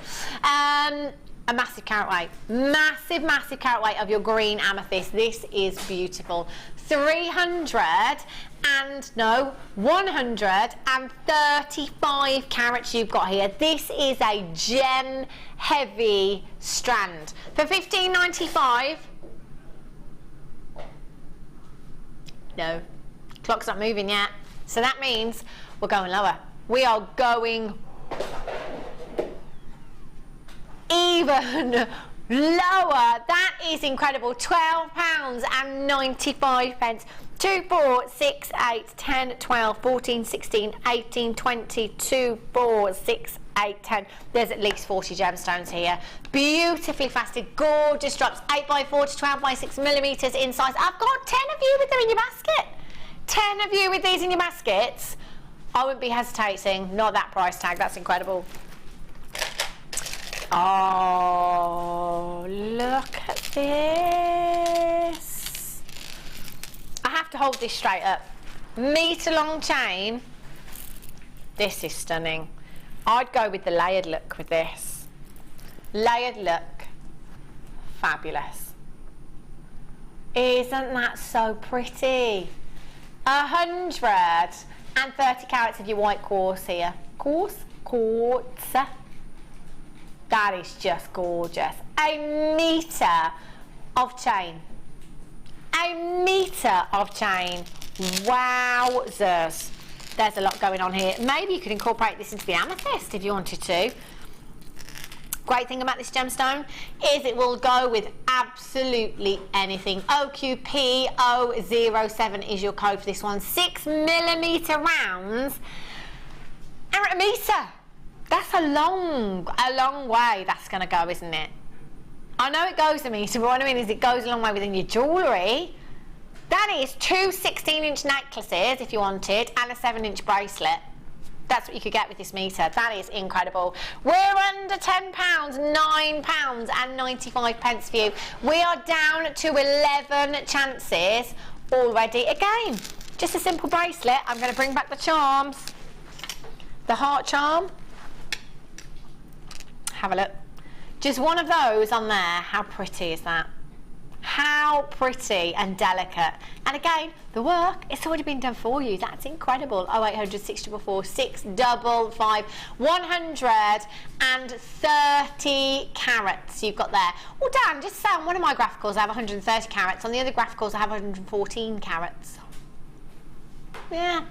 A massive carat weight. Massive carat weight of your green amethyst. This is beautiful. 135 carats you've got here. This is a gem heavy strand. For $15.95. No, clock's not moving yet. So that means we're going lower. We are going even lower. That is incredible. £12.95. 2, 4, 6, 8, 10, 12, 14, 16, 18, 20, 2, 4, 6, 8, 10. There's at least 40 gemstones here. Beautifully faceted, gorgeous drops. 8x4 to 12x6 millimetres in size. I've got 10 of you with them in your basket. 10 of you with these in your baskets. I wouldn't be hesitating. Not that price tag. That's incredible. Oh, look at this. I have to hold this straight up. Metre long chain. This is stunning. I'd go with the layered look with this. Layered look. Fabulous. Isn't that so pretty? 130 carats of your white quartz here. Quartz. That is just gorgeous. A metre of chain. A metre of chain. Wowzers. There's a lot going on here. Maybe you could incorporate this into the amethyst if you wanted to. Great thing about this gemstone is it will go with absolutely anything. OQP007 is your code for this one. 6mm rounds are a metre. That's a long way that's going to go, isn't it? I know it goes a metre, but what I mean is it goes a long way within your jewellery. That is 2 16-inch necklaces, if you wanted, and a 7-inch bracelet. That's what you could get with this metre. That is incredible. We're under £10, £9.95 for you. We are down to 11 chances already. Again, just a simple bracelet. I'm going to bring back the charms. The heart charm. Have a look. Just one of those on there. How pretty is that? How pretty and delicate. And again, the work, it's already been done for you. That's incredible. 0800 644 655. 130 carats you've got there. Well, Dan, just say on one of my graphicals I have 130 carats. On the other graphicals I have 114 carats. Yeah.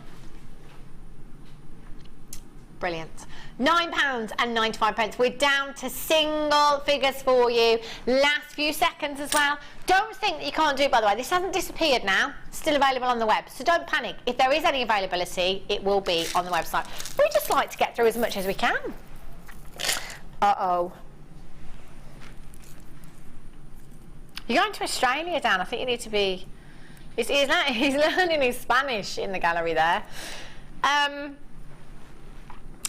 Brilliant. £9.95. We're down to single figures for you. Last few seconds as well. Don't think that you can't do it, by the way. This hasn't disappeared now. It's still available on the web. So don't panic. If there is any availability, it will be on the website. We just like to get through as much as we can. Uh-oh. You're going to Australia, Dan. I think you need to be... He's learning his Spanish in the gallery there.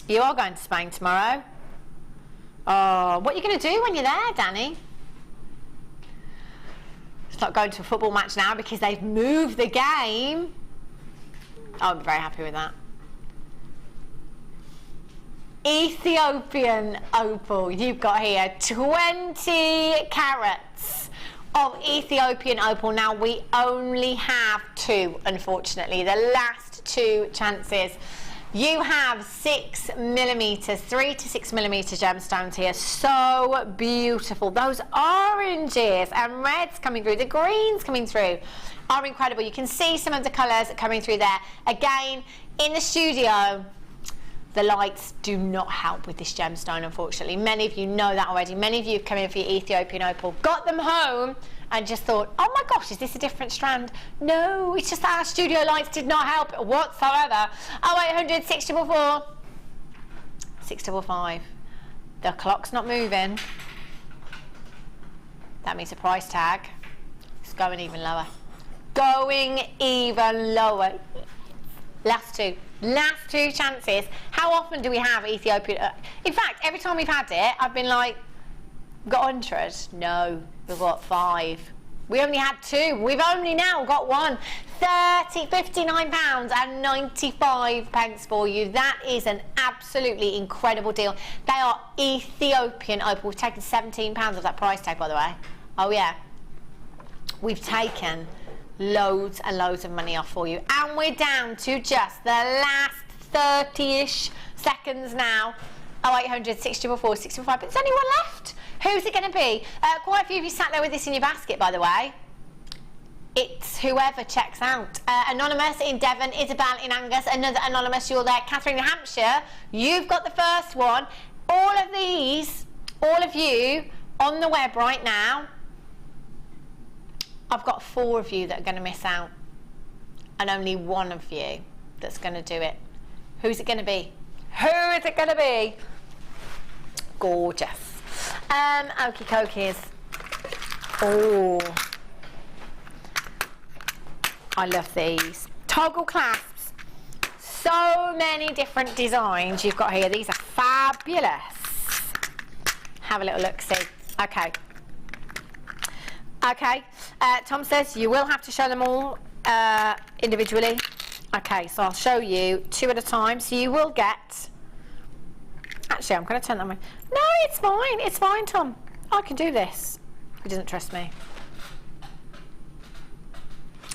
You are going to Spain tomorrow. Oh, what are you going to do when you're there, Danny? It's not going to a football match now because they've moved the game. I'm very happy with that. Ethiopian opal. You've got here 20 carats of Ethiopian opal. Now, we only have 2, unfortunately. The last 2 chances. You have 6mm, 3 to 6mm gemstones here. So beautiful. Those oranges and reds coming through, the greens coming through are incredible. You can see some of the colours coming through there. Again, in the studio, the lights do not help with this gemstone, unfortunately. Many of you know that already. Many of you have come in for your Ethiopian opal, got them home, and just thought, oh my gosh, is this a different strand? No, it's just that our studio lights did not help whatsoever. 0800 644 655. The clock's not moving. That means the price tag is going even lower. Going even lower. Last 2 chances. How often do we have Ethiopian? In fact, every time we've had it, I've been like, got 100? No, we've got 5. We only had 2. We've only now got 1. £59.95 for you. That is an absolutely incredible deal. They are Ethiopian opal. We've taken £17 of that price tag, by the way. Oh yeah. We've taken loads and loads of money off for you. And we're down to just the last 30-ish seconds now. 0800 644 655. But there's only one left. Who's it going to be? Quite a few of you sat there with this in your basket, by the way. It's whoever checks out. Anonymous in Devon, Isabel in Angus, another Anonymous, you're there. Catherine in Hampshire, you've got the first one. All of these, all of you on the web right now, I've got 4 of you that are going to miss out. And only 1 of you that's going to do it. Who's it going to be? Who is it going to be? Gorgeous. Okie dokies. Oh, I love these. Toggle clasps. So many different designs you've got here. These are fabulous. Have a little look, see. Okay. Okay. Tom says you will have to show them all individually. Okay, so I'll show you 2 at a time. So you will get... Actually, I'm going to turn that way. No, it's fine. It's fine, Tom. I can do this. He doesn't trust me.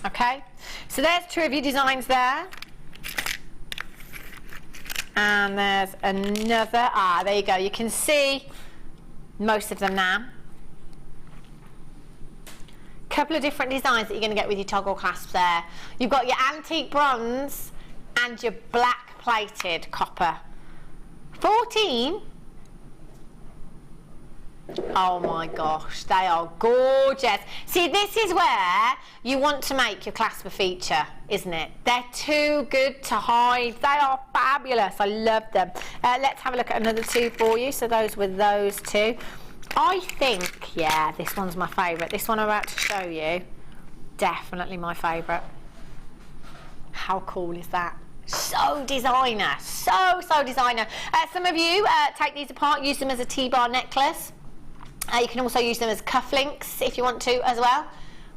Okay. So there's 2 of your designs there. And there's another. Ah, there you go. You can see most of them now. Couple of different designs that you're going to get with your toggle clasps there. You've got your antique bronze and your black plated copper. 14. Oh my gosh, they are gorgeous. See, this is where you want to make your clasp a feature, isn't it? They're too good to hide. They are fabulous. I love them. Let's have a look at another two for you. So those were those two. I think, yeah, this one's my favourite. This one I'm about to show you, definitely my favourite. How cool is that? So designer, so designer. Some of you take these apart, use them as a T-bar necklace. You can also use them as cufflinks if you want to as well.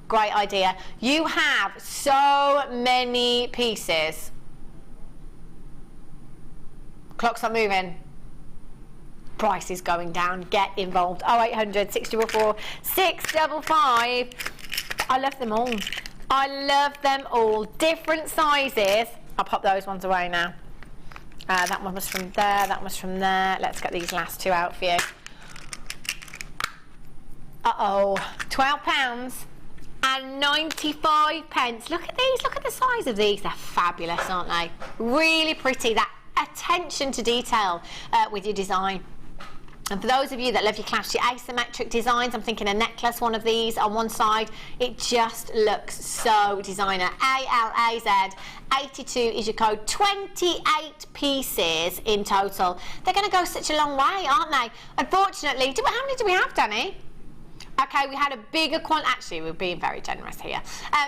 Great idea. You have so many pieces. Clock's not moving. Price is going down. Get involved. 0800 644 655. I love them all. I love them all. Different sizes. I'll pop those ones away now. That one was from there. That was from there. Let's get these last two out for you. Uh-oh, £12 and 95 pence. Look at these, look at the size of these. They're fabulous, aren't they? Really pretty, that attention to detail with your design. And for those of you that love your clasp, your asymmetric designs, I'm thinking a necklace, one of these on one side, it just looks so designer. ALAZ, 82 is your code, 28 pieces in total. They're going to go such a long way, aren't they? Unfortunately, how many do we have, Danny? Okay, we had a bigger quantity. Actually, we're being very generous here.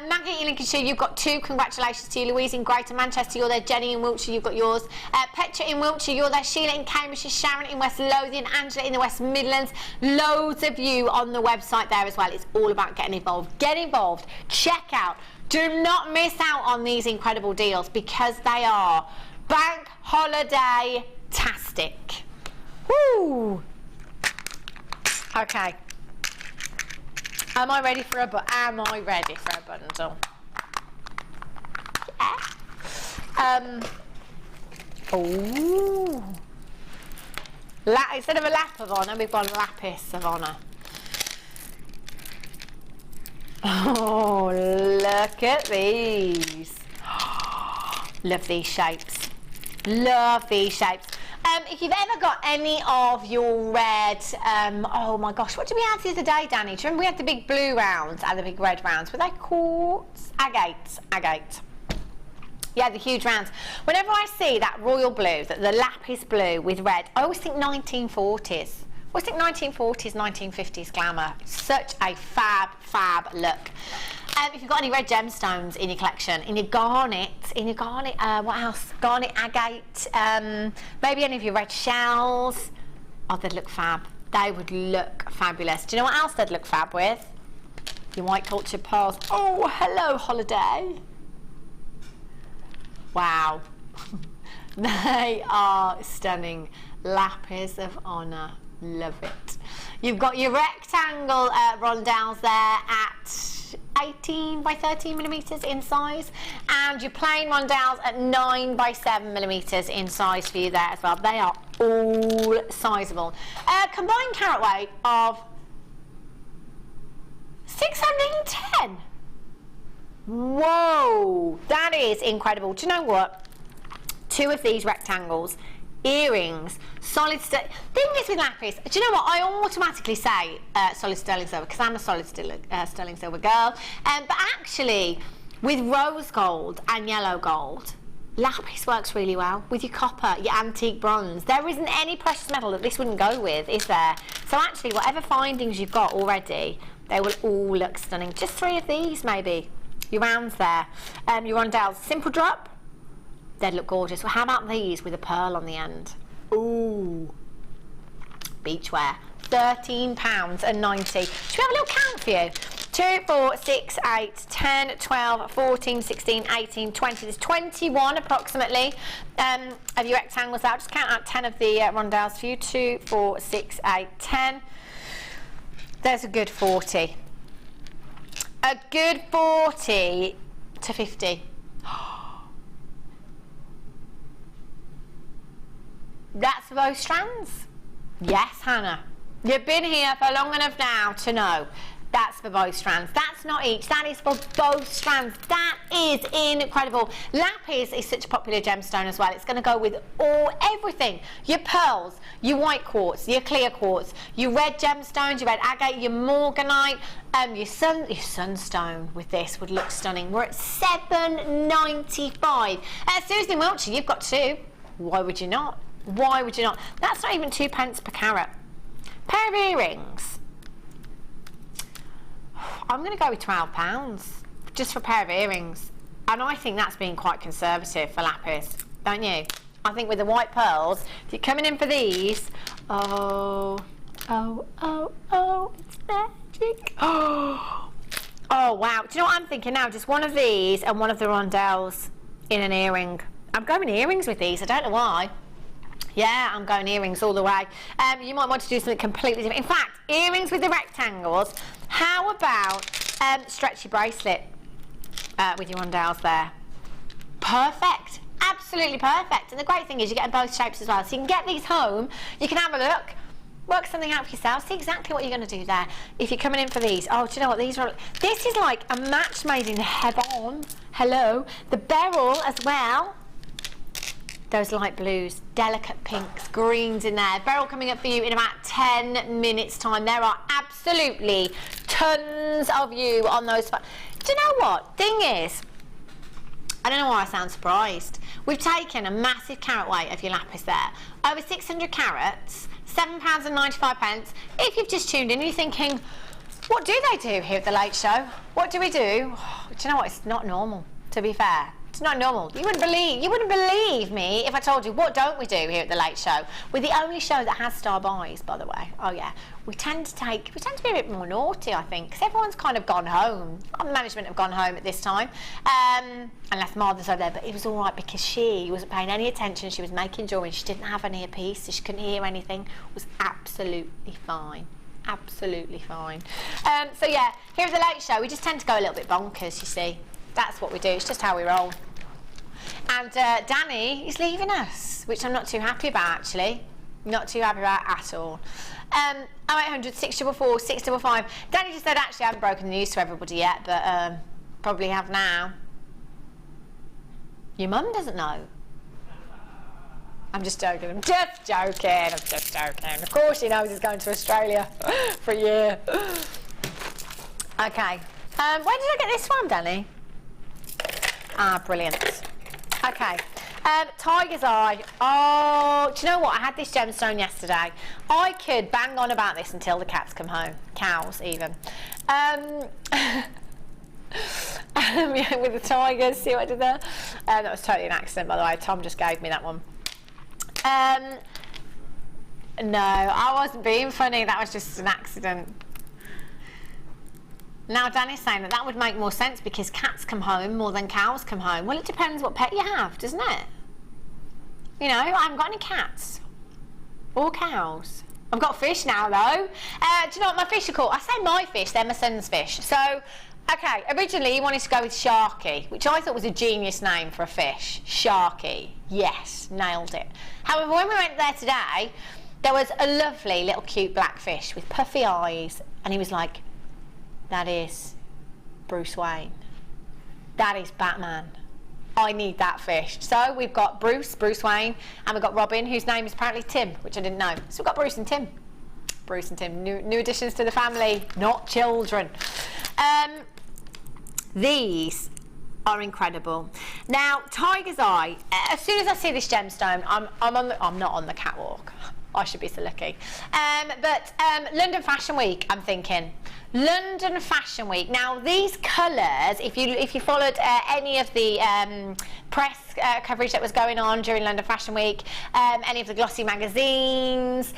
Maggie in Lincolnshire, you've got two. Congratulations to you. Louise in Greater Manchester, you're there. Jenny in Wiltshire, you've got yours. Petra in Wiltshire, you're there. Sheila in Cambridgeshire, Sharon in West Lothian, Angela in the West Midlands. Loads of you on the website there as well. It's all about getting involved. Get involved. Check out. Do not miss out on these incredible deals because they are bank holiday-tastic. Woo! Okay. Am I ready for a bundle? Yeah. Ooh. Instead of a lap of honour, we've got a lapis of honour. Oh, look at these. Love these shapes. Love these shapes. If you've ever got any of your red, oh my gosh, what did we have the other day, Danny? Do you remember we had the big blue rounds and the big red rounds? Were they quartz? Agate. Yeah, the huge rounds. Whenever I see that royal blue, the lapis blue with red, I always think 1940s. I always think 1940s, 1950s glamour. Such a fab look. If you've got any red gemstones in your collection, in your garnet, what else? Garnet, agate, maybe any of your red shells. Oh, they'd look fab. They would look fabulous. Do you know what else they'd look fab with? Your white cultured pearls. Oh, hello, holiday. Wow. They are stunning. Lapis of honour. Love it. You've got your rectangle rondelles there at 18 by 13 millimetres in size, and your plain rondelles at 9 by 7 millimetres in size for you there as well. They are all sizable. Combined carat weight of 610. Whoa, that is incredible. Do you know what? Two of these rectangles, earrings, solid sterling. Thing is with lapis, do you know what? I automatically say solid sterling silver because I'm a solid sterling silver girl. But actually, with rose gold and yellow gold, lapis works really well. With your copper, your antique bronze, there isn't any precious metal that this wouldn't go with, is there? So actually, whatever findings you've got already, they will all look stunning. Just three of these, maybe. Your rounds there. Your rondelles, simple drop. They'd look gorgeous. Well, how about these with a pearl on the end? Ooh. Beachwear. £13.90. Should we have a little count for you? 2, 4, 6, 8, 10, 12, 14, 16, 18, 20. There's 21 approximately of your rectangles out. Just count out 10 of the rondelles for you. 2, 4, 6, 8, 10. There's a good 40. A good 40 to 50. That's for both strands? Yes, Hannah. You've been here for long enough now to know. That's for both strands. That's not each, that is for both strands. That is incredible. Lapis is such a popular gemstone as well. It's going to go with everything. Your pearls, your white quartz, your clear quartz, your red gemstones, your red agate, your morganite, your sunstone with this would look stunning. We're at $7.95. Susan Wiltshire, you've got 2. Why would you not? Why would you not? That's not even 2 pence per carat. Pair of earrings. I'm going to go with £12 just for a pair of earrings, and I think that's being quite conservative for Lapis, don't you? I think with the white pearls, if you're coming in for these, oh, it's magic. Oh wow. Do you know what I'm thinking now? Just one of these and one of the rondelles in an earring. I'm going earrings with these. I don't know why. Yeah, I'm going earrings all the way. You might want to do something completely different. In fact, earrings with the rectangles. How about stretchy bracelet with your rondelles there? Perfect. Absolutely perfect. And the great thing is you get in both shapes as well. So you can get these home, you can have a look, work something out for yourself, see exactly what you're going to do there. If you're coming in for these, oh, do you know what these are? This is like a match made in heaven. Hello. The beryl as well. Those light blues, delicate pinks, greens in there. Beryl coming up for you in about 10 minutes time. There are absolutely tons of you on those. Do you know what? Thing is, I don't know why I sound surprised. We've taken a massive carat weight of your lapis there. Over 600 carats, £7.95. If you've just tuned in, you're thinking, what do they do here at the Late Show? What do we do? Oh, do you know what? It's not normal, to be fair. It's not normal. You wouldn't believe me if I told you what don't we do here at the Late Show. We're the only show that has star buys, by the way. Oh yeah. We tend to be a bit more naughty, I think, because everyone's kind of gone home. The management have gone home at this time. Unless Martha's over there, but it was all right because she wasn't paying any attention. She was making jewellery. She didn't have an earpiece, so she couldn't hear anything. It was absolutely fine. Absolutely fine. So yeah, here at the Late Show, we just tend to go a little bit bonkers, you see. That's what we do. It's just how we roll. And Danny is leaving us, which I'm not too happy about, actually. Not too happy about at all. 0800 644 655. Danny just said, actually, I haven't broken the news to everybody yet, but probably have now. Your mum doesn't know. I'm just joking. I'm just joking. Of course she knows he's going to Australia for a year. Okay. Where did I get this from, Danny? Ah, brilliant. Okay. Tiger's Eye. Oh, do you know what? I had this gemstone yesterday. I could bang on about this until the cats come home. Cows, even. Yeah, with the tigers. See what I did there? That was totally an accident, by the way. Tom just gave me that one. No, I wasn't being funny. That was just an accident. Now Danny's saying that would make more sense because cats come home more than cows come home. Well, it depends what pet you have, doesn't it? You know, I haven't got any cats or cows. I've got fish now, though. Do you know what my fish are called? I say my fish, they're my son's fish. So, okay, originally he wanted to go with Sharky, which I thought was a genius name for a fish. Sharky. Yes, nailed it. However, when we went there today, there was a lovely little cute black fish with puffy eyes, and he was like, that is Bruce Wayne. That is Batman. I need that fish. So we've got Bruce Wayne, and we've got Robin, whose name is apparently Tim, which I didn't know. So we've got Bruce and Tim. Bruce and Tim, new additions to the family, not children. These are incredible. Now, Tiger's Eye, as soon as I see this gemstone, I'm not on the catwalk. I should be so lucky. But London Fashion Week, I'm thinking. London Fashion Week. Now, these colours, if you followed any of the press coverage that was going on during London Fashion Week, any of the glossy magazines,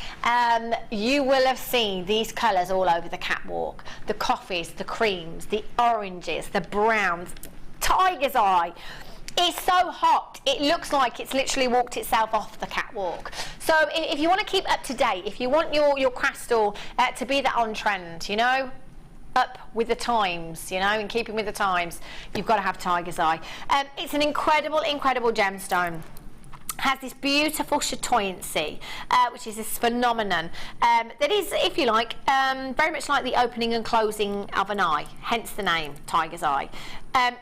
you will have seen these colours all over the catwalk. The coffees, the creams, the oranges, the browns. Tiger's Eye. It's so hot, it looks like it's literally walked itself off the catwalk. So if you want to keep up to date, if you want your crystal to be that on trend, you know, up with the times, you know, in keeping with the times, you've got to have Tiger's Eye. It's an incredible, incredible gemstone. has this beautiful chatoyancy, which is this phenomenon that is, if you like, very much like the opening and closing of an eye, hence the name tiger's eye.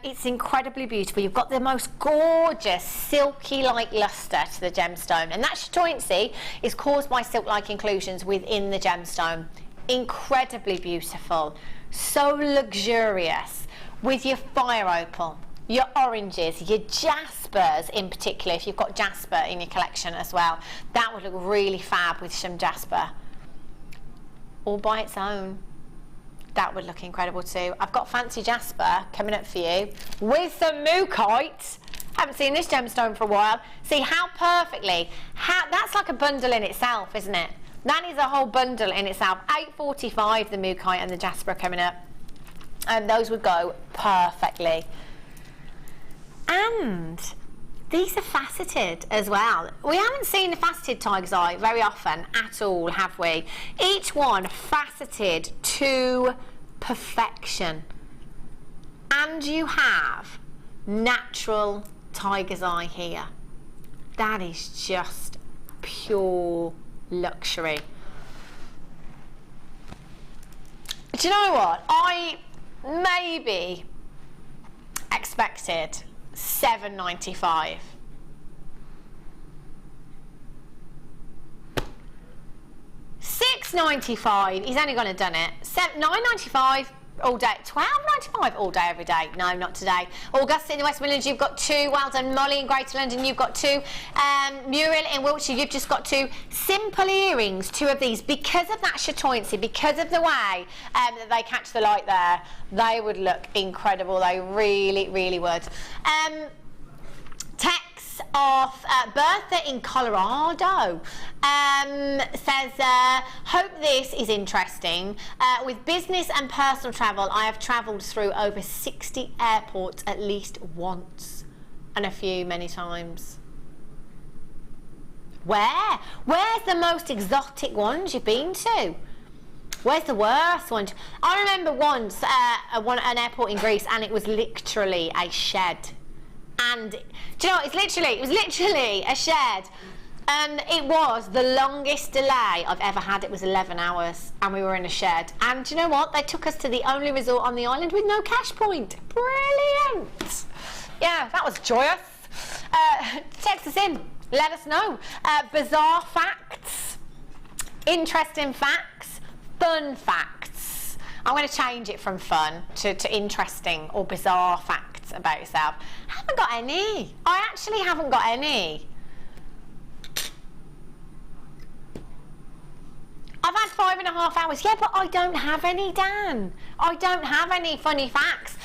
It's incredibly beautiful. You've got the most gorgeous silky-like luster to the gemstone, and that chatoyancy is caused by silk-like inclusions within the gemstone. Incredibly beautiful, so luxurious, with your fire opal, your oranges, your jaspers in particular. If you've got jasper in your collection as well, that would look really fab with some jasper all by its own. That would look incredible too. I've got fancy jasper coming up for you with some mookaite. Haven't seen this gemstone for a while. See how perfectly, that's like a bundle in itself, isn't it? That is a whole bundle in itself. $8.45 the mookaite and the jasper coming up, and those would go perfectly. And these are faceted as well. We haven't seen the faceted tiger's eye very often at all, have we? Each one faceted to perfection. And you have natural tiger's eye here. That is just pure luxury. Do you know what? I maybe expected $7.95. $6.95. He's only gone and done it. $9.95 all day. $12.95 all day, every day. No, not today. August in the West Midlands, you've got 2. Well done. Molly in Greater London, you've got 2. Muriel in Wiltshire, you've just got 2. Simple earrings, 2 of these, because of that chatoyancy, because of the way that they catch the light there. They would look incredible. They really, really would. Tex of Bertha in Colorado says, hope this is interesting. With business and personal travel, I have travelled through over 60 airports at least once, and a few many times. Where? Where's the most exotic ones you've been to? Where's the worst one? I remember once an airport in Greece, and it was literally a shed. And do you know, it was literally a shed, and it was the longest delay I've ever had. It was 11 hours, and we were in a shed. And do you know what? They took us to the only resort on the island with no cash point. Brilliant. Yeah, that was joyous. Text us in. Let us know. Bizarre facts, interesting facts, fun facts. I'm going to change it from fun to interesting or bizarre facts about yourself. I haven't got any. I actually haven't got any. I've had 5.5 hours. Yeah, but I don't have any, Dan. I don't have any funny facts.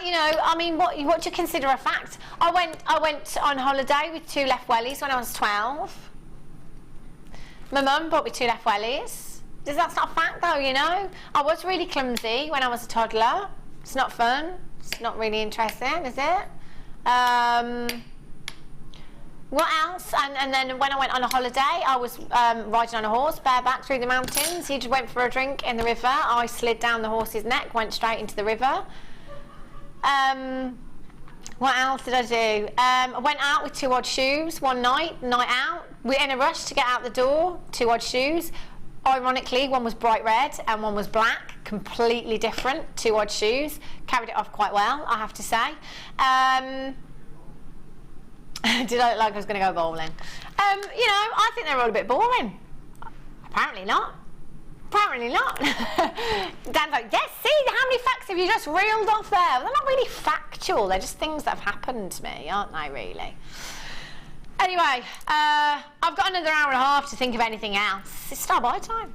You know, I mean, what do you consider a fact? I went on holiday with 2 left wellies when I was 12. My mum bought me 2 left wellies. That's not a fact, though, you know. I was really clumsy when I was a toddler. It's not fun. It's not really interesting, is it? What else? And then when I went on a holiday, I was riding on a horse bareback through the mountains. He just went for a drink in the river. I slid down the horse's neck, went straight into the river. What else did I do? I went out with 2 odd shoes one night out. We're in a rush to get out the door, 2 odd shoes. Ironically, one was bright red and one was black, completely different, 2 odd shoes. Carried it off quite well, I have to say. Did I look like I was going to go bowling? You know, I think they were all a bit boring. Apparently not. Apparently not. Dan's like, yes, see, how many facts have you just reeled off there? Well, they're not really factual, they're just things that have happened to me, aren't they, really? Anyway, I've got another hour and a half to think of anything else. It's start by time.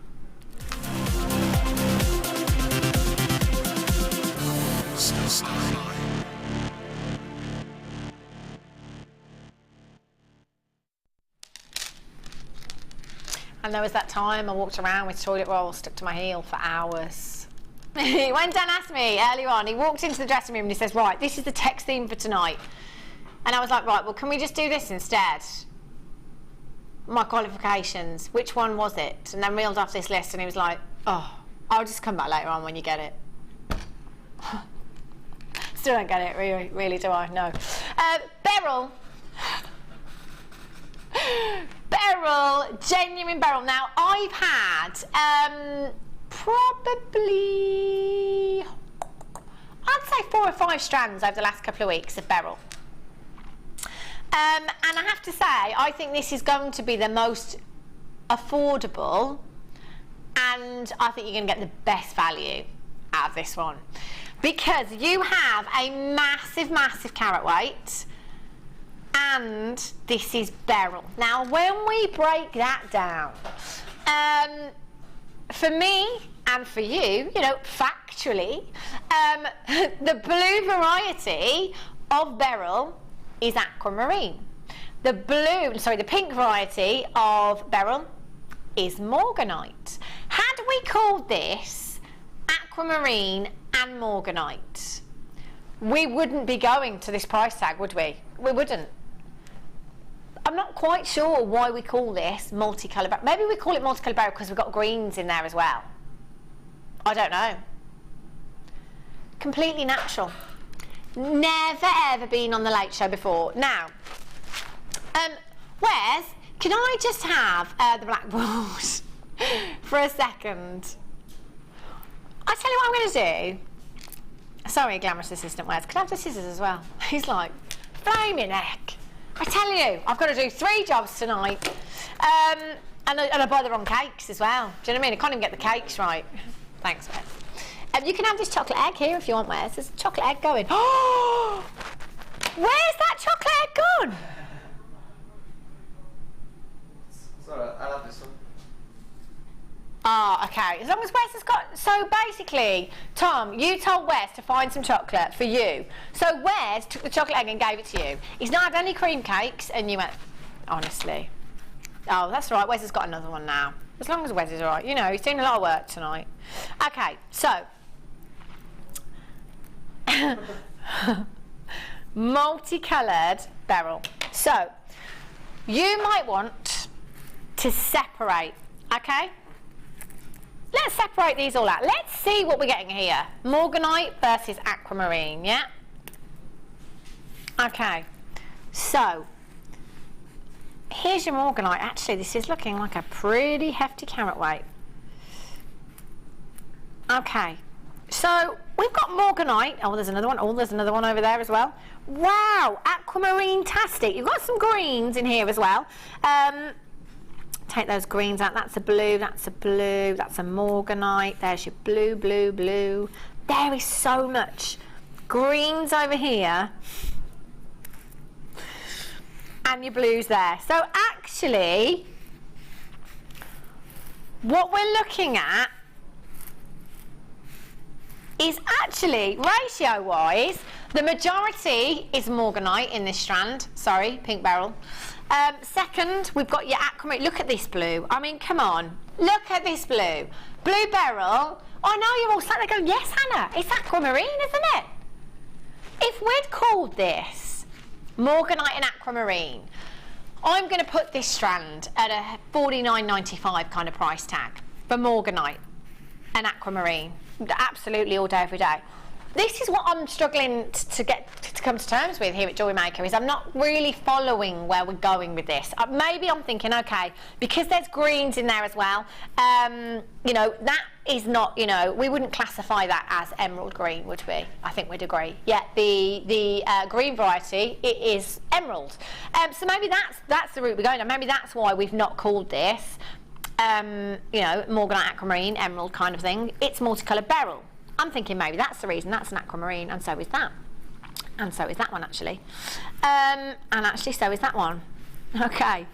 And there was that time I walked around with toilet roll stuck to my heel for hours. When Dan asked me earlier on, he walked into the dressing room and he says, right, this is the text theme for tonight. And I was like, right, well, can we just do this instead? My qualifications, which one was it? And then reeled off this list, and he was like, oh, I'll just come back later on when you get it. Still don't get it, really do I? No. Beryl. Beryl, genuine beryl. Now, I've had probably, I'd say 4 or 5 strands over the last couple of weeks of beryl. And I have to say, I think this is going to be the most affordable, and I think you're going to get the best value out of this one, because you have a massive, massive carat weight, and this is beryl. Now, when we break that down, for me and for you, you know, factually, the blue variety of beryl is aquamarine. The pink variety of beryl is morganite. Had we called this aquamarine and morganite, we wouldn't be going to this price tag, would we? We wouldn't. I'm not quite sure why we call this multicoloured beryl. Maybe we call it multicoloured beryl because we've got greens in there as well. I don't know. Completely natural. Never ever been on the Late Show before. Now, Wes, can I just have the blackboard for a second? I tell you what I'm going to do. Sorry, glamorous assistant Wes. Can I have the scissors as well? He's like, flaming heck. I tell you, I've got to do 3 jobs tonight. And I buy the wrong cakes as well. Do you know what I mean? I can't even get the cakes right. Thanks, Wes. You can have this chocolate egg here if you want, Wes. There's a chocolate egg going. Oh! Where's that chocolate egg gone? It's alright, I'll have this one. Ah, okay. As long as Wes has got... So basically, Tom, you told Wes to find some chocolate for you. So Wes took the chocolate egg and gave it to you. He's not had any cream cakes, and you went... Honestly. Oh, that's right. Wes has got another one now. As long as Wes is all right. You know, he's doing a lot of work tonight. Okay, so... multicoloured beryl. So, you might want to separate, okay? Let's separate these all out. Let's see what we're getting here. Morganite versus aquamarine, yeah? Okay, so here's your morganite. Actually, this is looking like a pretty hefty carat weight. Okay, so we've got morganite. Oh, there's another one. Oh, there's another one over there as well. Wow, aquamarine-tastic. You've got some greens in here as well. Take those greens out. That's a blue, that's a blue, that's a morganite. There's your blue, blue, blue. There is so much greens over here. And your blues there. So actually, what we're looking at is actually, ratio-wise, the majority is morganite in this strand. Sorry, pink beryl. Second, we've got your aquamarine. Look at this blue. I mean, come on. Look at this blue. Blue beryl. I know you're all sat there going, yes, Hannah, it's aquamarine, isn't it? If we'd called this morganite and aquamarine, I'm going to put this strand at a $49.95 kind of price tag for morganite and aquamarine. Absolutely all day, every day. This is what I'm struggling to get to come to terms with here at JewelleryMaker, is I'm not really following where we're going with this. Maybe I'm thinking, okay, because there's greens in there as well, you know, that is not, you know, we wouldn't classify that as emerald green, would we? I think we'd agree. Yet the green variety, it is emerald. So maybe that's the route we're going down. Maybe that's why we've not called this, you know, morganite, aquamarine, emerald kind of thing. It's multicoloured beryl. I'm thinking maybe that's the reason. That's an aquamarine, and so is that. And so is that one, actually. And actually, so is that one. Okay.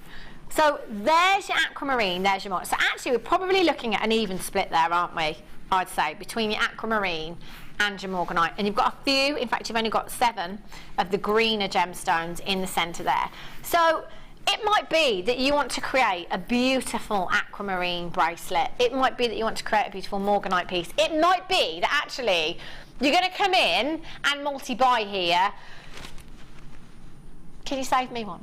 So there's your aquamarine, there's your morganite. So actually, we're probably looking at an even split there, aren't we? I'd say, between your aquamarine and your morganite. And you've got a few, in fact, you've only got 7 of the greener gemstones in the centre there. So it might be that you want to create a beautiful aquamarine bracelet. It might be that you want to create a beautiful morganite piece. It might be that actually you're going to come in and multi-buy here. Can you save me one?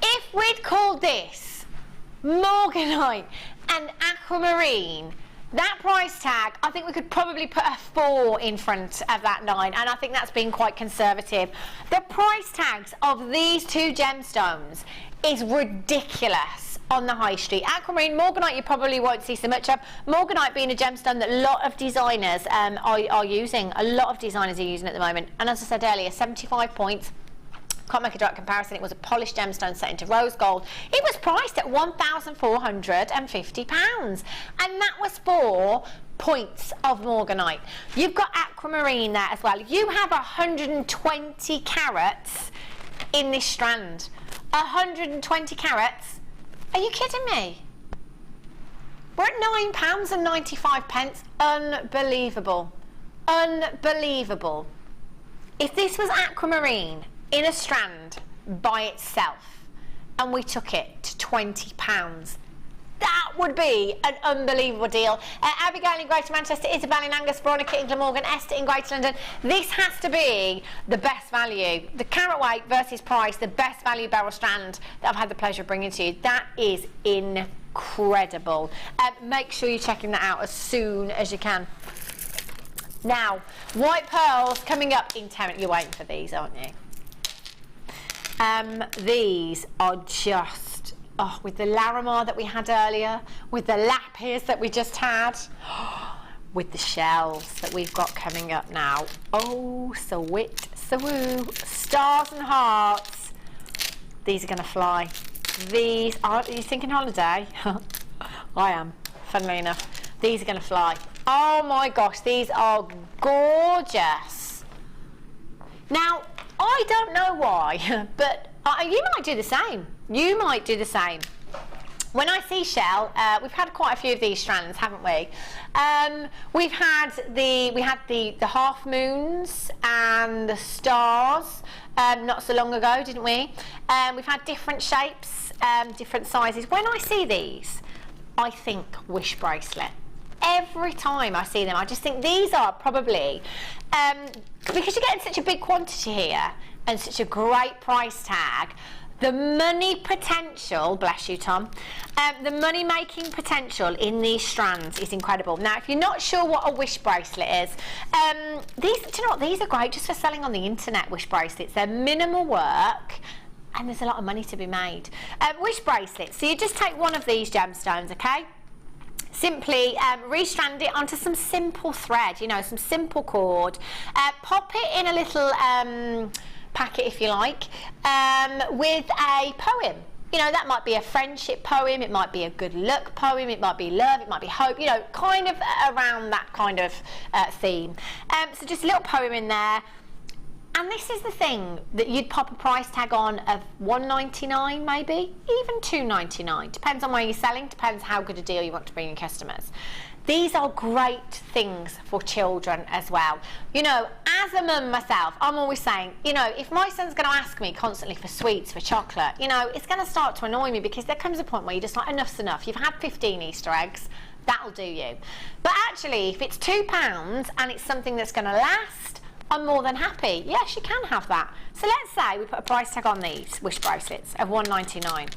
If we'd called this morganite and aquamarine, That price tag, I think we could probably put a 4 in front of that 9, and I think that's been quite conservative. The price tags of these two gemstones is ridiculous on the high street. Aquamarine, Morganite you probably won't see so much of. Morganite being a gemstone that a lot of designers are using. A lot of designers are using at the moment. And as I said earlier, 75 points. Can't make a direct comparison. It was a polished gemstone set into rose gold. It was priced at £1,450, and that was 4 points of Morganite. You've got aquamarine there as well. You have 120 carats in this strand. 120 carats? Are you kidding me? We're at £9.95. Unbelievable. Unbelievable. If this was aquamarine in a strand by itself and we took it to £20, that would be an unbelievable deal. Abigail in Greater Manchester, Isabel in Angus, Veronica in Glamorgan, Esther in Greater London. This has to be the best value. The carat weight versus price, the best value beryl strand that I've had the pleasure of bringing to you. That is incredible. Make sure you're checking that out as soon as you can. Now, white pearls coming up in 10 minutes. You're waiting for these, aren't you? These are just, oh, with the Larimar that we had earlier, with the Lapis that we just had, with the shells that we've got coming up now. Oh, so wit, so woo, stars and hearts. These are going to fly. These are, you thinking holiday? I am, funnily enough. These are going to fly. Oh my gosh, these are gorgeous. Now, I don't know why, but you might do the same. You might do the same. When I see shell, we've had quite a few of these strands, haven't we? We had the half moons and the stars not so long ago, didn't we? We've had different shapes, different sizes. When I see these, I think wish bracelet. Every time I see them, I just think these are probably, because you're getting such a big quantity here and such a great price tag, the money potential, bless you Tom, the money making potential in these strands is incredible. Now if you're not sure what a wish bracelet is, these, do you know what, these are great just for selling on the internet, wish bracelets. They're minimal work and there's a lot of money to be made. Wish bracelets, so you just take one of these gemstones, okay? Simply restrand it onto some simple thread, you know, some simple cord. Pop it in a little packet, if you like, with a poem. You know, that might be a friendship poem, it might be a good luck poem, it might be love, it might be hope, you know, kind of around that kind of theme. So just a little poem in there. And this is the thing that you'd pop a price tag on of $1.99 maybe, even $2.99. Depends on where you're selling, depends how good a deal you want to bring your customers. These are great things for children as well. You know, as a mum myself, I'm always saying, you know, if my son's going to ask me constantly for sweets, for chocolate, you know, it's going to start to annoy me because there comes a point where you're just like, enough's enough. You've had 15 Easter eggs, that'll do you. But actually, if it's £2 and it's something that's going to last, I'm more than happy. Yes, you can have that. So let's say we put a price tag on these wish bracelets of $1.99.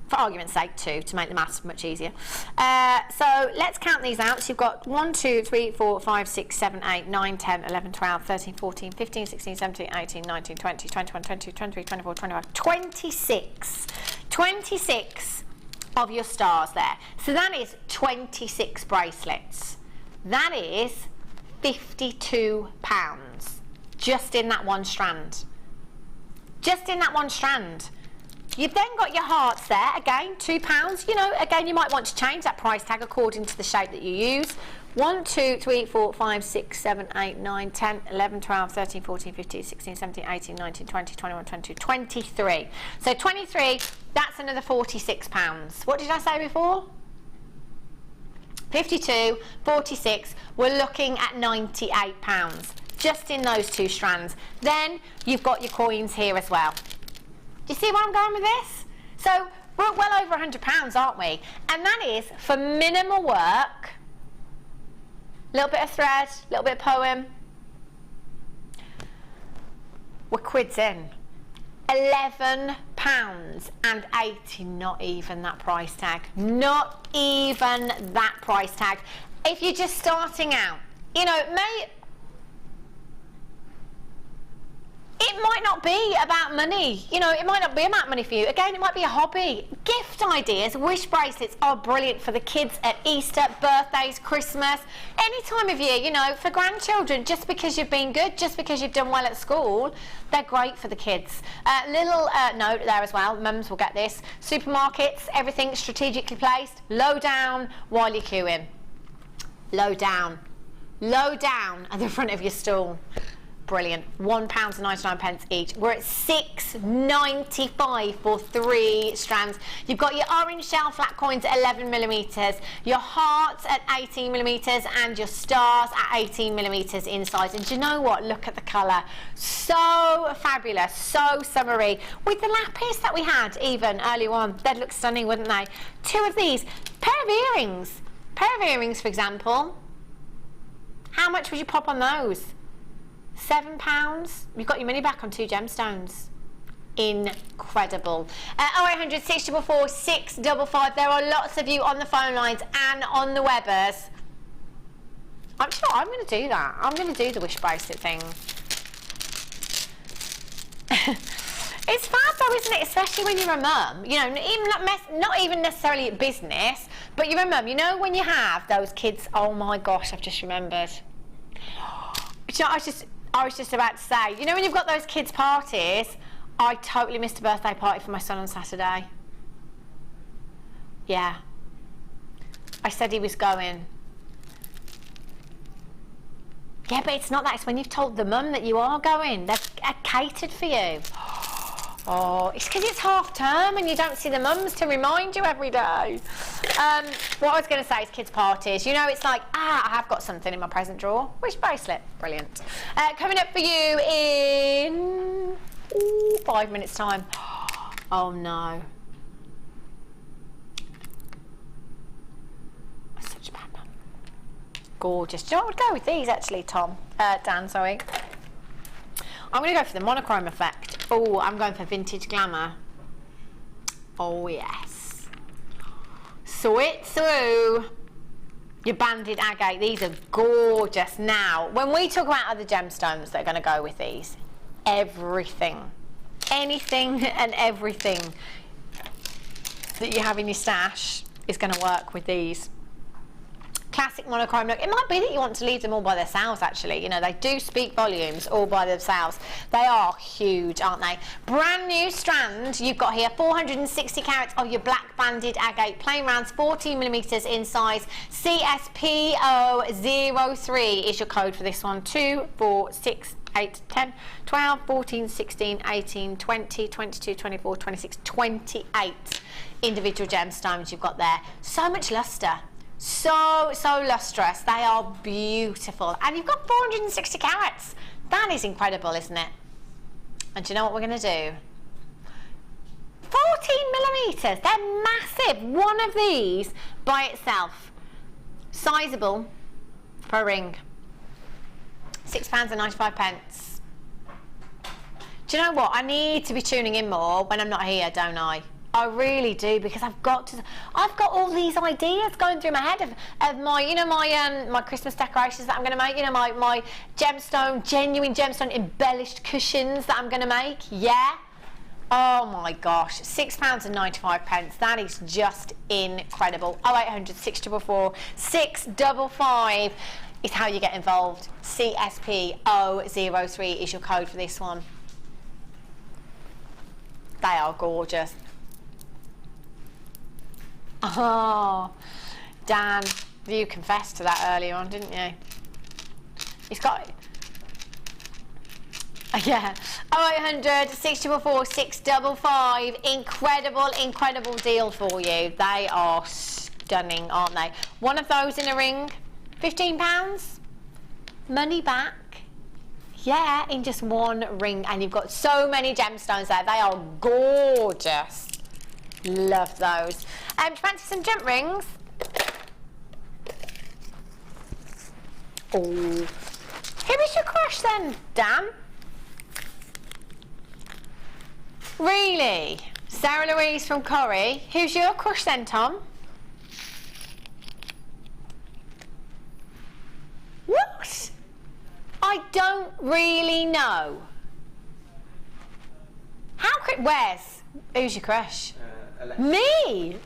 For argument's sake, 2, to make the maths much easier. So let's count these out. So you've got 1, 2, 3, 4, 5, 6, 7, 8, 9, 10, 11, 12, 13, 14, 15, 16, 17, 18, 19, 20, 21, 22, 23, 24, 25, 26. 26 of your stars there. So that is 26 bracelets. That is £52 just in that one strand. Just in that one strand. You've then got your hearts there, again, £2. You know, again, you might want to change that price tag according to the shape that you use. 1, 2, 3, 4, 5, 6, 7, 8, 9, 10, 11, 12, 13, 14, 15, 16, 17, 18, 19, 20, 21, 22, 23. So 23, that's another £46. What did I say before? 52, 46, we're looking at £98 just in those two strands. Then you've got your coins here as well. Do you see where I'm going with this? So we're well over £100, aren't we? And that is for minimal work, a little bit of thread, a little bit of poem. We're quids in. £11 £12.80, not even that price tag. Not even that price tag. If you're just starting out, you know, it might not be about money. You know, it might not be about money for you. Again, it might be a hobby. Gift ideas, wish bracelets are brilliant for the kids at Easter, birthdays, Christmas, any time of year, you know, for grandchildren. Just because you've been good, just because you've done well at school, they're great for the kids. Little note there as well, mums will get this. Supermarkets, everything strategically placed, low down while you're queuing. Low down at the front of your stall. Brilliant. £1.99 each. We're at £6.95 for 3 strands. You've got your orange shell flat coins at 11mm, your hearts at 18mm, and your stars at 18mm in size. And do you know what? Look at the colour. So fabulous, so summery. With the lapis that we had even earlier on, they'd look stunning, wouldn't they? 2 of these. Pair of earrings, for example. How much would you pop on those? £7. You've got your money back on 2 gemstones. Incredible. 0800 644 655. There are lots of you on the phone lines and on the webbers. I'm sure I'm going to do that. I'm going to do the wish bracelet thing. It's fab though, isn't it? Especially when you're a mum. You know, not even necessarily business, but you're a mum. You know when you have those kids. Oh my gosh, I've just remembered. You know, I was just about to say, you know when you've got those kids' parties, I totally missed a birthday party for my son on Saturday. Yeah. I said he was going. Yeah, but it's not that. It's when you've told the mum that you are going. They've catered for you. Oh, it's because it's half term and you don't see the mums to remind you every day. What I was going to say is kids' parties. You know, it's like, I have got something in my present drawer. Wish bracelet. Brilliant. Coming up for you in 5 minutes' time. Oh, no. Such a bad mum. Gorgeous. Do you know what I would go with these, actually, Dan, sorry. I'm going to go for the monochrome effect. Oh, I'm going for vintage glamour. Oh, yes. Sweet through your banded agate. These are gorgeous. Now, when we talk about other gemstones that are going to go with these, everything, anything and everything that you have in your stash is going to work with these. Classic monochrome look. It might be that you want to leave them all by themselves, actually. You know, they do speak volumes all by themselves. They are huge, aren't they? Brand new strand you've got here, 460 carats of your black banded agate, plain rounds, 14mm in size. CSPO03 is your code for this one. 2, 4, 6, 8, 10, 12, 14, 16, 18, 20, 22, 24, 26, 28 individual gemstones you've got there. So much luster. So lustrous. They are beautiful. And you've got 460 carats. That is incredible, isn't it? And do you know what we're going to do? 14mm. They're massive. One of these by itself. Sizable per ring. £6.95. Do you know what? I need to be tuning in more when I'm not here, don't I? I really do, because I've got all these ideas going through my head of my, you know, my Christmas decorations that I'm going to make, you know, my gemstone, genuine gemstone embellished cushions that I'm going to make. Yeah. Oh my gosh, £6.95. That is just incredible. 0800 644 655 is how you get involved. CSP003 is your code for this one. They are gorgeous. Oh, Dan, you confessed to that earlier on, didn't you? He's got it. Yeah. 0800 644 655. Incredible deal for you. They are stunning, aren't they? One of those in a ring, £15. Money back. Yeah, in just one ring. And you've got so many gemstones there. They are gorgeous. Love those. Do you fancy some jump rings? Oh. Who is your crush then, Dan? Really? Sarah Louise from Corrie. Who's your crush then, Tom? What? I don't really know. Where's? Who's your crush? Me?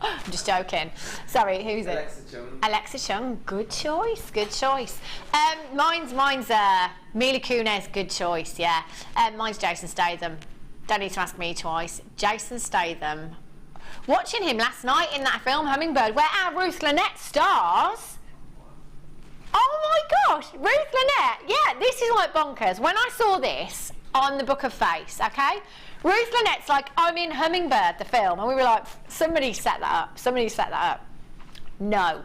I'm just joking. Sorry, who's it? Alexa Chung. Alexa Chung. Good choice. Good choice. Mine's Mila Kunis. Good choice. Yeah. Mine's Jason Statham. Don't need to ask me twice. Jason Statham. Watching him last night in that film Hummingbird, where our Ruth Lynette stars. Oh my gosh, Ruth Lynette. Yeah, this is like bonkers. When I saw this on the Book of Face, okay, Ruth Lynette's like, I'm in Hummingbird, the film, and we were like, somebody set that up. Somebody set that up. No.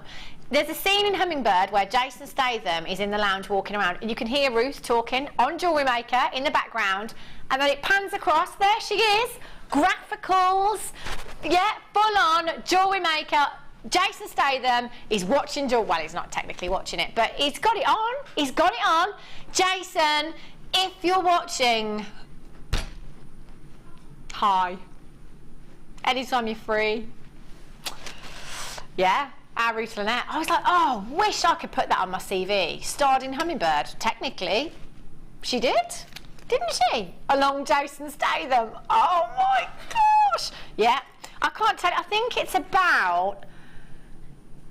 There's a scene in Hummingbird where Jason Statham is in the lounge walking around, and you can hear Ruth talking on JewelleryMaker in the background, and then it pans across. There she is. Graphicals. Yeah, full on JewelleryMaker. Jason Statham is watching well, he's not technically watching it, but he's got it on. He's got it on. Jason, if you're watching, hi. Anytime you're free. Yeah. Our Ruth Lynette. I was like, oh, wish I could put that on my CV. Starred in Hummingbird. Technically, she did, didn't she? Along Jason Statham. Oh my gosh. Yeah. I can't tell you. I think it's about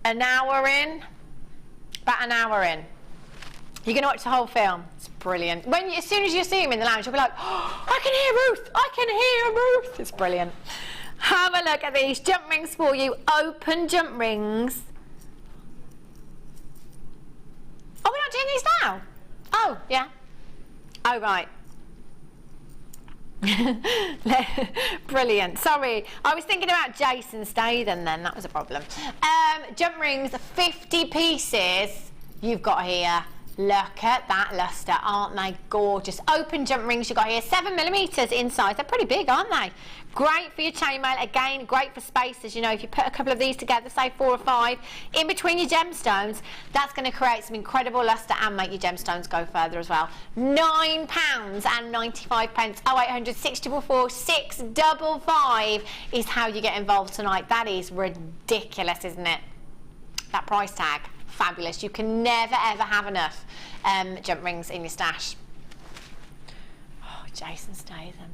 an hour in. About an hour in. You're going to watch the whole film. It's brilliant. As soon as you see him in the lounge, you'll be like, oh, I can hear Ruth. I can hear Ruth. It's brilliant. Have a look at these jump rings for you. Open jump rings. Oh, we're not doing these now? Oh, yeah. Oh, right. Brilliant. Sorry, I was thinking about Jason Statham then. That was a problem. Jump rings, 50 pieces you've got here. Look at that luster, aren't they gorgeous? Open jump rings you've got here, 7mm in size. They're pretty big, aren't they? Great for your chainmail. Again, great for spaces. You know, if you put a couple of these together, say 4 or 5, in between your gemstones, that's going to create some incredible luster and make your gemstones go further as well. £9.95. 0800 644 655 is how you get involved tonight. That is ridiculous, isn't it? That price tag. Fabulous. You can never ever have enough jump rings in your stash. Oh, Jason Statham.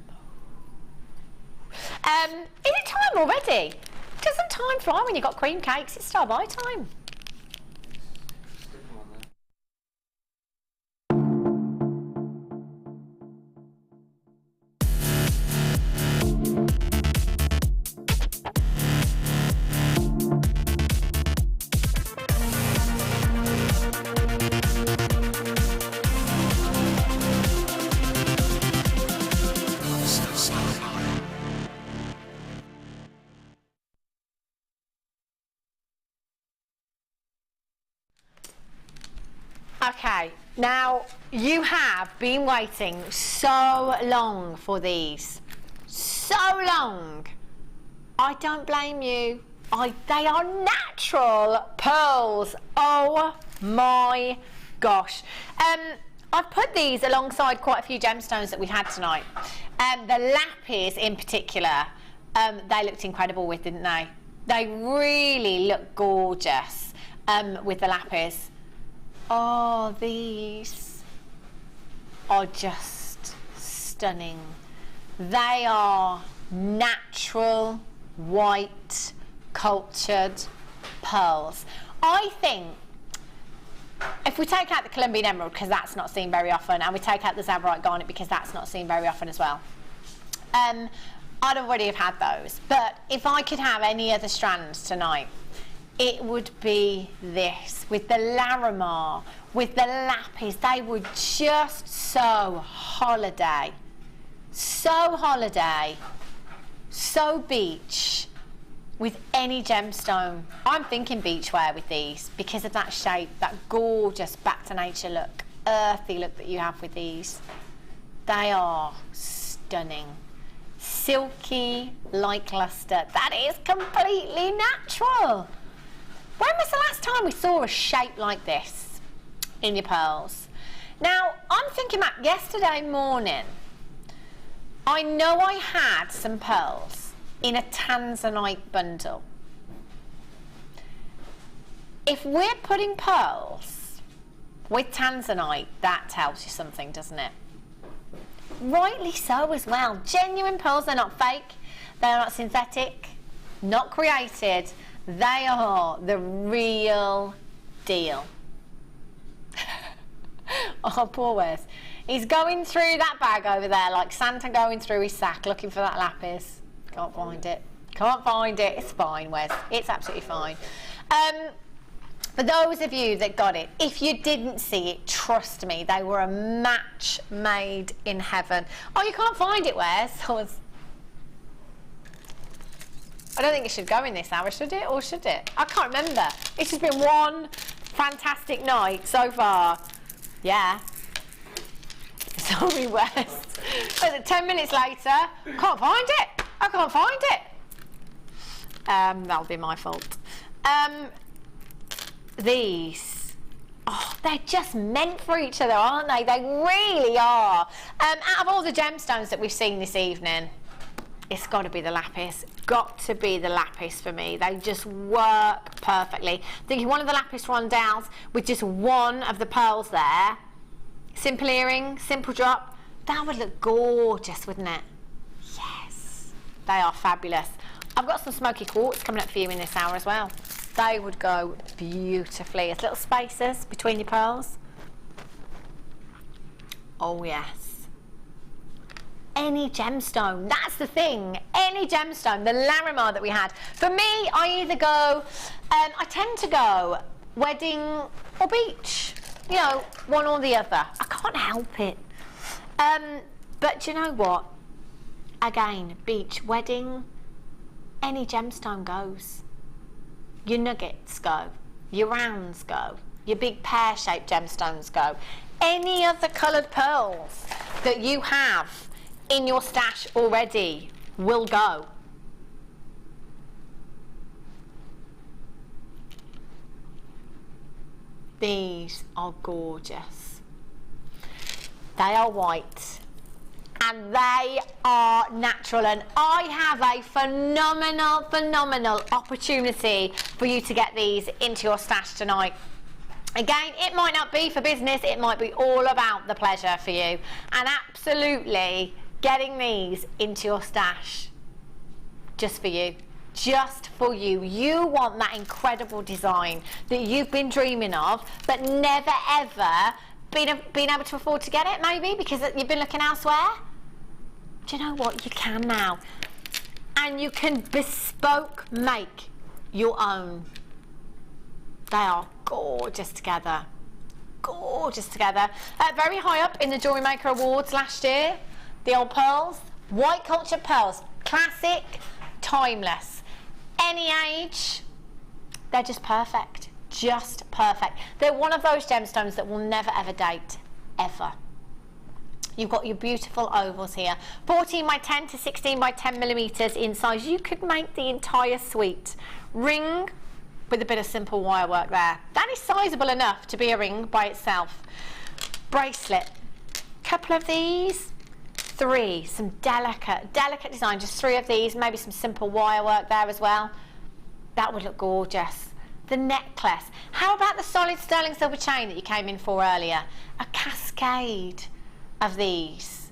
Is it time already? Doesn't time fly when you've got cream cakes? It's star by time. Okay, now you have been waiting so long for these. So long. I don't blame you. They are natural pearls. Oh my gosh. I've put these alongside quite a few gemstones that we've had tonight. The Lapis in particular, they looked incredible with, didn't they? They really look gorgeous with the Lapis. Oh, these are just stunning. They are natural, white, cultured pearls. I think if we take out the Colombian emerald, because that's not seen very often, and we take out the Zabardite garnet because that's not seen very often as well, I'd already have had those. But if I could have any other strands tonight, it would be this, with the Larimar, with the Lapis. They were just so holiday, so beach, with any gemstone. I'm thinking beachwear with these because of that shape, that gorgeous back to nature look, earthy look that you have with these. They are stunning. Silky, like luster. That is completely natural. When was the last time we saw a shape like this in your pearls? Now, I'm thinking back yesterday morning, I know I had some pearls in a Tanzanite bundle. If we're putting pearls with Tanzanite, that tells you something, doesn't it? Rightly so as well. Genuine pearls, they're not fake, they're not synthetic, not created. They are the real deal. Oh, poor Wes. He's going through that bag over there like Santa going through his sack looking for that lapis. Can't find it. Can't find it. It's fine, Wes. It's absolutely fine. For those of you that got it, if you didn't see it, trust me, they were a match made in heaven. Oh, you can't find it, Wes? I don't think it should go in this hour, should it? Or should it? I can't remember. It's just been one fantastic night so far. Yeah. Sorry, Wes. But 10 minutes later, can't find it. I can't find it. That'll be my fault. These, oh, they're just meant for each other, aren't they? They really are. Out of all the gemstones that we've seen this evening, it's got to be the lapis. Got to be the lapis for me. They just work perfectly. Thinking one of the lapis rondelles with just one of the pearls there. Simple earring, simple drop. That would look gorgeous, wouldn't it? Yes, they are fabulous. I've got some smoky quartz coming up for you in this hour as well. They would go beautifully as little spaces between your pearls. Oh yes. Any gemstone, that's the thing. Any gemstone, the Larimar that we had. For me, I either go, I tend to go wedding or beach. You know, one or the other. I can't help it. But do you know what? Again, beach, wedding, any gemstone goes. Your nuggets go, your rounds go, your big pear-shaped gemstones go. Any other coloured pearls that you have in your stash already will go. These are gorgeous. They are white. And they are natural, and I have a phenomenal opportunity for you to get these into your stash tonight. Again, it might not be for business, it might be all about the pleasure for you, and absolutely getting these into your stash just for you. Just for you. You want that incredible design that you've been dreaming of but never ever been able to afford to get it, maybe because you've been looking elsewhere. Do you know what? You can now. And you can bespoke make your own. They are gorgeous together. Gorgeous together. Very high up in the Jewellery Maker Awards last year. The old pearls. White cultured pearls. Classic. Timeless. Any age. They're just perfect. Just perfect. They're one of those gemstones that will never ever date. Ever. You've got your beautiful ovals here, 14 by 10 to 16 by 10 millimeters in size. You could make the entire suite. Ring with a bit of simple wire work there. That is sizable enough to be a ring by itself. Bracelet, couple of these, 3, some delicate design, just 3 of these, maybe some simple wire work there as well. That would look gorgeous. The necklace. How about the solid sterling silver chain that you came in for earlier? A cascade of these,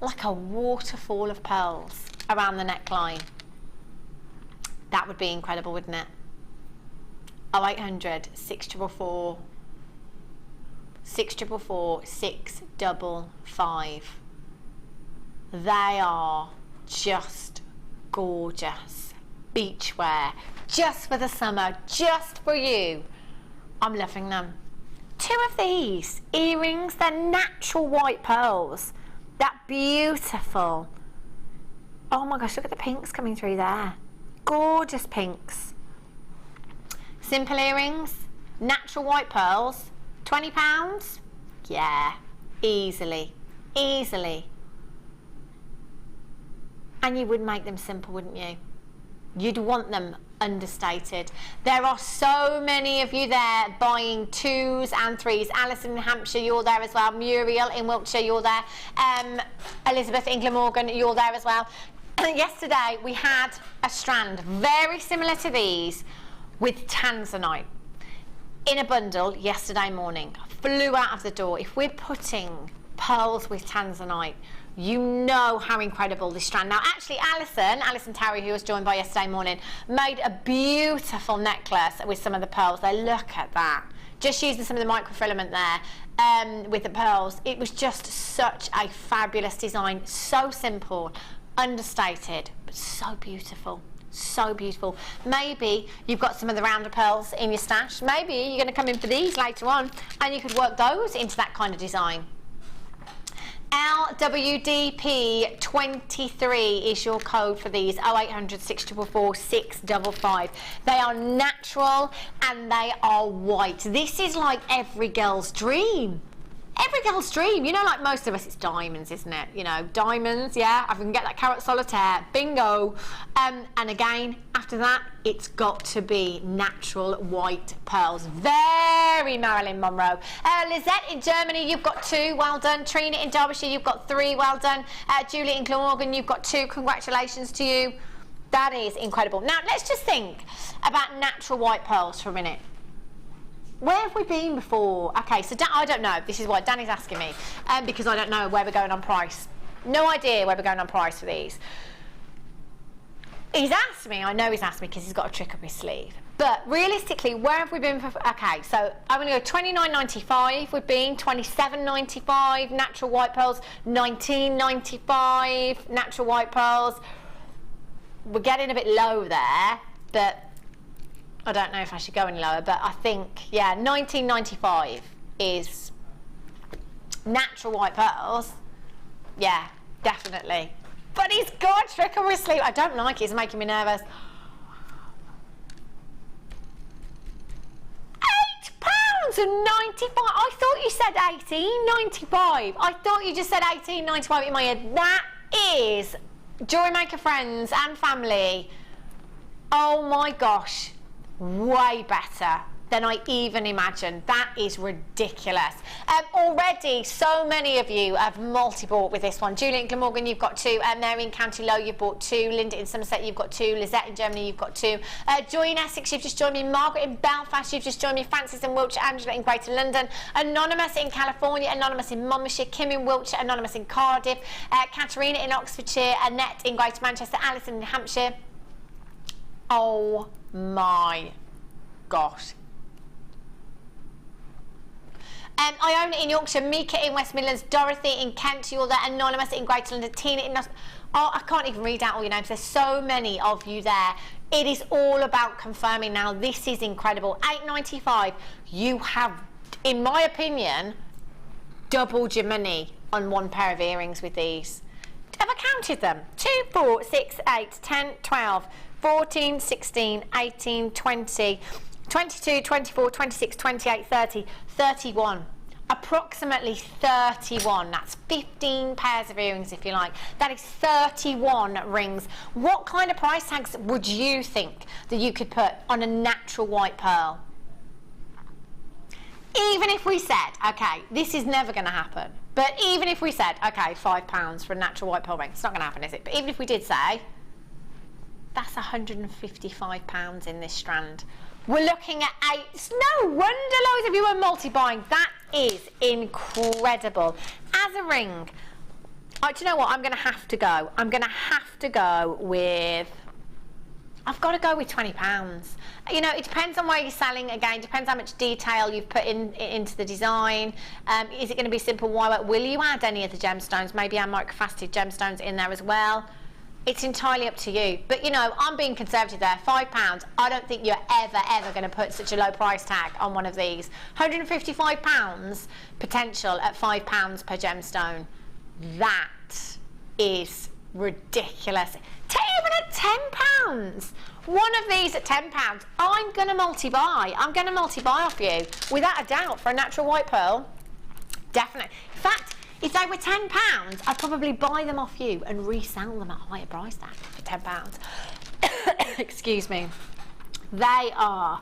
like a waterfall of pearls around the neckline. That would be incredible, wouldn't it? 0800 644 644 655. They are just gorgeous. Beachwear, just for the summer, just for you. I'm loving them. 2 of these earrings, they're natural white pearls. That beautiful. Oh my gosh, look at the pinks coming through there. Gorgeous pinks. Simple earrings, natural white pearls, £20? Yeah, easily, easily. And you would make them simple, wouldn't you? You'd want them understated. There are so many of you there buying 2s and 3s. Alison in Hampshire, you're there as well. Muriel in Wiltshire, you're there. Elizabeth in Glamorgan, you're there as well. Yesterday we had a strand very similar to these with tanzanite in a bundle yesterday morning. Flew out of the door. If we're putting pearls with tanzanite, you know how incredible this strand. Now actually Alison Terry, who was joined by yesterday morning, made a beautiful necklace with some of the pearls. They look at that. Just using some of the microfilament there with the pearls. It was just such a fabulous design. So simple, understated, but so beautiful. So beautiful. Maybe you've got some of the rounder pearls in your stash. Maybe you're going to come in for these later on and you could work those into that kind of design. LWDP 23 is your code for these. 0800 644 655. They are natural and they are white. This is like every girl's dream. Every girl's dream. You know, like most of us, it's diamonds, isn't it? You know, diamonds, yeah. I can get that carat solitaire. Bingo. And again, after that, it's got to be natural white pearls. Very Marilyn Monroe. Lizette in Germany, you've got 2. Well done. Trina in Derbyshire, you've got 3. Well done. Julie in Glamorgan, you've got 2. Congratulations to you. That is incredible. Now, let's just think about natural white pearls for a minute. Where have we been before? Okay, so I don't know. This is why Danny's asking me, because I don't know where we're going on price. No idea where we're going on price for these. He's asked me, I know he's asked me because he's got a trick up his sleeve. But realistically, where have we been for, okay, so I'm going to go $29.95, we've been $27.95, natural white pearls, $19.95, natural white pearls. We're getting a bit low there, but I don't know if I should go any lower, but I think, yeah, $19.95 is natural white pearls. Yeah, definitely. But he's got a trick up his sleeve. I don't like it, it's making me nervous. £8.95. I thought you said $18.95. I thought you just said $18.95 in my head. That is, Jewellery Maker friends and family, oh my gosh, way better than I even imagined. That is ridiculous. Already, so many of you have multi-bought with this one. Julie in Glamorgan, you've got 2. Mary in County Low, you've bought 2. Linda in Somerset, you've got 2. Lizette in Germany, you've got 2. Joy in Essex, you've just joined me. Margaret in Belfast, you've just joined me. Francis in Wiltshire. Angela in Greater London. Anonymous in California. Anonymous in Monmouthshire. Kim in Wiltshire. Anonymous in Cardiff. Katerina in Oxfordshire. Annette in Greater Manchester. Alison in Hampshire. Oh my gosh. Iona in Yorkshire, Mika in West Midlands, Dorothy in Kent, you're there, Anonymous in Greater London, Tina in... Oh, I can't even read out all your names. There's so many of you there. It is all about confirming now. This is incredible. $8.95. You have, in my opinion, doubled your money on one pair of earrings with these. Have I counted them? 2, 4, 6, 8, 10, 12, 14, 16, 18, 20... 22, 24, 26, 28, 30, 31. Approximately 31. That's 15 pairs of earrings, if you like. That is 31 rings. What kind of price tags would you think that you could put on a natural white pearl? Even if we said, okay, this is never going to happen, but even if we said, okay, £5 for a natural white pearl ring, it's not going to happen, is it? But even if we did say, that's £155 in this strand. We're looking at 8. It's no wonder loads of you are multi-buying. That is incredible. As a ring, do you know what? I'm going to have to go. I'm going to have to go with... I've got to go with £20. You know, it depends on where you're selling. Again, depends how much detail you've put into the design. Is it going to be simple wire? Will you add any of the gemstones? Maybe add microfaceted gemstones in there as well. It's entirely up to you. But, you know, I'm being conservative there. £5. I don't think you're ever going to put such a low price tag on one of these. £155 potential at £5 per gemstone. That is ridiculous. Even at £10. One of these at £10. I'm going to multi-buy. I'm going to multi-buy off you. Without a doubt, for a natural white pearl. Definitely. In fact, if they were £10, I'd probably buy them off you and resell them at a higher price tag for £10. Excuse me. They are.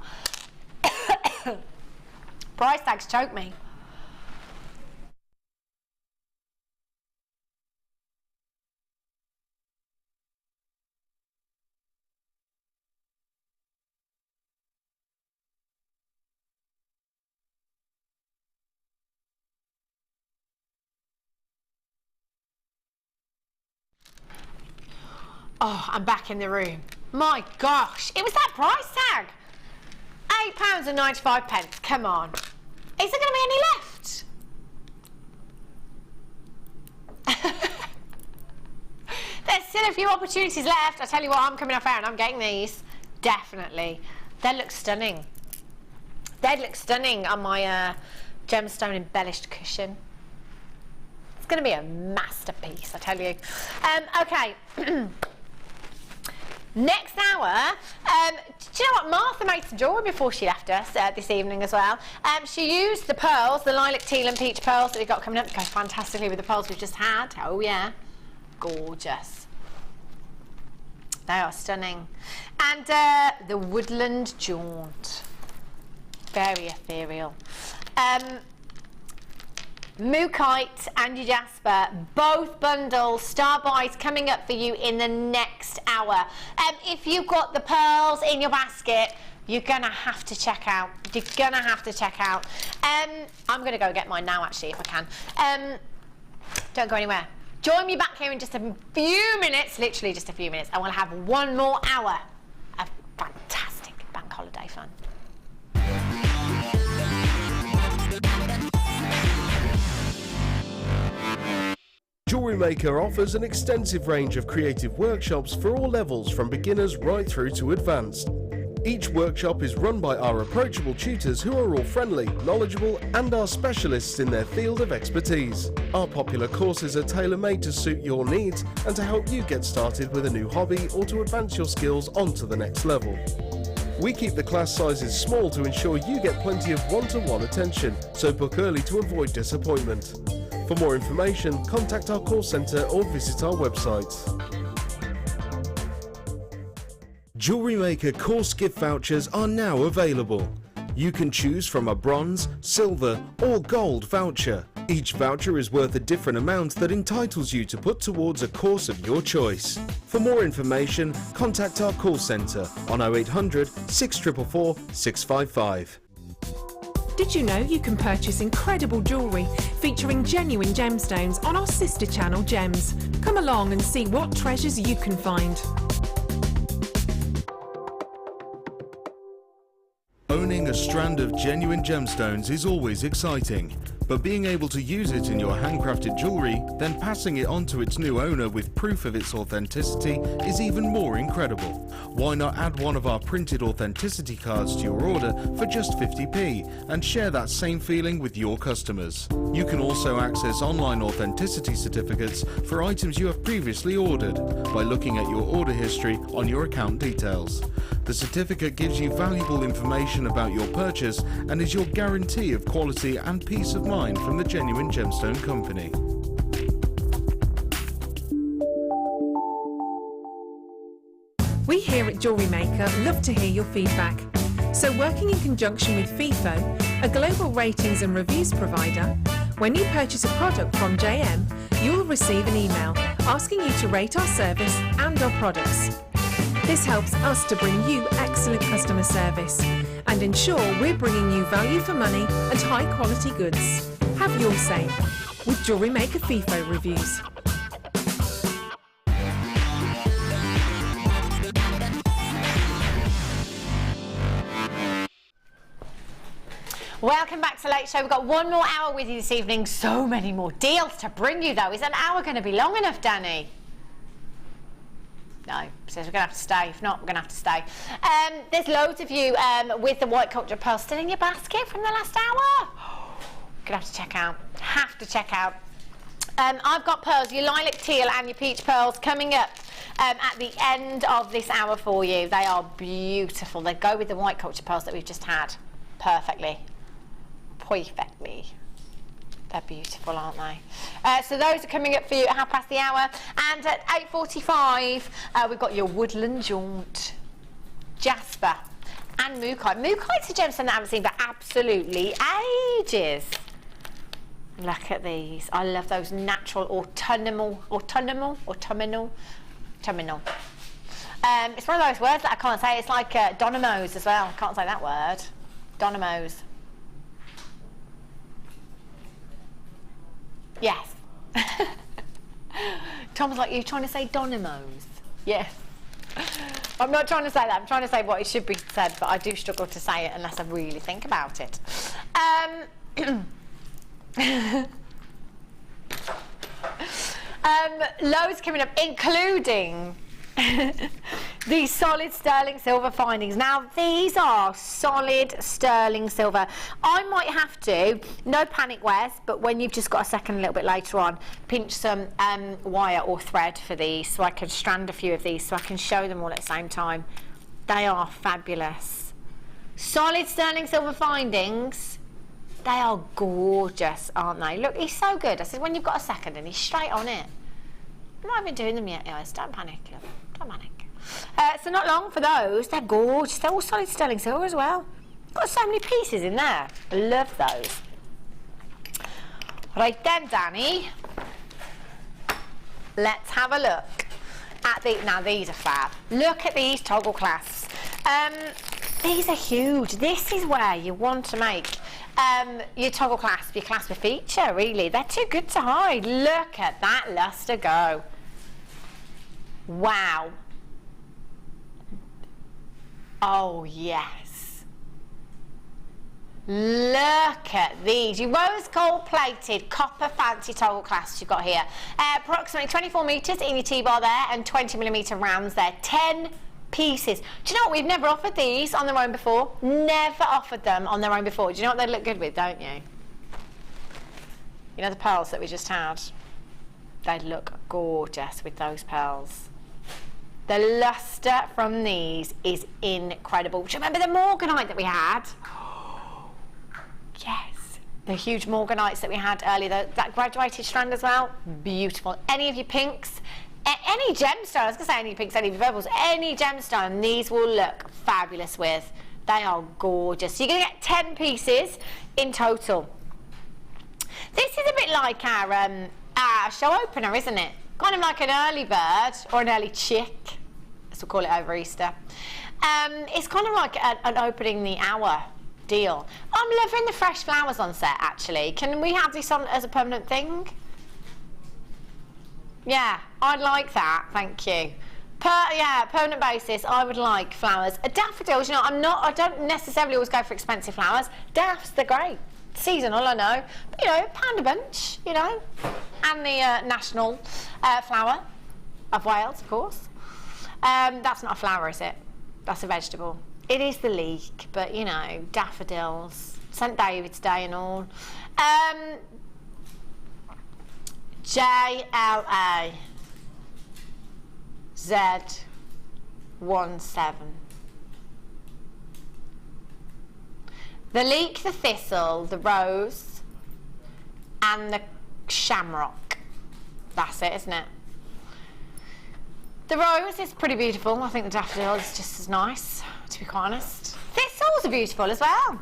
Price tags choke me. Oh, I'm back in the room. My gosh, it was that price tag. £8.95. Come on. Is there going to be any left? There's still a few opportunities left. I tell you what, I'm coming off air and I'm getting these. Definitely. They look stunning. They look stunning on my gemstone embellished cushion. It's going to be a masterpiece, I tell you. Okay. Next hour, do you know what? Martha made some jewellery before she left us this evening as well. She used the pearls, the lilac, teal and peach pearls that we've got coming up. They go fantastically with the pearls we've just had. Oh yeah, gorgeous. They are stunning. And the woodland jaunt, very ethereal. Mookite and your jasper, both bundles, star buys coming up for you in the next hour. If you've got the pearls in your basket, you're gonna have to check out. You're gonna have to check out. I'm gonna go get mine now, actually, if I can. Don't go anywhere. Join me back here in just a few minutes, literally just a few minutes, and we'll have one more hour of fantastic bank holiday fun. JewelleryMaker offers an extensive range of creative workshops for all levels, from beginners right through to advanced. Each workshop is run by our approachable tutors who are all friendly, knowledgeable and are specialists in their field of expertise. Our popular courses are tailor-made to suit your needs and to help you get started with a new hobby or to advance your skills onto the next level. We keep the class sizes small to ensure you get plenty of one-to-one attention, so book early to avoid disappointment. For more information, contact our call centre or visit our website. JewelleryMaker course gift vouchers are now available. You can choose from a bronze, silver or gold voucher. Each voucher is worth a different amount that entitles you to put towards a course of your choice. For more information, contact our call centre on 0800 644 655. Did you know you can purchase incredible jewellery featuring genuine gemstones on our sister channel Gems? Come along and see what treasures you can find. Owning a strand of genuine gemstones is always exciting, but being able to use it in your handcrafted jewellery, then passing it on to its new owner with proof of its authenticity is even more incredible. Why not add one of our printed authenticity cards to your order for just 50p and share that same feeling with your customers? You can also access online authenticity certificates for items you have previously ordered by looking at your order history on your account details. The certificate gives you valuable information about your purchase and is your guarantee of quality and peace of mind from the Genuine Gemstone Company. We here at JewelleryMaker love to hear your feedback. So working in conjunction with FIFO, a global ratings and reviews provider, when you purchase a product from JM, you'll receive an email asking you to rate our service and our products. This helps us to bring you excellent customer service and ensure we're bringing you value for money and high quality goods. Have your say with JewelleryMaker FIFO reviews. Welcome back to Late Show. We've got one more hour with you this evening. So many more deals to bring you though. Is an hour going to be long enough, Danny? No, says we're going to have to stay. If not, we're going to have to stay. There's loads of you with the white culture pearl still in your basket from the last hour. Going to have to check out. Have to check out. I've got pearls, your lilac teal and your peach pearls coming up at the end of this hour for you. They are beautiful. They go with the white culture pearls that we've just had perfectly. Perfectly. They're beautiful, aren't they? So those are coming up for you at 1/2 the hour. And at 8:45, we've got your woodland jaunt, jasper. And Morganite. Morganite's a gemstone that I haven't seen for absolutely ages. Look at these. I love those natural autumnal. It's one of those words that I can't say. It's like dynamos as well. Can't say that word. Dynamos. Yes. Tom was like, you're trying to say dynamos? Yes. I'm not trying to say that. I'm trying to say what it should be said, but I do struggle to say it unless I really think about it. Loads coming up, including these solid sterling silver findings. Now, these are solid sterling silver. I might have to, no panic Wes, but when you've just got a second a little bit later on, pinch some wire or thread for these so I can strand a few of these so I can show them all at the same time. They are fabulous. Solid sterling silver findings. They are gorgeous, aren't they? Look, he's so good. I said, when you've got a second, and he's straight on it. I'm not even doing them yet, guys. Don't panic. Don't panic. So not long for those. They're gorgeous. They're all solid sterling silver as well. Got so many pieces in there. I love those. Right then, Danny. Let's have a look at the. Now these are fab. Look at these toggle clasps. These are huge. This is where you want to make your toggle clasp, your clasp a feature, really. They're too good to hide. Look at that luster go. Wow. Oh, yes. Look at these. Your rose gold plated copper fancy toggle clasps you've got here. Approximately 24 metres in your T-bar there and 20mm rounds there. 10 pieces. Do you know what? We've never offered these on their own before. Never offered them on their own before. Do you know what they look good with, don't you? You know the pearls that we just had? They look gorgeous with those pearls. The luster from these is incredible. Do you remember the Morganite that we had? Yes. The huge Morganites that we had earlier. That graduated strand as well. Beautiful. Any of your pinks? Any gemstone, I was going to say any pinks, any purples, any gemstone, these will look fabulous with. They are gorgeous. You're going to get 10 pieces in total. This is a bit like our show opener, isn't it? Kind of like an early bird or an early chick, as we'll call it over Easter. It's kind of like an opening the hour deal. I'm loving the fresh flowers on set, actually. Can we have this on as a permanent thing? Yeah, I'd like that, thank you. Permanent basis, I would like flowers. Daffodils, you know, I don't necessarily always go for expensive flowers. Daffs, they're great. Seasonal, I know. But, you know, pound a bunch, you know. And the national flower of Wales, of course. That's not a flower, is it? That's a vegetable. It is the leek, but, you know, daffodils. St David's Day and all. JLA Z17. The leek, the thistle, the rose, and the shamrock. That's it, isn't it? The rose is pretty beautiful. I think the daffodil is just as nice, to be quite honest. Thistles are beautiful as well.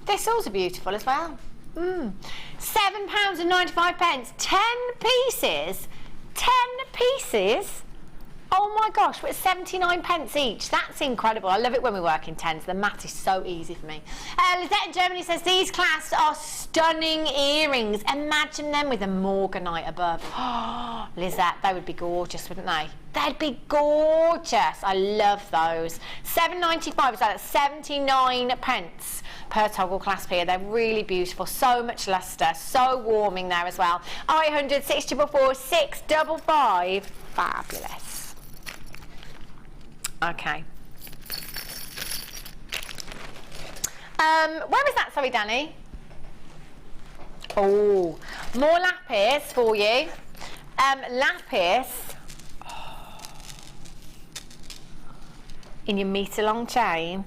Thistles are beautiful as well. £7.95. 10 pieces. 10 pieces. Oh my gosh, we're at 79 pence each. That's incredible. I love it when we work in tens. The math is so easy for me. Lizette in Germany says these clasps are stunning earrings. Imagine them with a Morganite above. Oh, Lizette, they would be gorgeous, wouldn't they? They'd be gorgeous. I love those. £7.95 is like 79 pence per toggle clasp here. They're really beautiful. So much luster. So warming there as well. 0800 644 655. Fabulous. Okay. Where is that? Sorry, Danny. Oh, more lapis for you. Lapis in your metre-long chain.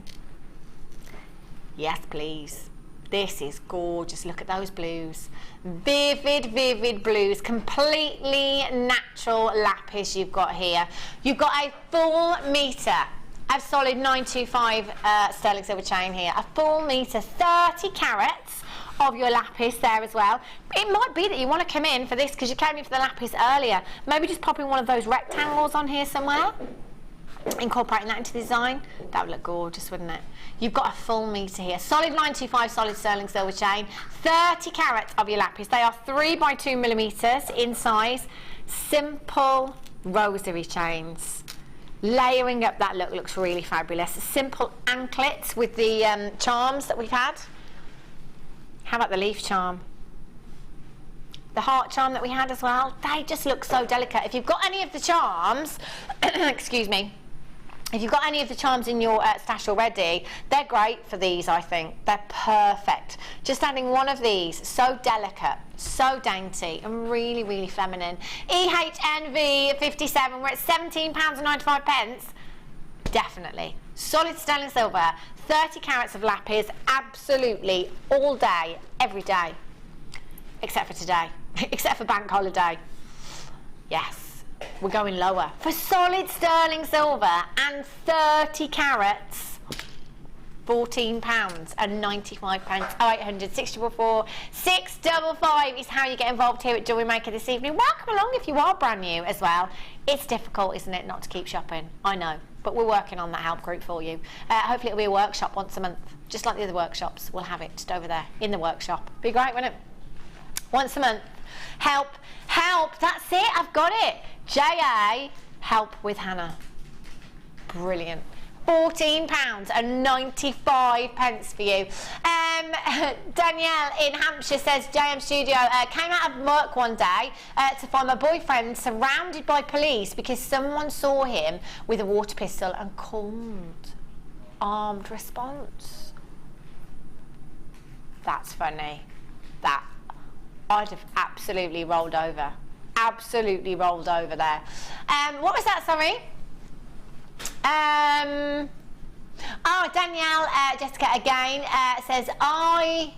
Yes, please. This is gorgeous. Look at those blues. Vivid, vivid blues. Completely natural lapis you've got here. You've got a full metre I have solid 925 sterling silver chain here. A full metre, 30 carats of your lapis there as well. It might be that you want to come in for this because you came in for the lapis earlier. Maybe just popping one of those rectangles on here somewhere. Incorporating that into the design. That would look gorgeous, wouldn't it? You've got a full metre here. Solid 925 solid sterling silver chain. 30 carats of your lapis. They are 3 by 2 millimetres in size. Simple rosary chains. Layering up that look looks really fabulous. Simple anklets with the charms that we've had. How about the leaf charm? The heart charm that we had as well. They just look so delicate. If you've got any of the charms, excuse me, if you've got any of the charms in your stash already, they're great for these, I think. They're perfect. Just adding one of these, so delicate, so dainty, and really, really feminine. EHNV 57, we're at £17.95. Definitely. Solid sterling silver, 30 carats of lapis, absolutely, all day, every day. Except for today. Except for bank holiday. Yes. We're going lower. For solid sterling silver and 30 carats, £14.95. 0800 644 655 is how you get involved here at Jewellery Maker this evening. Welcome along if you are brand new as well. It's difficult, isn't it, not to keep shopping? I know, but we're working on that help group for you. Hopefully it'll be a workshop once a month, just like the other workshops. We'll have it just over there in the workshop. Be great, wouldn't it? Once a month. Help, help, that's it, I've got it. JA, help with Hannah. Brilliant. £14.95 for you. Danielle in Hampshire says, JM Studio, came out of work one day to find my boyfriend surrounded by police because someone saw him with a water pistol and called armed response. That's funny. That I'd have absolutely rolled over. Absolutely rolled over there. What was that, sorry? Danielle, Jessica again says, I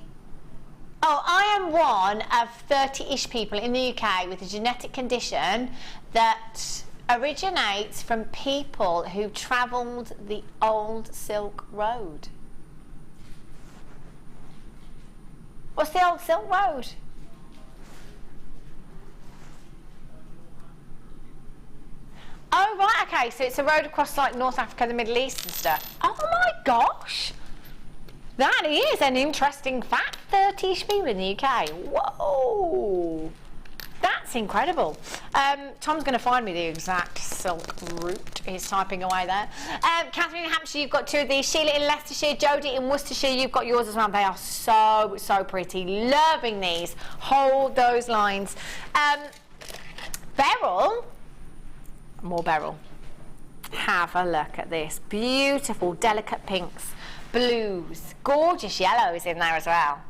am one of 30-ish people in the UK with a genetic condition that originates from people who travelled the old Silk Road. What's the old Silk Road? Oh, right, okay, so it's a road across, like, North Africa, the Middle East and stuff. Oh, my gosh! That is an interesting fact. 30-ish people in the UK. Whoa! That's incredible. Tom's going to find me the exact silk route. He's typing away there. Catherine in Hampshire, you've got 2 of these. Sheila in Leicestershire, Jodie in Worcestershire, you've got yours as well. They are so, so pretty. Loving these. Hold those lines. Beryl... More beryl. Have a look at this. Beautiful, delicate pinks, blues, gorgeous yellows in there as well.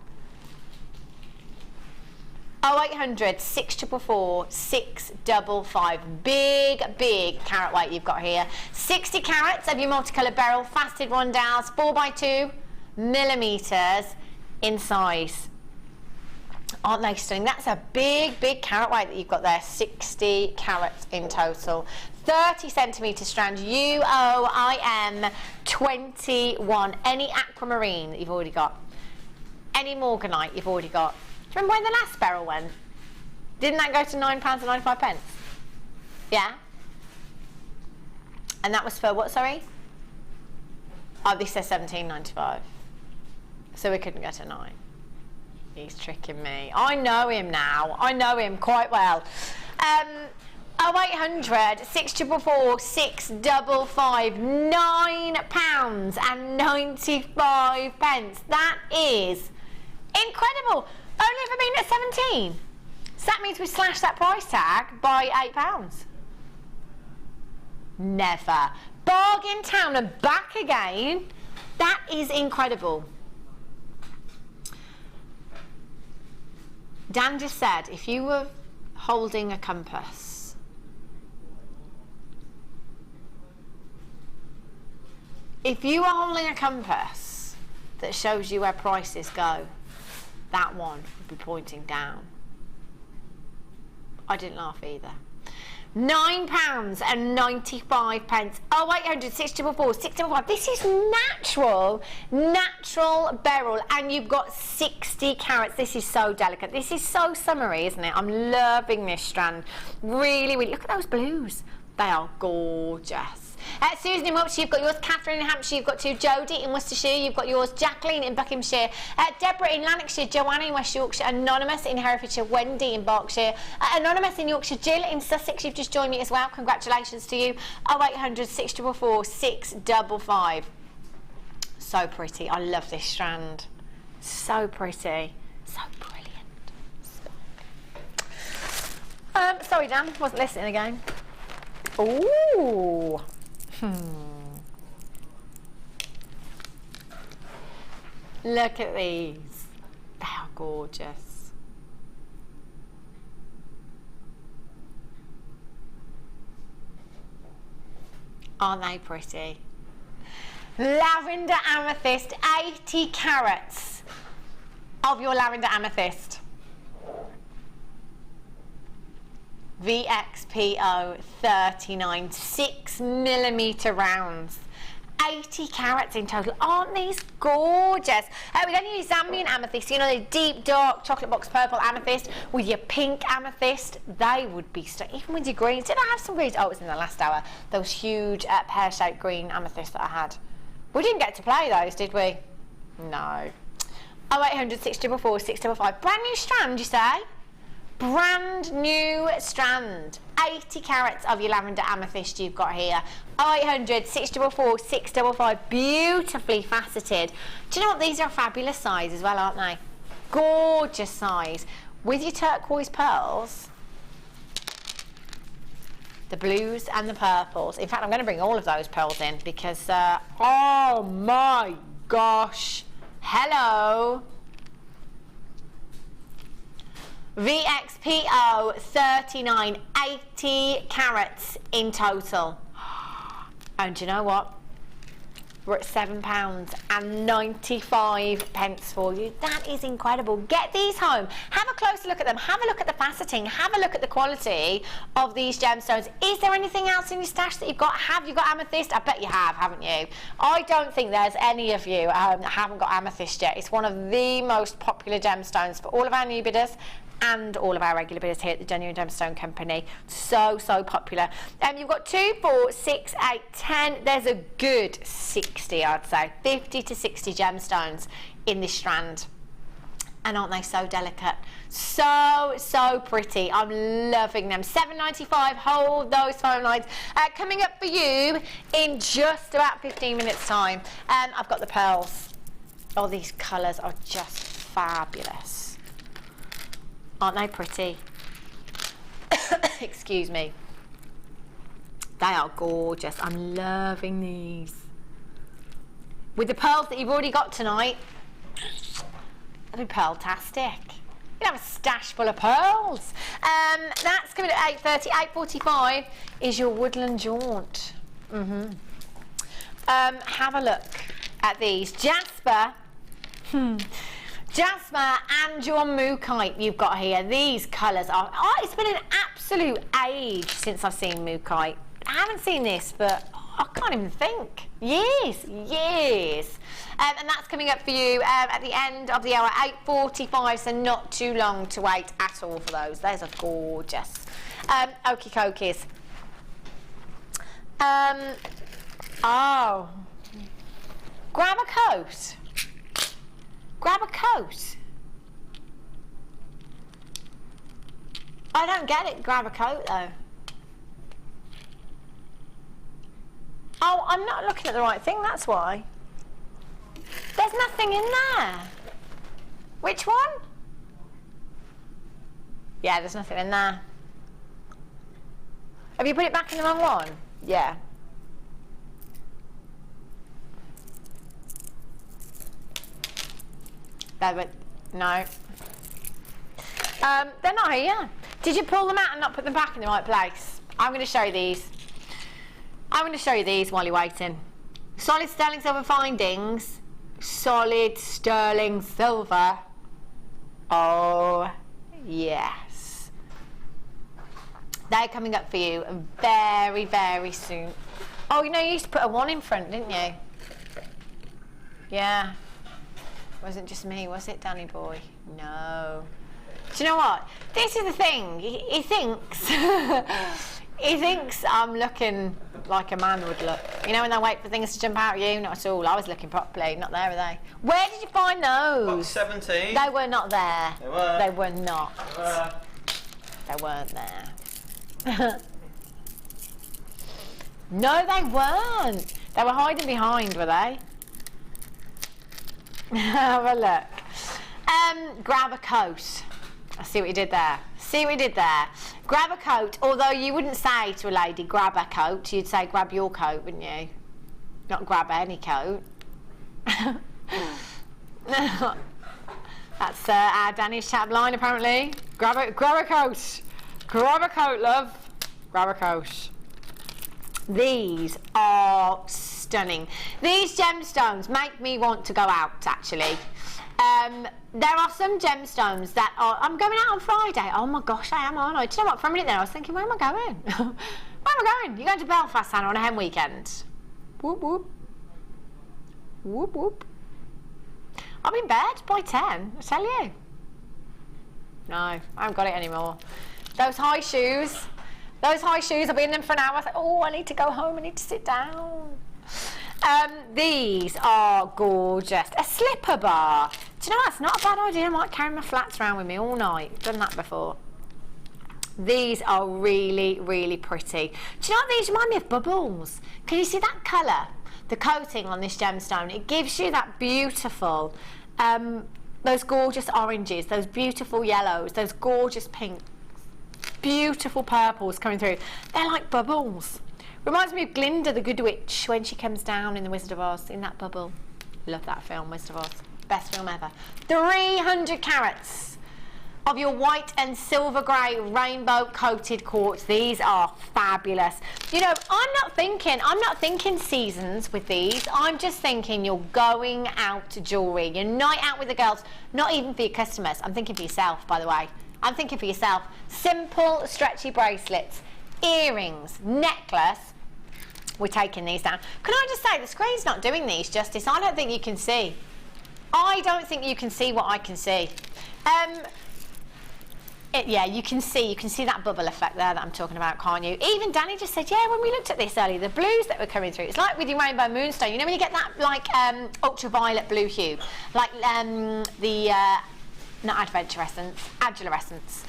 0800 644 655. Big, big carat weight you've got here. 60 carats of your multicoloured beryl, faceted rondelles, 4 by 2 millimetres in size. Aren't they stunning? That's a big, big carat weight that you've got there. 60 carats in total. 30 centimetre strand. UOIM 21. Any aquamarine that you've already got. Any Morganite you've already got. Do you remember when the last beryl went? Didn't that go to £9.95? Yeah? And that was for what, sorry? Oh, this says £17.95. So we couldn't go to 9. He's tricking me. I know him now. I know him quite well. 0800 644 655. £9.95. That is incredible. Only ever been at 17. So that means we slashed that price tag by £8. Never. Bargain town and back again. That is incredible. Dan just said, if you were holding a compass, if you are holding a compass that shows you where prices go, that one would be pointing down. I didn't laugh either. £9.95. 0800 644 655. This is natural beryl, and you've got 60 carats. This is so delicate. This is so summery, isn't it? I'm loving this strand. Really, really. Look at those blues. They are gorgeous. Susan in Wiltshire, you've got yours. Catherine in Hampshire, you've got two. Jodie in Worcestershire, you've got yours. Jacqueline in Buckinghamshire. Deborah in Lanarkshire. Joanna in West Yorkshire. Anonymous in Herefordshire. Wendy in Berkshire. Anonymous in Yorkshire. Jill in Sussex, you've just joined me as well. Congratulations to you. 0800 644 655. So pretty. I love this strand. So pretty. So brilliant. Sorry, Dan. Wasn't listening again. Ooh. Look at these. They are gorgeous. Aren't they pretty? Lavender amethyst, 80 carats of your lavender amethyst. VXPO 39, 6mm rounds, 80 carats in total. Aren't these gorgeous? We don't use Zambian amethyst, you know, the deep dark chocolate box purple amethyst with your pink amethyst. They would be even with your greens. Did I have some greens? Oh, it was in the last hour. Those huge pear-shaped green amethysts that I had. We didn't get to play those, did we? No. 0800 644 655. Brand new strand, you say? Brand new strand, 80 carats of your lavender amethyst you've got here. 0800 644 655, beautifully faceted. Do you know what? These are a fabulous size as well, aren't they? Gorgeous size. With your turquoise pearls, the blues and the purples. In fact, I'm going to bring all of those pearls in because, oh my gosh, hello. VXPO 39, 80 carats in total. And do you know what? We're at £7.95 for you. That is incredible. Get these home. Have a closer look at them. Have a look at the faceting. Have a look at the quality of these gemstones. Is there anything else in your stash that you've got? Have you got amethyst? I bet you have, haven't you? I don't think there's any of you that haven't got amethyst yet. It's one of the most popular gemstones for all of our new bidders and all of our regular bidders here at the Genuine Gemstone Company. So popular. You've got 2, 4, 6, 8, 10. There's a good 60, I'd say. 50 to 60 gemstones in this strand. And aren't they so delicate? So pretty. I'm loving them. $7.95. Hold those phone lines. Coming up for you in just about 15 minutes time. I've got the pearls. Oh, these colours are just fabulous. Aren't they pretty? Excuse me. They are gorgeous. I'm loving these. With the pearls that you've already got tonight, that'd be pearl-tastic. You'd have a stash full of pearls. That's coming at 8:30. 8:45 is your woodland jaunt. Have a look at these. Jasper. Jasper and your Mookite you've got here. These colours are... Oh, it's been an absolute age since I've seen Mookite. I haven't seen this, but I can't even think. Years. And that's coming up for you at the end of the hour, 8:45, so not too long to wait at all for those. Those are gorgeous. Okie dokies. Oh. Grab a coat. Grab a coat. I don't get it. Grab a coat, though. Oh, I'm not looking at the right thing, that's why. There's nothing in there. Which one? Yeah, there's nothing in there. Have you put it back in the wrong one? Yeah. No. They're not here. Did you pull them out and not put them back in the right place? I'm going to show you these. I'm going to show you these while you're waiting. Solid sterling silver findings. Solid sterling silver. Oh, yes. They're coming up for you very, very soon. Oh, you know, you used to put a 1 in front, didn't you? Yeah. Wasn't just me, was it, Danny boy? No. Do you know what? This is the thing. He thinks he thinks I'm looking like a man would look. You know when they wait for things to jump out at you? Not at all. I was looking properly. Not there, were they? Where did you find those? Box 17. They were not there. They were. They were not. They were. They weren't there. No, they weren't. They were hiding behind, were they? Have a look. Grab a coat. I see what you did there. See what you did there. Grab a coat, although you wouldn't say to a lady, grab a coat. You'd say, grab your coat, wouldn't you? Not grab any coat. That's our Danish chat line, apparently. Grab a coat. Grab a coat, love. Grab a coat. These are stunning. These gemstones make me want to go out, actually. There are some gemstones that are... I'm going out on Friday. Oh my gosh, I am, aren't I? Do you know what? For a minute there, I was thinking, where am I going? Where am I going? You're going to Belfast, Hannah, on a hen weekend. Whoop, whoop. Whoop, whoop. I'm in bed by 10, I tell you. No, I haven't got it anymore. Those high shoes, I'll be in them for an hour. I think, oh, I need to go home, I need to sit down. These are gorgeous. A slipper bar. Do you know, that's not a bad idea. I might carry my flats around with me all night. Done that before. These are really, really pretty. Do you know what these remind me of? Bubbles. Can you see that colour? The coating on this gemstone, it gives you that beautiful, those gorgeous oranges, those beautiful yellows, those gorgeous pinks, beautiful purples coming through. They're like bubbles. Reminds me of Glinda the Good Witch when she comes down in The Wizard of Oz, in that bubble. Love that film, Wizard of Oz. Best film ever. 300 carats of your white and silver grey rainbow coated quartz. These are fabulous. You know, I'm not thinking seasons with these. I'm just thinking you're going out to jewellery. Your night out with the girls, not even for your customers. I'm thinking for yourself, by the way. I'm thinking for yourself. Simple, stretchy bracelets, earrings, necklace. We're taking these down. Can I just say, the screen's not doing these justice. I don't think you can see. I don't think you can see what I can see. Yeah, you can see that bubble effect there that I'm talking about, can't you? Even Danny just said, yeah, when we looked at this earlier, the blues that were coming through, it's like with your rainbow moonstone. You know when you get that, like, ultraviolet blue hue? Like, not adularescence.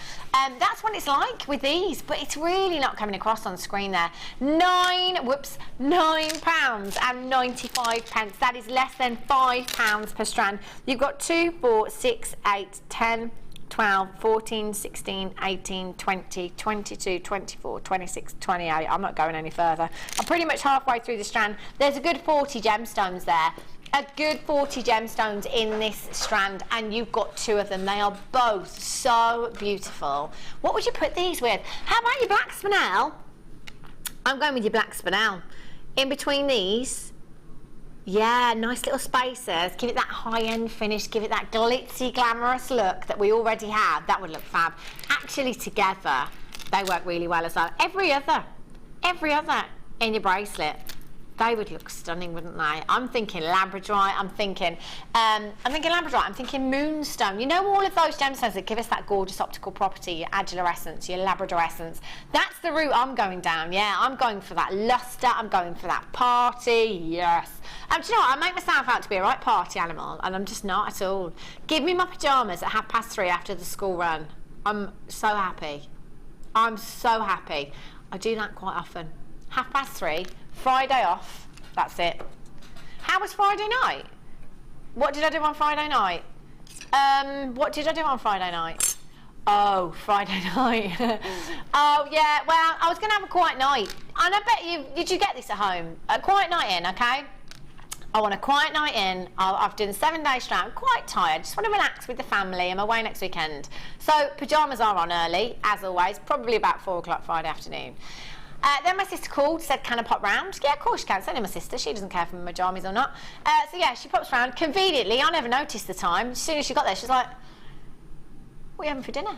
That's what it's like with these, but it's really not coming across on screen there. £9.95. That is less than £5 per strand. You've got 2, 4, 6, 8, 10, 12, 14, 16, 18, 20, 22, 24, 26, 28. I'm not going any further. I'm pretty much halfway through the strand. There's a good 40 gemstones there. A good 40 gemstones in this strand, and you've got 2 of them. They are both so beautiful. What would you put these with? How about your black spinel? I'm going with your black spinel. In between these, yeah, nice little spacers. Give it that high-end finish. Give it that glitzy, glamorous look that we already have. That would look fab. Actually, together, they work really well as well. Every other in your bracelet. They would look stunning, wouldn't they? I'm thinking Labradorite, I'm thinking moonstone. You know, all of those gemstones that give us that gorgeous optical property, your adularescence, your labradorescence. That's the route I'm going down, yeah. I'm going for that luster, I'm going for that party, yes. Do you know what? I make myself out to be a right party animal, and I'm just not at all. Give me my pyjamas at 3:30 after the school run. I'm so happy. I'm so happy. I do that quite often. 3:30. Friday off, that's it. How was Friday night? What did I do on Friday night? Oh, Friday night. Oh, yeah, well, I was going to have a quiet night. And I bet you, did you get this at home? A quiet night in, okay? I want a quiet night in. I've done 7 days straight. I'm quite tired. Just want to relax with the family. I'm away next weekend. So, pyjamas are on early, as always, probably about 4 o'clock Friday afternoon. Then my sister called, said, can I pop round? Yeah, of course she can. It's only my sister. She doesn't care if I'm in my jammies or not. So, yeah, she pops round. Conveniently, I never noticed the time. As soon as she got there, she's like, what are you having for dinner?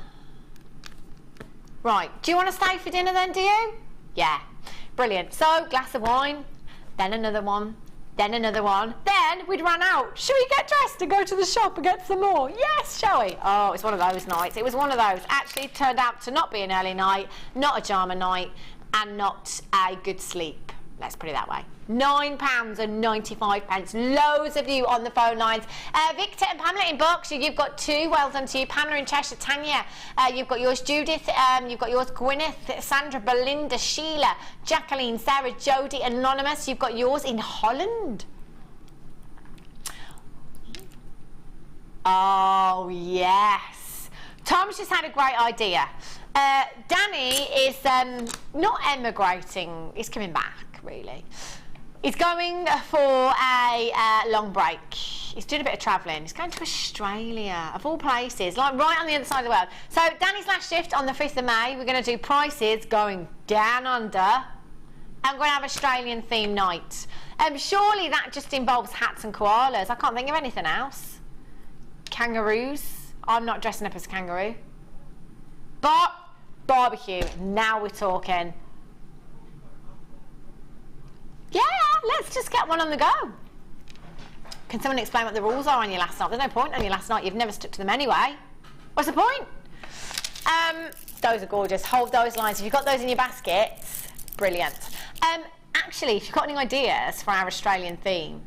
Right, do you want to stay for dinner then, do you? Yeah, brilliant. So, glass of wine, then another one, then another one, then we'd run out. Shall we get dressed and go to the shop and get some more? Yes, shall we? Oh, it's one of those nights. It was one of those. Actually turned out to not be an early night, not a Jama night, and not a good sleep. Let's put it that way. £9.95. Loads of you on the phone lines. Victor and Pamela in Berkshire, you've got 2. Well done to you. Pamela in Cheshire, Tanya, you've got yours. Judith, you've got yours. Gwyneth, Sandra, Belinda, Sheila, Jacqueline, Sarah, Jodie, Anonymous, you've got yours in Holland. Oh, yes. Tom's just had a great idea. Danny is not emigrating, he's coming back, really. He's going for a long break. He's doing a bit of travelling. He's going to Australia, of all places, like right on the other side of the world. So Danny's last shift on the 5th of May, we're going to do prices going down under. And we're going to have Australian theme night. Surely that just involves hats and koalas. I can't think of anything else. Kangaroos. I'm not dressing up as a kangaroo. But barbecue, now we're talking. Yeah, let's just get one on the go. Can someone explain what the rules are on your last night? There's no point on your last night, you've never stuck to them anyway. What's the point? Those are gorgeous. Hold those lines. If you've got those in your baskets, brilliant. Actually, if you've got any ideas for our Australian theme,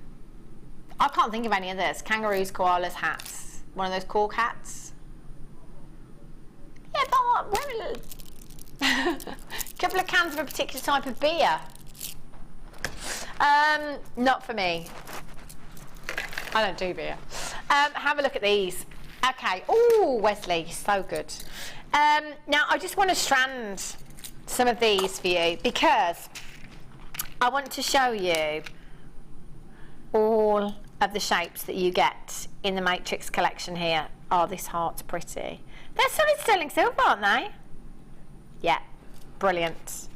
I can't think of any others. Kangaroos, koalas, hats. One of those cork hats. Yeah, but wear a little... couple of cans of a particular type of beer. Not for me. I don't do beer. Have a look at these. Okay. Oh, Wesley, so good. Now, I just want to strand some of these for you because I want to show you all of the shapes that you get in the Matrix collection here. Oh, this heart's pretty. They're solid sterling silver, aren't they? Yeah, brilliant.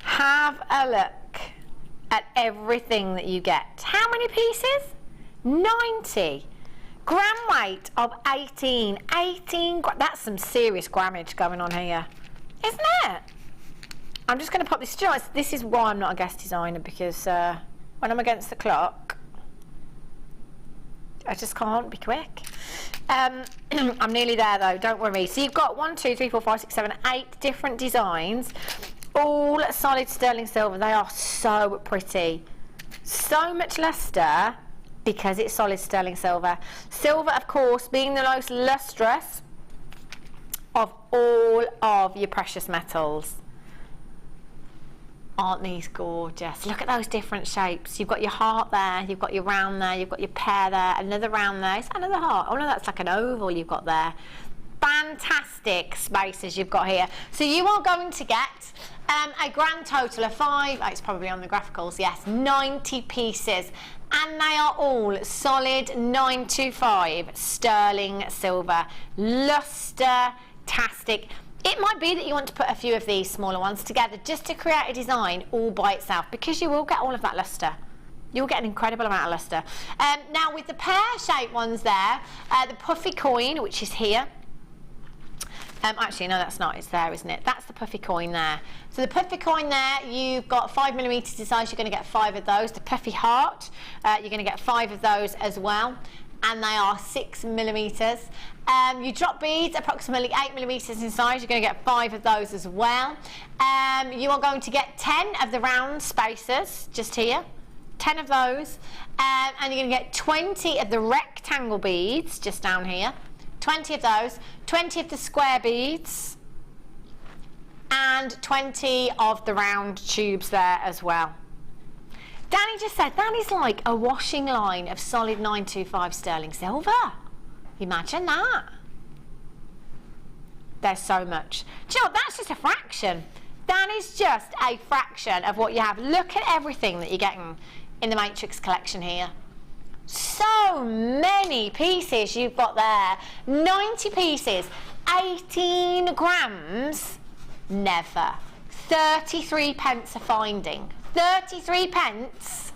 Have a look at everything that you get. How many pieces? 90. Gram weight of 18. 18 that's some serious grammage going on here, isn't it? I'm just going to pop this. This is why I'm not a guest designer, because when I'm against the clock, I just can't be quick. I'm nearly there though, don't worry. So you've got 1, 2, 3, 4, 5, 6, 7, 8 different designs, all solid sterling silver. They are so pretty. So much luster because it's solid sterling silver. Silver, of course, being the most lustrous of all of your precious metals. Aren't these gorgeous? Look at those different shapes. You've got your heart there, you've got your round there, you've got your pear there, another round there. Is that another heart? Oh no, that's like an oval you've got there. Fantastic spaces you've got here. So you are going to get a grand total of 5, it's probably on the graphicals, yes, 90 pieces. And they are all solid 925 sterling silver. Luster-tastic. It might be that you want to put a few of these smaller ones together just to create a design all by itself, because you will get all of that luster. You'll get an incredible amount of luster. Now with the pear-shaped ones there, the puffy coin, which is here. Actually, no, that's not. It's there, isn't it? That's the puffy coin there. So the puffy coin there, you've got 5mm in size. You're going to get 5 of those. The puffy heart, you're going to get 5 of those as well. And they are 6mm. You drop beads, approximately 8mm in size. You're going to get 5 of those as well. You are going to get 10 of the round spacers, just here. 10 of those. And you're going to get 20 of the rectangle beads, just down here. 20 of those. 20 of the square beads. And 20 of the round tubes there as well. Danny just said that is like a washing line of solid 925 sterling silver. Imagine that. There's so much. Do you know what? That's just a fraction. That is just a fraction of what you have. Look at everything that you're getting in the Matrix collection here. So many pieces you've got there. 90 pieces, 18 grams, never. 33 pence a finding. 33 pence.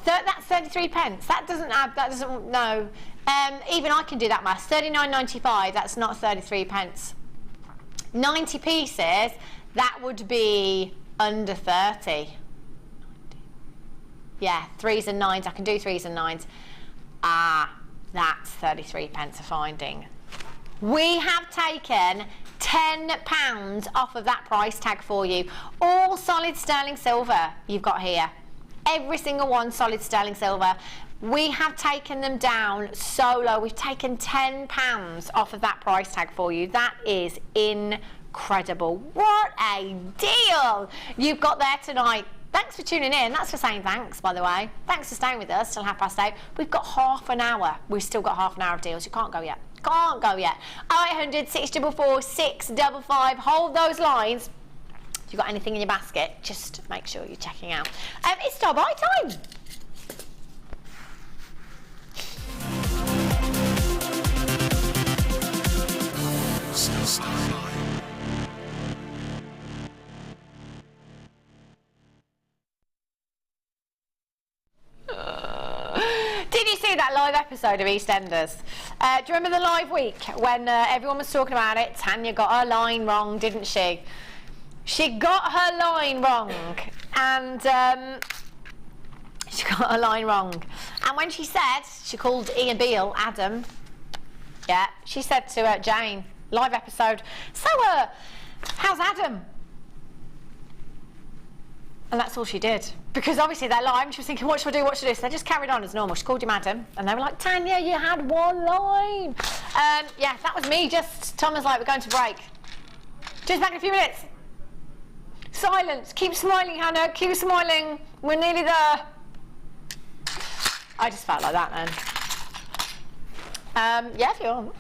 That's 33 pence. That doesn't add, that doesn't, no. Even I can do that math. 39.95, that's not 33 pence. 90 pieces, that would be under 30. Yeah, 3s and 9s, I can do 3s and 9s. Ah, that's 33 pence a finding. We have taken £10 off of that price tag for you. All solid sterling silver you've got here. Every single one solid sterling silver. We have taken them down so low. We've taken £10 off of that price tag for you. That is incredible. What a deal you've got there tonight. Thanks for tuning in. That's for saying thanks, by the way. Thanks for staying with us till 8:30. We've got half an hour. We've still got half an hour of deals. You can't go yet. Can't go yet. 0800 644 655. Hold those lines. If you've got anything in your basket, just make sure you're checking out. It's star buy time. Did you see that live episode of EastEnders? Do you remember the live week when everyone was talking about it? Tanya got her line wrong, didn't she? She got her line wrong, and she got her line wrong. And when she said, she called Ian Beale Adam. Yeah, she said to Jane, live episode, so how's Adam? And that's all she did. Because obviously they're lying. She was thinking, what should I do, what should I do? So they just carried on as normal. She called him Adam. And they were like, Tanya, you had one line. Yeah, that was me. Just, Tom was like, we're going to break. Just back in a few minutes. Silence. Keep smiling, Hannah. Keep smiling. We're nearly there. I just felt like that then. Yeah, if you want.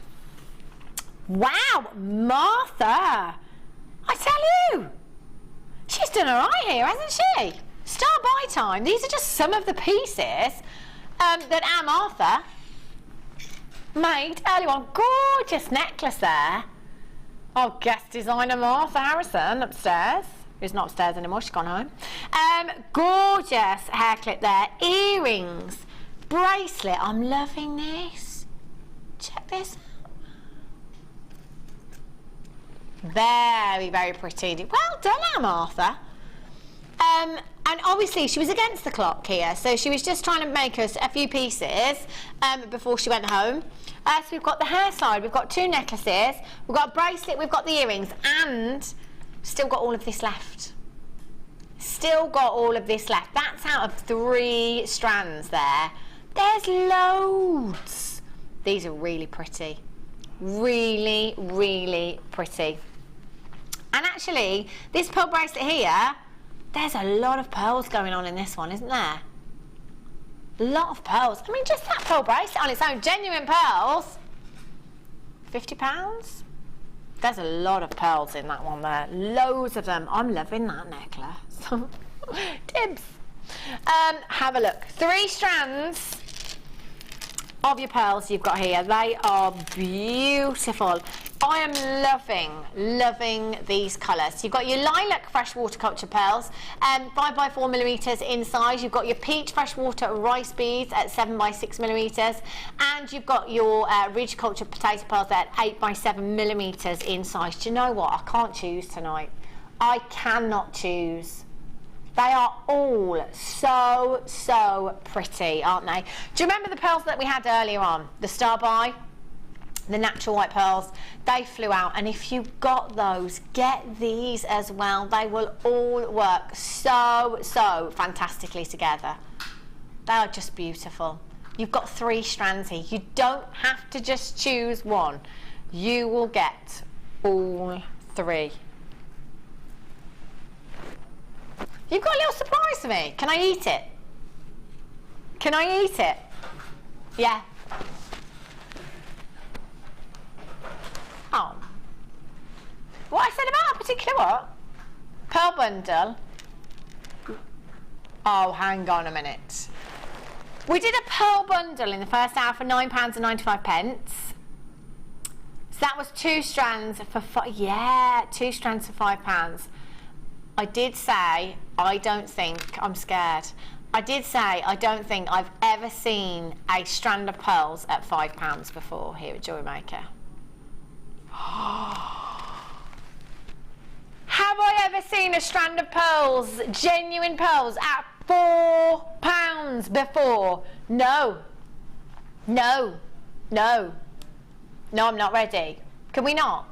Wow, Martha. I tell you. She's done all right here, hasn't she? Star buy time. These are just some of the pieces that Anne Martha made earlier on. Gorgeous necklace there. Oh, guest designer Martha Harrison upstairs. Who's not upstairs anymore, she's gone home. Gorgeous hair clip there. Earrings. Bracelet. I'm loving this. Check this out. Very, very pretty. Well done, Anne Martha. And obviously she was against the clock here, so she was just trying to make us a few pieces before she went home. So we've got the hair side, we've got 2 necklaces, we've got a bracelet, we've got the earrings, and still got all of this left. Still got all of this left. That's out of 3 strands there. There's loads. These are really pretty. Really, really pretty. And actually, this pearl bracelet here, there's a lot of pearls going on in this one, isn't there? A lot of pearls. I mean, just that pearl bracelet on its own, genuine pearls, £50. There's a lot of pearls in that one there. Loads of them. I'm loving that necklace. Dibs. Have a look. 3 strands of your pearls you've got here. They are beautiful. I am loving these colours. You've got your lilac freshwater culture pearls, 5x4mm in size. You've got your peach freshwater rice beads at 7x6mm, and you've got your ridge culture potato pearls at 8x7mm in size. Do you know what? I can't choose tonight. I cannot choose. They are all so pretty, aren't they? Do you remember the pearls that we had earlier on? The Star Buy? The natural white pearls, they flew out, and if you got those, get these as well. They will all work so fantastically together. They are just beautiful. You've got 3 strands here. You don't have to just choose one. You will get all 3. You've got a little surprise for me. Can I eat it? Can I eat it? Yeah. Oh. What I said about a particular what? Pearl bundle. Oh, hang on a minute. We did a pearl bundle in the first hour for £9.95. So that was 2 strands for 2 strands for £5. I did say I don't think I'm scared. I did say I don't think I've ever seen a strand of pearls at £5 before here at JewelleryMaker. Have I ever seen a strand of pearls, genuine pearls, at £4 before? No. No. No. No, I'm not ready. Can we not?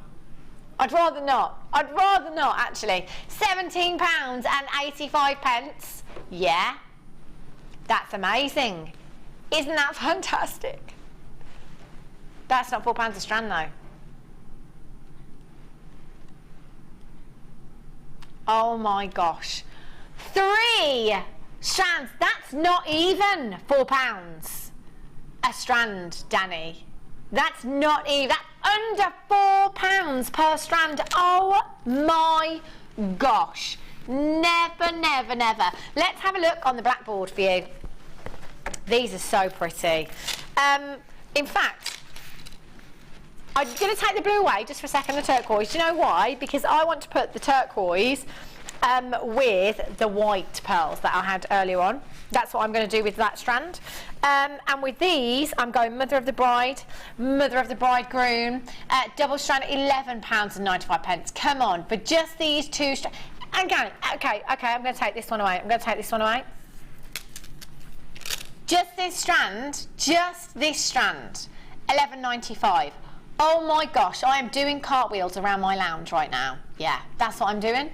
I'd rather not. I'd rather not, actually. £17.85. Yeah. That's amazing. Isn't that fantastic? That's not £4 a strand, though. Oh my gosh. 3 strands. That's not even £4 a strand, Danny. That's not even. That's under £4 per strand. Oh my gosh. Never, never, never. Let's have a look on the blackboard for you. These are so pretty. In fact, I'm going to take the blue away just for a second, the turquoise. Do you know why? Because I want to put the turquoise with the white pearls that I had earlier on. That's what I'm going to do with that strand. And with these, I'm going mother of the bride, mother of the bridegroom, double strand, £11.95. Come on, for just these 2 strands. Okay, I'm going to take this one away. I'm going to take this one away. Just this strand, £11.95. Oh my gosh, I am doing cartwheels around my lounge right now. Yeah, that's what I'm doing.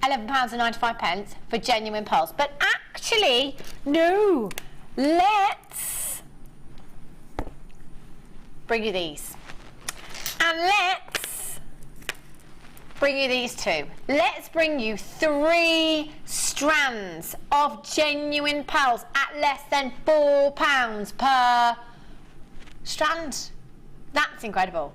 £11.95 for genuine pearls. But actually, no. Let's bring you these. And let's bring you these too. Let's bring you 3 strands of genuine pearls at less than £4 per strand. That's incredible.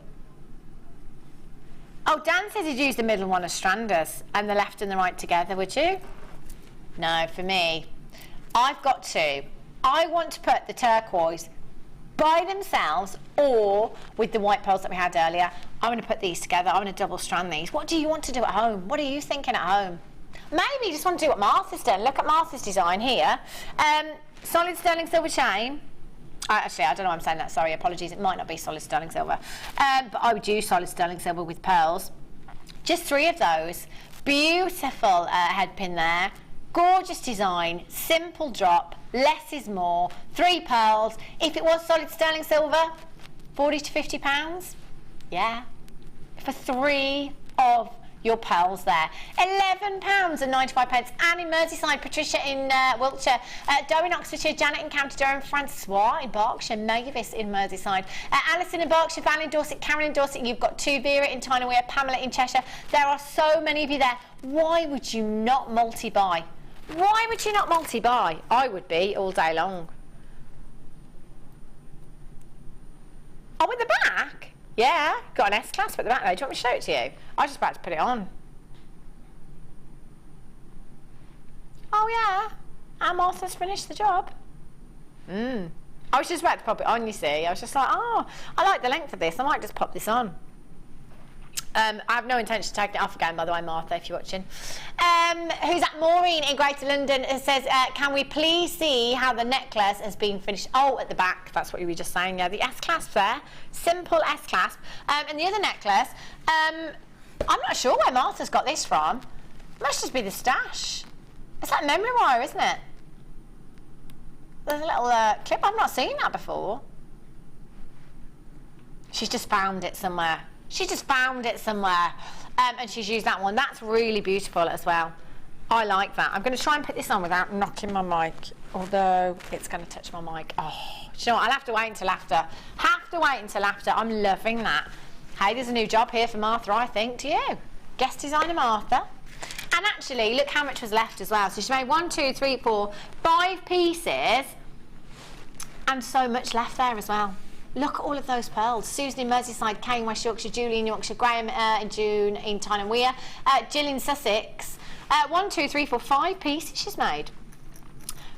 Oh, Dan says he'd use the middle one as stranders and the left and the right together, would you? No, for me, I've got 2. I want to put the turquoise by themselves or with the white pearls that we had earlier. I'm going to put these together. I'm going to double strand these. What do you want to do at home? What are you thinking at home? Maybe you just want to do what Martha's done. Look at Martha's design here. Solid sterling silver chain. Actually, I don't know why I'm saying that. Sorry, apologies. It might not be solid sterling silver. But I would use solid sterling silver with pearls. Just 3 of those. Beautiful head pin there. Gorgeous design. Simple drop. Less is more. 3 pearls. If it was solid sterling silver, £40 to £50. Yeah. For 3 of your pearls there. £11.95. Anne in Merseyside, Patricia in Wiltshire, Doe in Oxfordshire, Janet in County Durham, Francois in Berkshire, Mavis in Merseyside, Alison in Berkshire, Val in Dorset, Karen in Dorset. You've got 2, Vera in Tyne-and-Wear, Pamela in Cheshire. There are so many of you there. Why would you not multi-buy? Why would you not multi-buy? I would be all day long. Oh, with the back? Yeah, got an S-clasp at the back though. Do you want me to show it to you? I was just about to put it on. Oh yeah, and Martha's finished the job. I was just about to pop it on, you see. I was just like, oh, I like the length of this. I might just pop this on. I have no intention of taking it off again, by the way, Martha, if you're watching. Who's that? Maureen in Greater London says, can we please see how the necklace has been finished? Oh, at the back, that's what you were just saying. Yeah, the S-clasp there, simple S-clasp. And the other necklace, I'm not sure where Martha's got this from. Must just be the stash. It's like memory wire, isn't it? There's a little clip. I've not seen that before. She's just found it somewhere. She just found it somewhere, and she's used that one. That's really beautiful as well. I like that. I'm going to try and put this on without knocking my mic, although it's going to touch my mic. Oh, do you know what? I'll have to wait until after. Have to wait until after. I'm loving that. Hey, there's a new job here for Martha, I think, to you. Guest designer Martha. And actually, look how much was left as well. So she made 1, 2, 3, 4, 5 pieces, and so much left there as well. Look at all of those pearls. Susan in Merseyside, Kay in West Yorkshire, Julie in Yorkshire, Graham in June in Tyne and Wear, Jill in Sussex. 1, 2, 3, 4, 5 pieces she's made.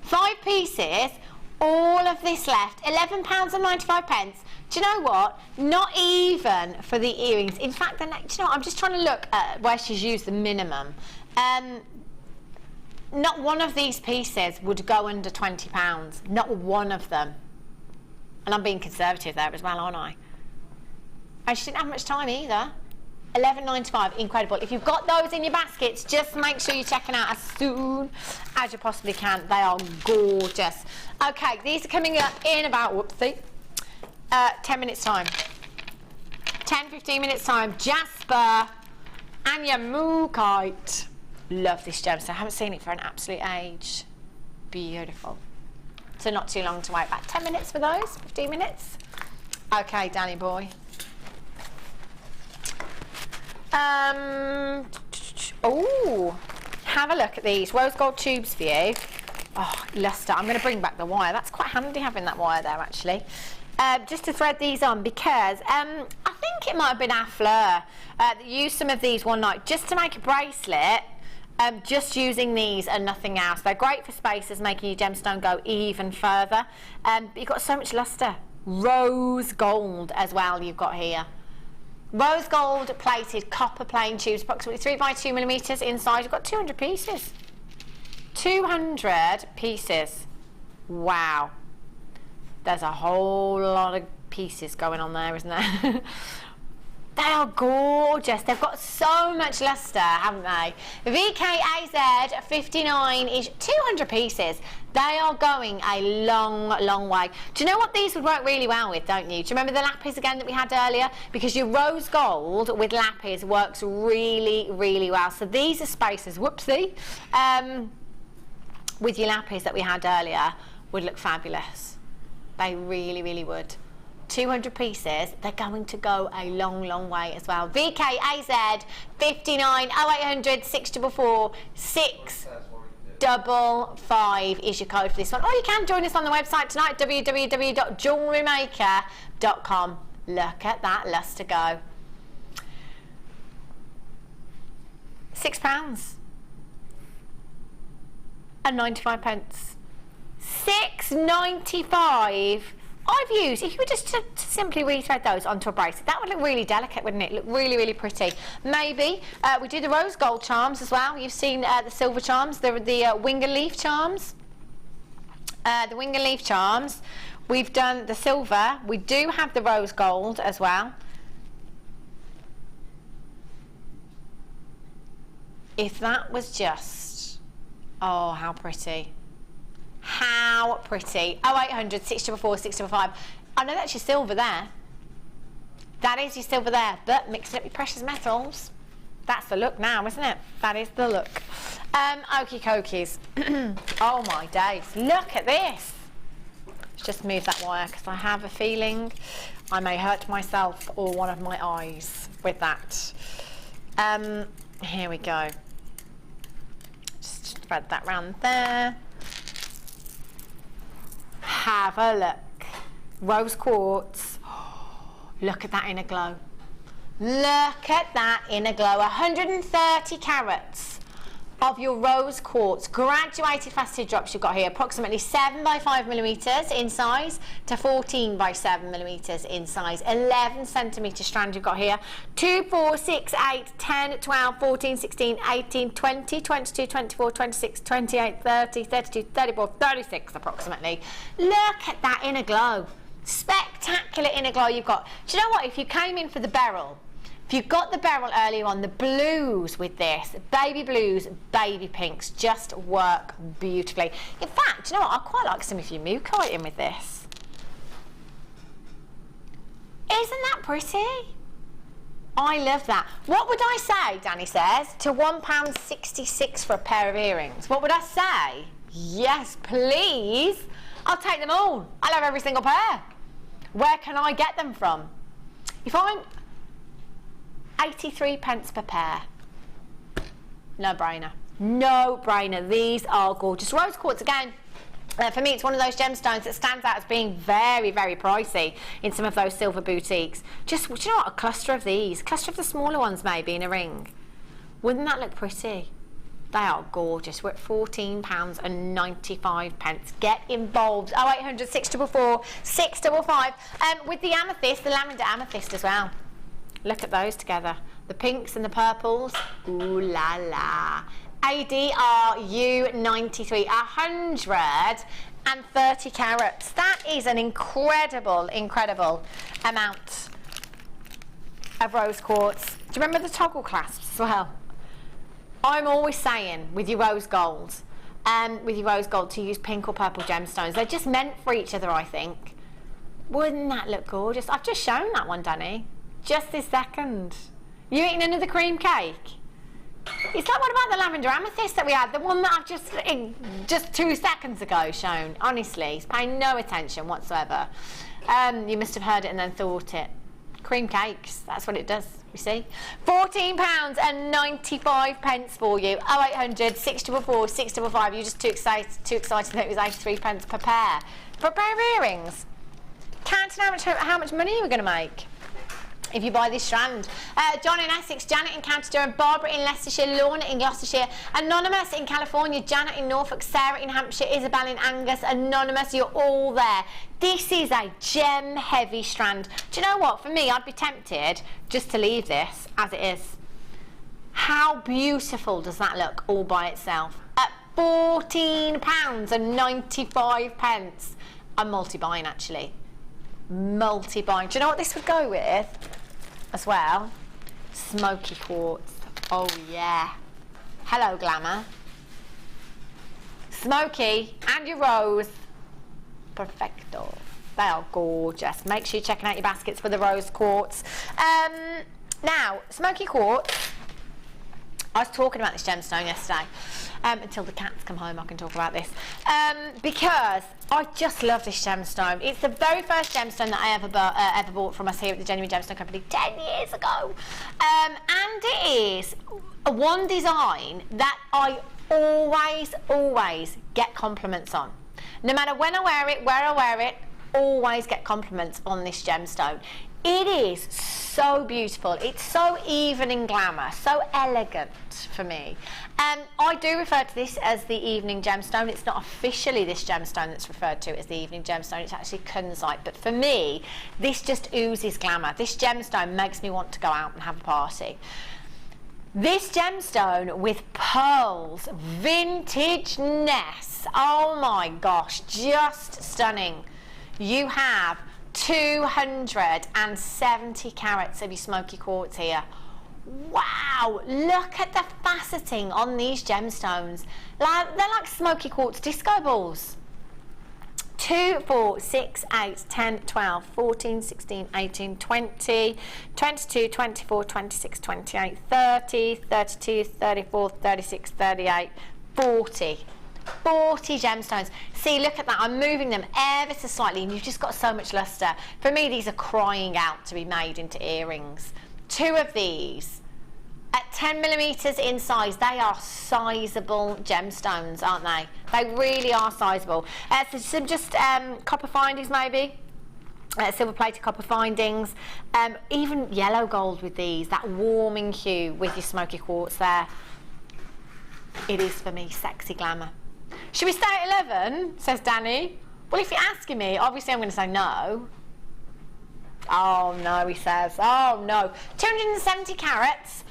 5 pieces, all of this left. £11.95. Do you know what? Not even for the earrings. In fact, do you know what? I'm just trying to look at where she's used the minimum. not one of these pieces would go under £20. Not one of them. And I'm being conservative there as well, aren't I? And she didn't have much time either. $11.95, incredible. If you've got those in your baskets, just make sure you're checking out as soon as you possibly can. They are gorgeous. Okay, these are coming up in about, 10 minutes time. 10-15 minutes time. Jasper and your Morganite. Love this gemstone. I haven't seen it for an absolute age. Beautiful. So not too long to wait. About 10 minutes for those, 15 minutes. Okay, Danny boy. Oh, have a look at these rose gold tubes for you. Oh, luster. I'm going to bring back the wire. That's quite handy having that wire there, actually. Just to thread these on because I think it might have been our Fleur that used some of these one night just to make a bracelet. Just using these and nothing else. They're great for spacers, making your gemstone go even further. But you've got so much luster. Rose gold as well you've got here. Rose gold plated copper plain tubes, approximately 3 by 2 millimeters inside. You've got 200 pieces. 200 pieces. Wow. There's a whole lot of pieces going on there, isn't there? They are gorgeous. They've got so much luster, haven't they? VKAZ 59 is 200 pieces. They are going a long, long way. Do you know what these would work really well with, don't you? Do you remember the lapis again that we had earlier? Because your rose gold with lapis works really, really well. So these are spacers, whoopsie, with your lapis that we had earlier would look fabulous. They really, really would. 200 pieces, they're going to go a long, long way as well. VKAZ 59 0800 644 655 is your code for this one. Or you can join us on the website tonight, www.JewelleryMaker.com. Look at that luster go. £6 and 95 pence. £6.95. I've used, if you were just to simply rethread those onto a bracelet, that would look really delicate, wouldn't it? Look really, really pretty. Maybe we do the rose gold charms as well. You've seen the silver charms, the wing and leaf charms. The wing and leaf charms. We've done the silver. We do have the rose gold as well. If that was just, oh, how pretty. How pretty. 0800 644 655. I know that's your silver there. That is your silver there, but mixing up your precious metals. That's the look now, isn't it? That is the look. Okie cokies. Oh my days. Look at this. Let's just move that wire because I have a feeling I may hurt myself or one of my eyes with that. Here we go. Just thread that round there. Have a look. Rose quartz. Oh, look at that inner glow. Look at that inner glow. 130 carats of your rose quartz. Graduated faceted drops you've got here. Approximately 7 by 5 millimeters in size to 14 by 7 millimeters in size. 11 centimeter strand you've got here. 2, 4, 6, 8, 10, 12, 14, 16, 18, 20, 22, 24, 26, 28, 30, 32, 34, 36 approximately. Look at that inner glow. Spectacular inner glow you've got. Do you know what? If you came in for the beryl, if you got the beryl earlier on, the blues with this, baby blues, baby pinks, just work beautifully. In fact, do you know what? I quite like some of your Morganite in with this. Isn't that pretty? I love that. What would I say, Danny says, to £1.66 for a pair of earrings? What would I say? Yes, please. I'll take them all. I'll have every single pair. Where can I get them from? If I'm 83 pence per pair. No brainer. No brainer. These are gorgeous. Rose quartz again. For me, it's one of those gemstones that stands out as being very, very pricey in some of those silver boutiques. Just, do you know what? A cluster of these. A cluster of the smaller ones maybe in a ring. Wouldn't that look pretty? They are gorgeous. We're at £14.95. Get involved. 0800 644 655. With the amethyst, the lavender amethyst as well. Look at those together. The pinks and the purples. Ooh la la. ADRU93, 130 carats. That is an incredible amount of rose quartz. Do you remember the toggle clasps as well? I'm always saying with your rose gold, to use pink or purple gemstones. They're just meant for each other, I think. Wouldn't that look gorgeous? I've just shown that one, Danny. Just this second. You eating another cream cake? Is that one about the lavender amethyst that we had? The one that I've just 2 seconds ago shown. Honestly, he's paying no attention whatsoever. You must have heard it and then thought it. Cream cakes, that's what it does, you see. £14.95 for you. 0800 644 655. You're just too excited that it was 83 pence per pair. For a pair of earrings. Counting how much money you were going to make if you buy this strand. John in Essex, Janet in County Durham, Barbara in Leicestershire, Lorna in Gloucestershire, Anonymous in California, Janet in Norfolk, Sarah in Hampshire, Isabel in Angus, Anonymous, you're all there. This is a gem heavy strand. Do you know what? For me, I'd be tempted just to leave this as it is. How beautiful does that look all by itself? At £14.95. I'm multi-buying actually. Multi-buying. Do you know what this would go with as well? Smoky quartz. Oh yeah. Hello glamour. Smoky and your rose. Perfecto. They are gorgeous. Make sure you're checking out your baskets for the rose quartz. Now, smoky quartz. I was talking about this gemstone yesterday. Until the cats come home, I can talk about this. Because I just love this gemstone. It's the very first gemstone that I ever bought from us here at the Genuine Gemstone Company 10 years ago. And it is one design that I always get compliments on. No matter when I wear it, where I wear it, always get compliments on this gemstone. It is so beautiful. It's so even in glamour, so elegant for me. I do refer to this as the evening gemstone. It's not officially this gemstone that's referred to as the evening gemstone. It's actually kunzite. But for me, this just oozes glamour. This gemstone makes me want to go out and have a party. This gemstone with pearls, vintageness. Oh my gosh, just stunning. You have 270 carats of your smoky quartz here. Wow, look at the faceting on these gemstones. They're like smoky quartz disco balls. 2, 4, 6, 8, 10, 12, 14, 16, 18, 20, 22, 24, 26, 28, 30, 32, 34, 36, 38, 40. 40 gemstones. See, look at that. I'm moving them ever so slightly and you've just got so much luster. For me, these are crying out to be made into earrings. 2 of these at 10mm in size. They are sizable gemstones, aren't they? They really are sizable. So some just copper findings maybe. Silver plated copper findings. Even yellow gold with these. That warming hue with your smoky quartz there. It is for me sexy glamour. Should we stay at 11? Says Danny. Well, if you're asking me, obviously I'm going to say no. Oh no, he says. Oh no. 270 carats.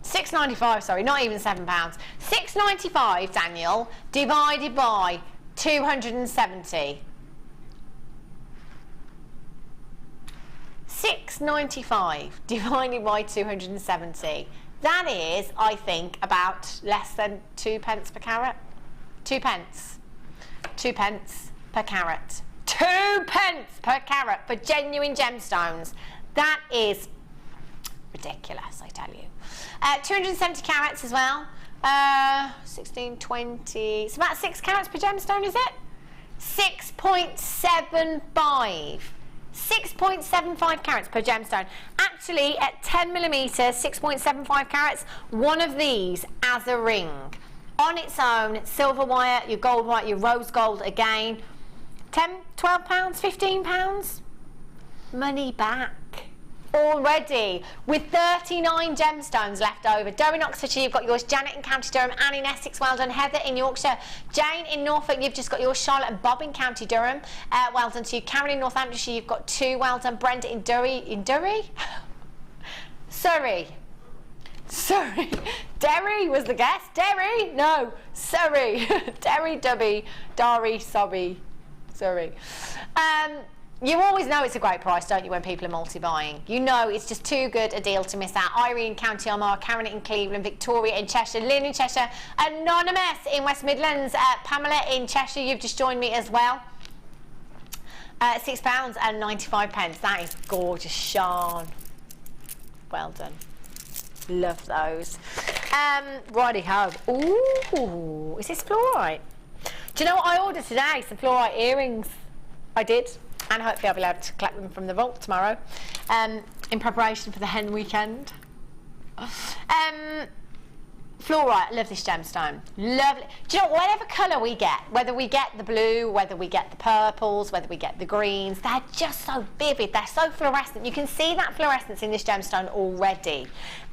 6.95, sorry, not even £7. 6.95, Daniel, divided by 270. 6.95 divided by 270. That is, I think, about less than 2 pence per carat. 2 pence. 2 pence per carat. 2 pence per carat for genuine gemstones. That is ridiculous, I tell you. 270 carats as well. 16, 20. It's about 6 carats per gemstone, is it? 6.75. 6.75 carats per gemstone. Actually, at 10mm, 6.75 carats, one of these as a ring. On its own, silver wire, your gold wire, your rose gold again. 10, 12 pounds, 15 pounds. Money back. already with 39 gemstones left over. Durham in Oxfordshire, you've got yours. Janet in County Durham. Anne in Essex, well done. Heather in Yorkshire. Jane in Norfolk, you've just got yours. Charlotte and Bob in County Durham, well done to you. Karen in Northamptonshire, you've got 2, well done. Brenda in Surrey. Derry was the guess. Derry? No. Surrey. Derry, Dubby, Dari, Sobby. Surrey. You always know it's a great price, don't you, when people are multi-buying? You know it's just too good a deal to miss out. Irene in County Armagh, Karen in Cleveland, Victoria in Cheshire, Lynn in Cheshire, Anonymous in West Midlands, Pamela in Cheshire, you've just joined me as well. £6.95. That is gorgeous, Sean. Well done. Love those. Righty-ho. Ooh, is this fluorite? Do you know what I ordered today? Some fluorite earrings. I did. And hopefully I'll be able to collect them from the vault tomorrow, in preparation for the hen weekend. Fluorite, I love this gemstone. Lovely. Do you know, whatever colour we get, whether we get the blue, whether we get the purples, whether we get the greens, they're just so vivid, they're so fluorescent. You can see that fluorescence in this gemstone already.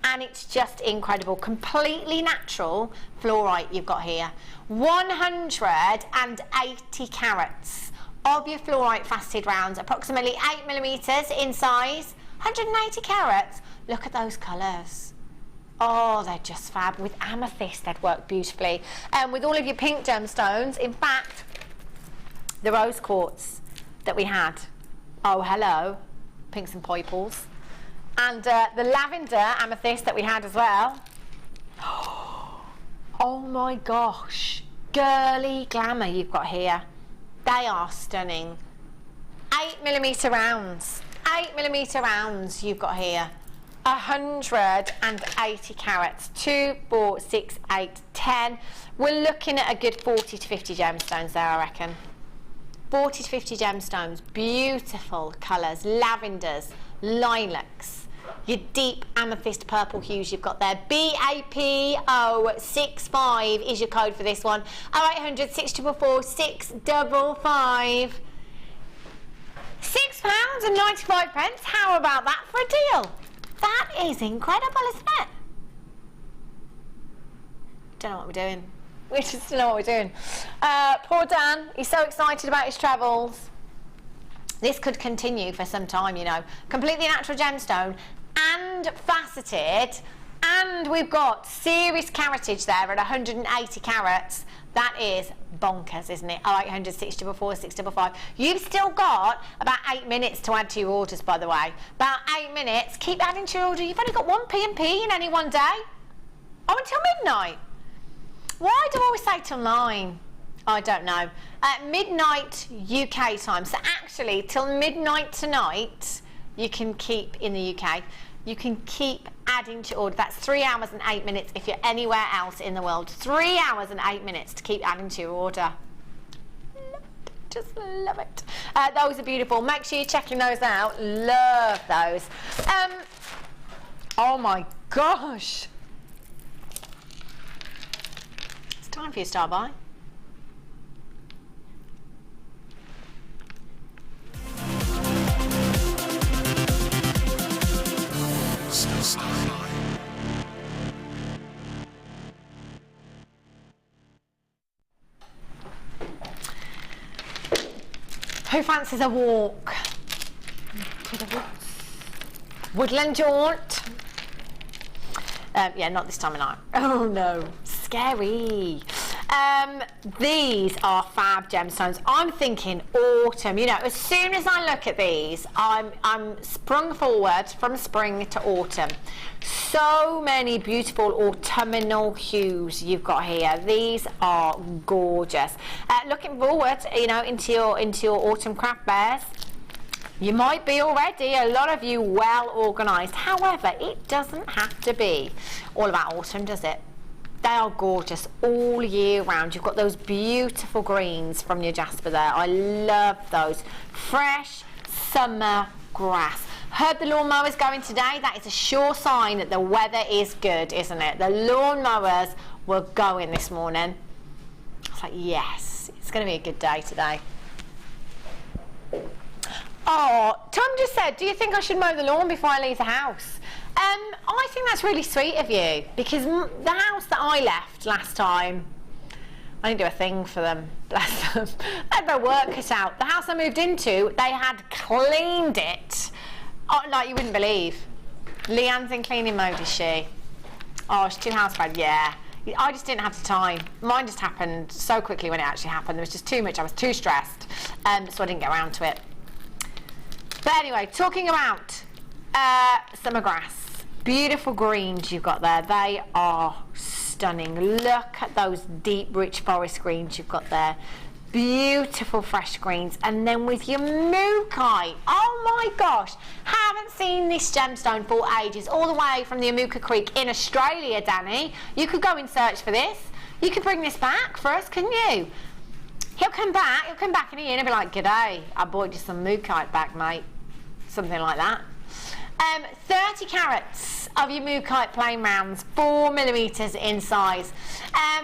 And it's just incredible. Completely natural fluorite you've got here. 180 carats of your fluorite faceted rounds, approximately 8mm in size, 180 carats. Look at those colours. Oh, they're just fab. With amethyst, they'd work beautifully. And with all of your pink gemstones, in fact, the rose quartz that we had. Oh, hello. Pinks and purples. And the lavender amethyst that we had as well. Oh my gosh. Girly glamour you've got here. They are stunning. 8mm rounds. 8mm rounds you've got here. 180 carats. 2, 4, 6, 8, 10. We're looking at a good 40 to 50 gemstones there, I reckon. 40 to 50 gemstones. Beautiful colours. Lavenders, lilacs. Your deep amethyst purple hues you've got there. BAPO65 is your code for this one. 0800 644 655. £6.95. How about that for a deal? That is incredible, isn't it? Don't know what we're doing. We just don't know what we're doing. Poor Dan, he's so excited about his travels. This could continue for some time, you know. Completely natural gemstone and faceted, and we've got serious caratage there at 180 carats. That is bonkers, isn't it? 0800 644 655. You've still got about 8 minutes to add to your orders, by the way. About 8 minutes. Keep adding to your order. You've only got one P&P in any one day. Oh, until midnight. Why do I always say till 9? I don't know. Midnight UK time. So actually, till midnight tonight, you can keep in the UK. You can keep adding to your order. That's 3 hours and 8 minutes if you're anywhere else in the world. 3 hours and 8 minutes to keep adding to your order. Love it. Just love it. Those are beautiful. Make sure you're checking those out. Love those. Oh my gosh. It's time for your star buy. Who fancies a walk to the woods? Woodland jaunt? Yeah, not this time of night. Oh no, scary. These are fab gemstones. I'm thinking autumn. You know, as soon as I look at these, I'm sprung forward from spring to autumn. So many beautiful autumnal hues you've got here. These are gorgeous. Looking forward, you know, into your autumn craft bears. You might be already, a lot of you, well organised. However, it doesn't have to be all about autumn, does it? They are gorgeous all year round. You've got those beautiful greens from your jasper there. I love those. Fresh summer grass. Heard the lawnmower's going today. That is a sure sign that the weather is good, isn't it? The lawnmowers were going this morning. I was like, yes, it's going to be a good day today. Oh, Tom just said, do you think I should mow the lawn before I leave the house? I think that's really sweet of you, because the house that I left last time, I didn't do a thing for them, bless them. They had their work cut out. The house I moved into, they had cleaned it. Oh, like you wouldn't believe. Leanne's in cleaning mode, is she? Oh, she's too housebound, yeah. I just didn't have the time. Mine just happened so quickly when it actually happened. There was just too much, I was too stressed, so I didn't get around to it. But anyway, talking about summer grass. Beautiful greens you've got there. They are stunning. Look at those deep, rich forest greens you've got there. Beautiful fresh greens. And then with your mookaite. Oh my gosh. Haven't seen this gemstone for ages. All the way from the Amuka Creek in Australia, Danny. You could go and search for this. You could bring this back for us, couldn't you? He'll come back in a year and he'll be like, g'day, I bought you some mookaite back, mate. Something like that. 30 carats of your mookaite plain rounds, 4mm in size.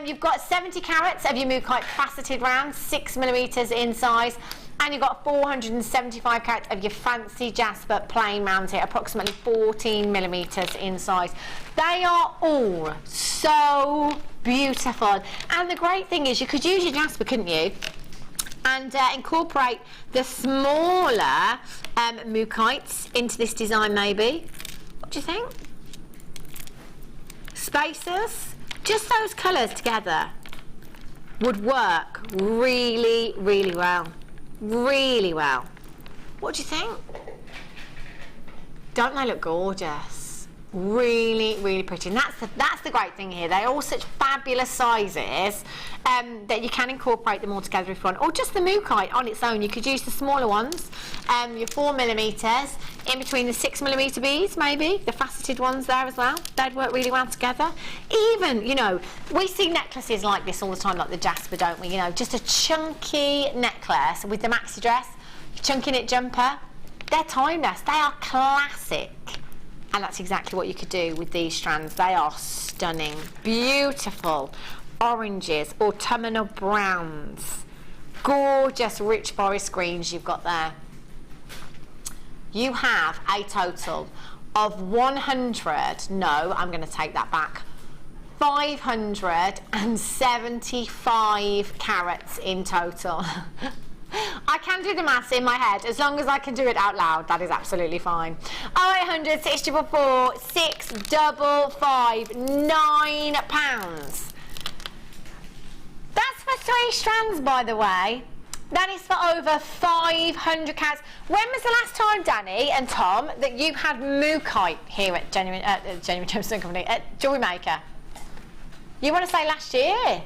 You've got 70 carats of your mookaite faceted rounds, 6mm in size. And you've got 475 carats of your fancy jasper plain rounds here, approximately 14mm in size. They are all so beautiful. And the great thing is you could use your jasper, couldn't you? And incorporate the smaller mookites into this design maybe. What do you think? Spacers, just those colours together would work really, really well. Really well. What do you think? Don't they look gorgeous? Really, really pretty. And that's the great thing here. They're all such fabulous sizes that you can incorporate them all together if you want. Or just the mookaite on its own. You could use the smaller ones, your 4mm, in between the 6mm beads maybe, the faceted ones there as well. They'd work really well together. Even, you know, we see necklaces like this all the time, like the jasper, don't we? You know, just a chunky necklace with the maxi dress, chunky knit jumper. They're timeless. They are classic. And that's exactly what you could do with these strands. They are stunning. Beautiful oranges, autumnal browns. Gorgeous rich forest greens you've got there. You have a total of 100, no, I'm going to take that back, 575 carats in total. I can do the maths in my head, as long as I can do it out loud, that is absolutely fine. 0800 644 655, £9. That's for 3 strands, by the way. That is for over 500 carats. When was the last time, Danny and Tom, that you had mookaite here at Genuine Gemstone Company, at JewelleryMaker? You want to say last year?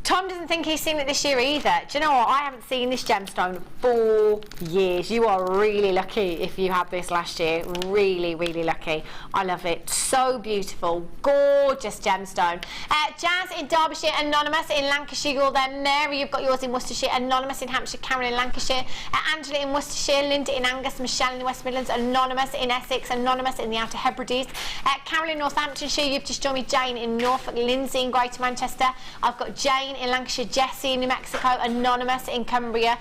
Tom doesn't think he's seen it this year either. Do you know what? I haven't seen this gemstone for years. You are really lucky if you had this last year. Really, really lucky. I love it. So beautiful. Gorgeous gemstone. Jazz in Derbyshire, Anonymous in Lancashire. You're there. Mary, you've got yours in Worcestershire. Anonymous in Hampshire. Karen in Lancashire. Angela in Worcestershire. Linda in Angus. Michelle in the West Midlands. Anonymous in Essex. Anonymous in the Outer Hebrides. Carol in Northamptonshire. You've just joined me. Jane in Norfolk. Lindsay in Greater Manchester. I've got Jane in Lancashire, Jessie in New Mexico, Anonymous in Cumbria.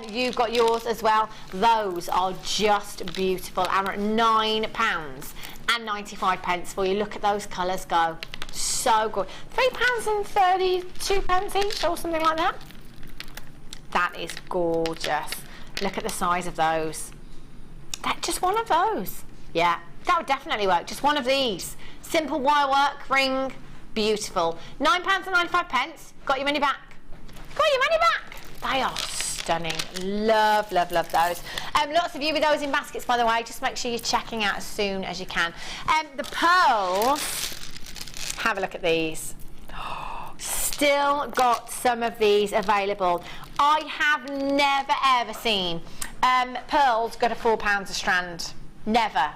You've got yours as well. Those are just beautiful and are at £9.95 for you. Look at those colours go. So good. £3.32 each or something like that. That is gorgeous. Look at the size of those. Just one of those. Yeah, that would definitely work. Just one of these. Simple wire work ring. Beautiful. £9.95. Got your money back. Got your money back. They are stunning. Love, love, love those. Lots of you with those in baskets, by the way. Just make sure you're checking out as soon as you can. The pearls. Have a look at these. Still got some of these available. I have never ever seen pearls go to £4 a strand. Never.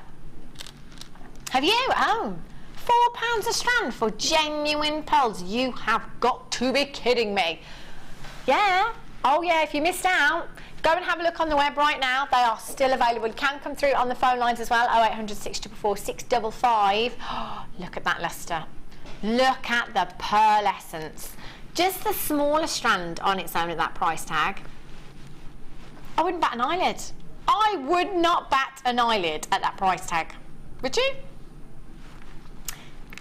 Have you? Oh. £4 a strand for genuine pearls. You have got to be kidding me. Yeah. Oh yeah, if you missed out, go and have a look on the web right now. They are still available. You can come through on the phone lines as well. 0800 644 655. Oh, look at that lustre. Look at the pearlescence. Just the smaller strand on its own at that price tag. I wouldn't bat an eyelid. I would not bat an eyelid at that price tag. Would you?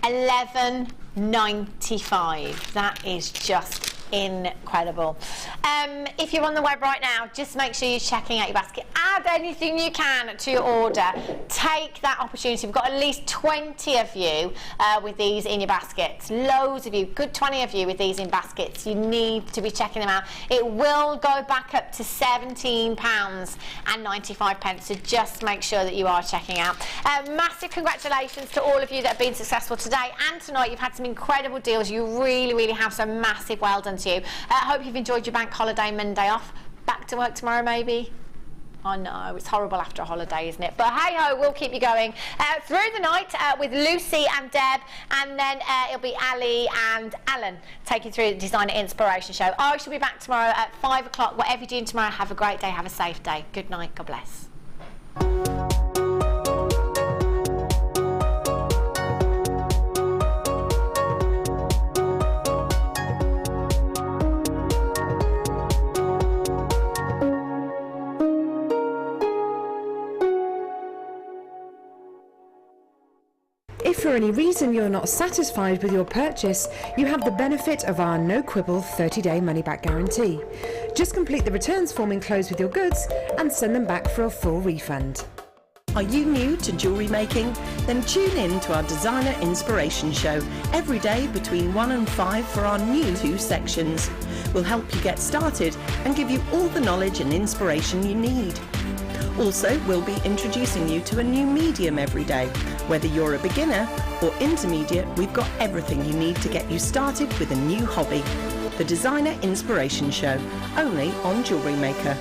$11.95. That is just incredible. If you're on the web right now, just make sure you're checking out your basket. Add anything you can to your order. Take that opportunity. We've got at least 20 of you with these in your baskets. Loads of you, good 20 of you with these in baskets. You need to be checking them out. It will go back up to £17.95, so just make sure that you are checking out. Massive congratulations to all of you that have been successful today and tonight. You've had some incredible deals. You really have, so massive well done to you. I hope you've enjoyed your bank holiday Monday off. Back to work tomorrow maybe. I know, it's horrible after a holiday, isn't it? But hey-ho, we'll keep you going through the night with Lucy and Deb, and then it'll be Ali and Alan taking through the Designer Inspiration Show. I shall be back tomorrow at 5 o'clock. Whatever you're doing tomorrow, have a great day, have a safe day. Good night, God bless. If for any reason you're not satisfied with your purchase, you have the benefit of our no-quibble 30-day money-back guarantee. Just complete the returns form enclosed with your goods and send them back for a full refund. Are you new to jewellery making? Then tune in to our Designer Inspiration Show every day between 1 and 5 for our new 2 sections. We'll help you get started and give you all the knowledge and inspiration you need. Also, we'll be introducing you to a new medium every day. Whether you're a beginner or intermediate, we've got everything you need to get you started with a new hobby. The Designer Inspiration Show, only on Jewellery Maker.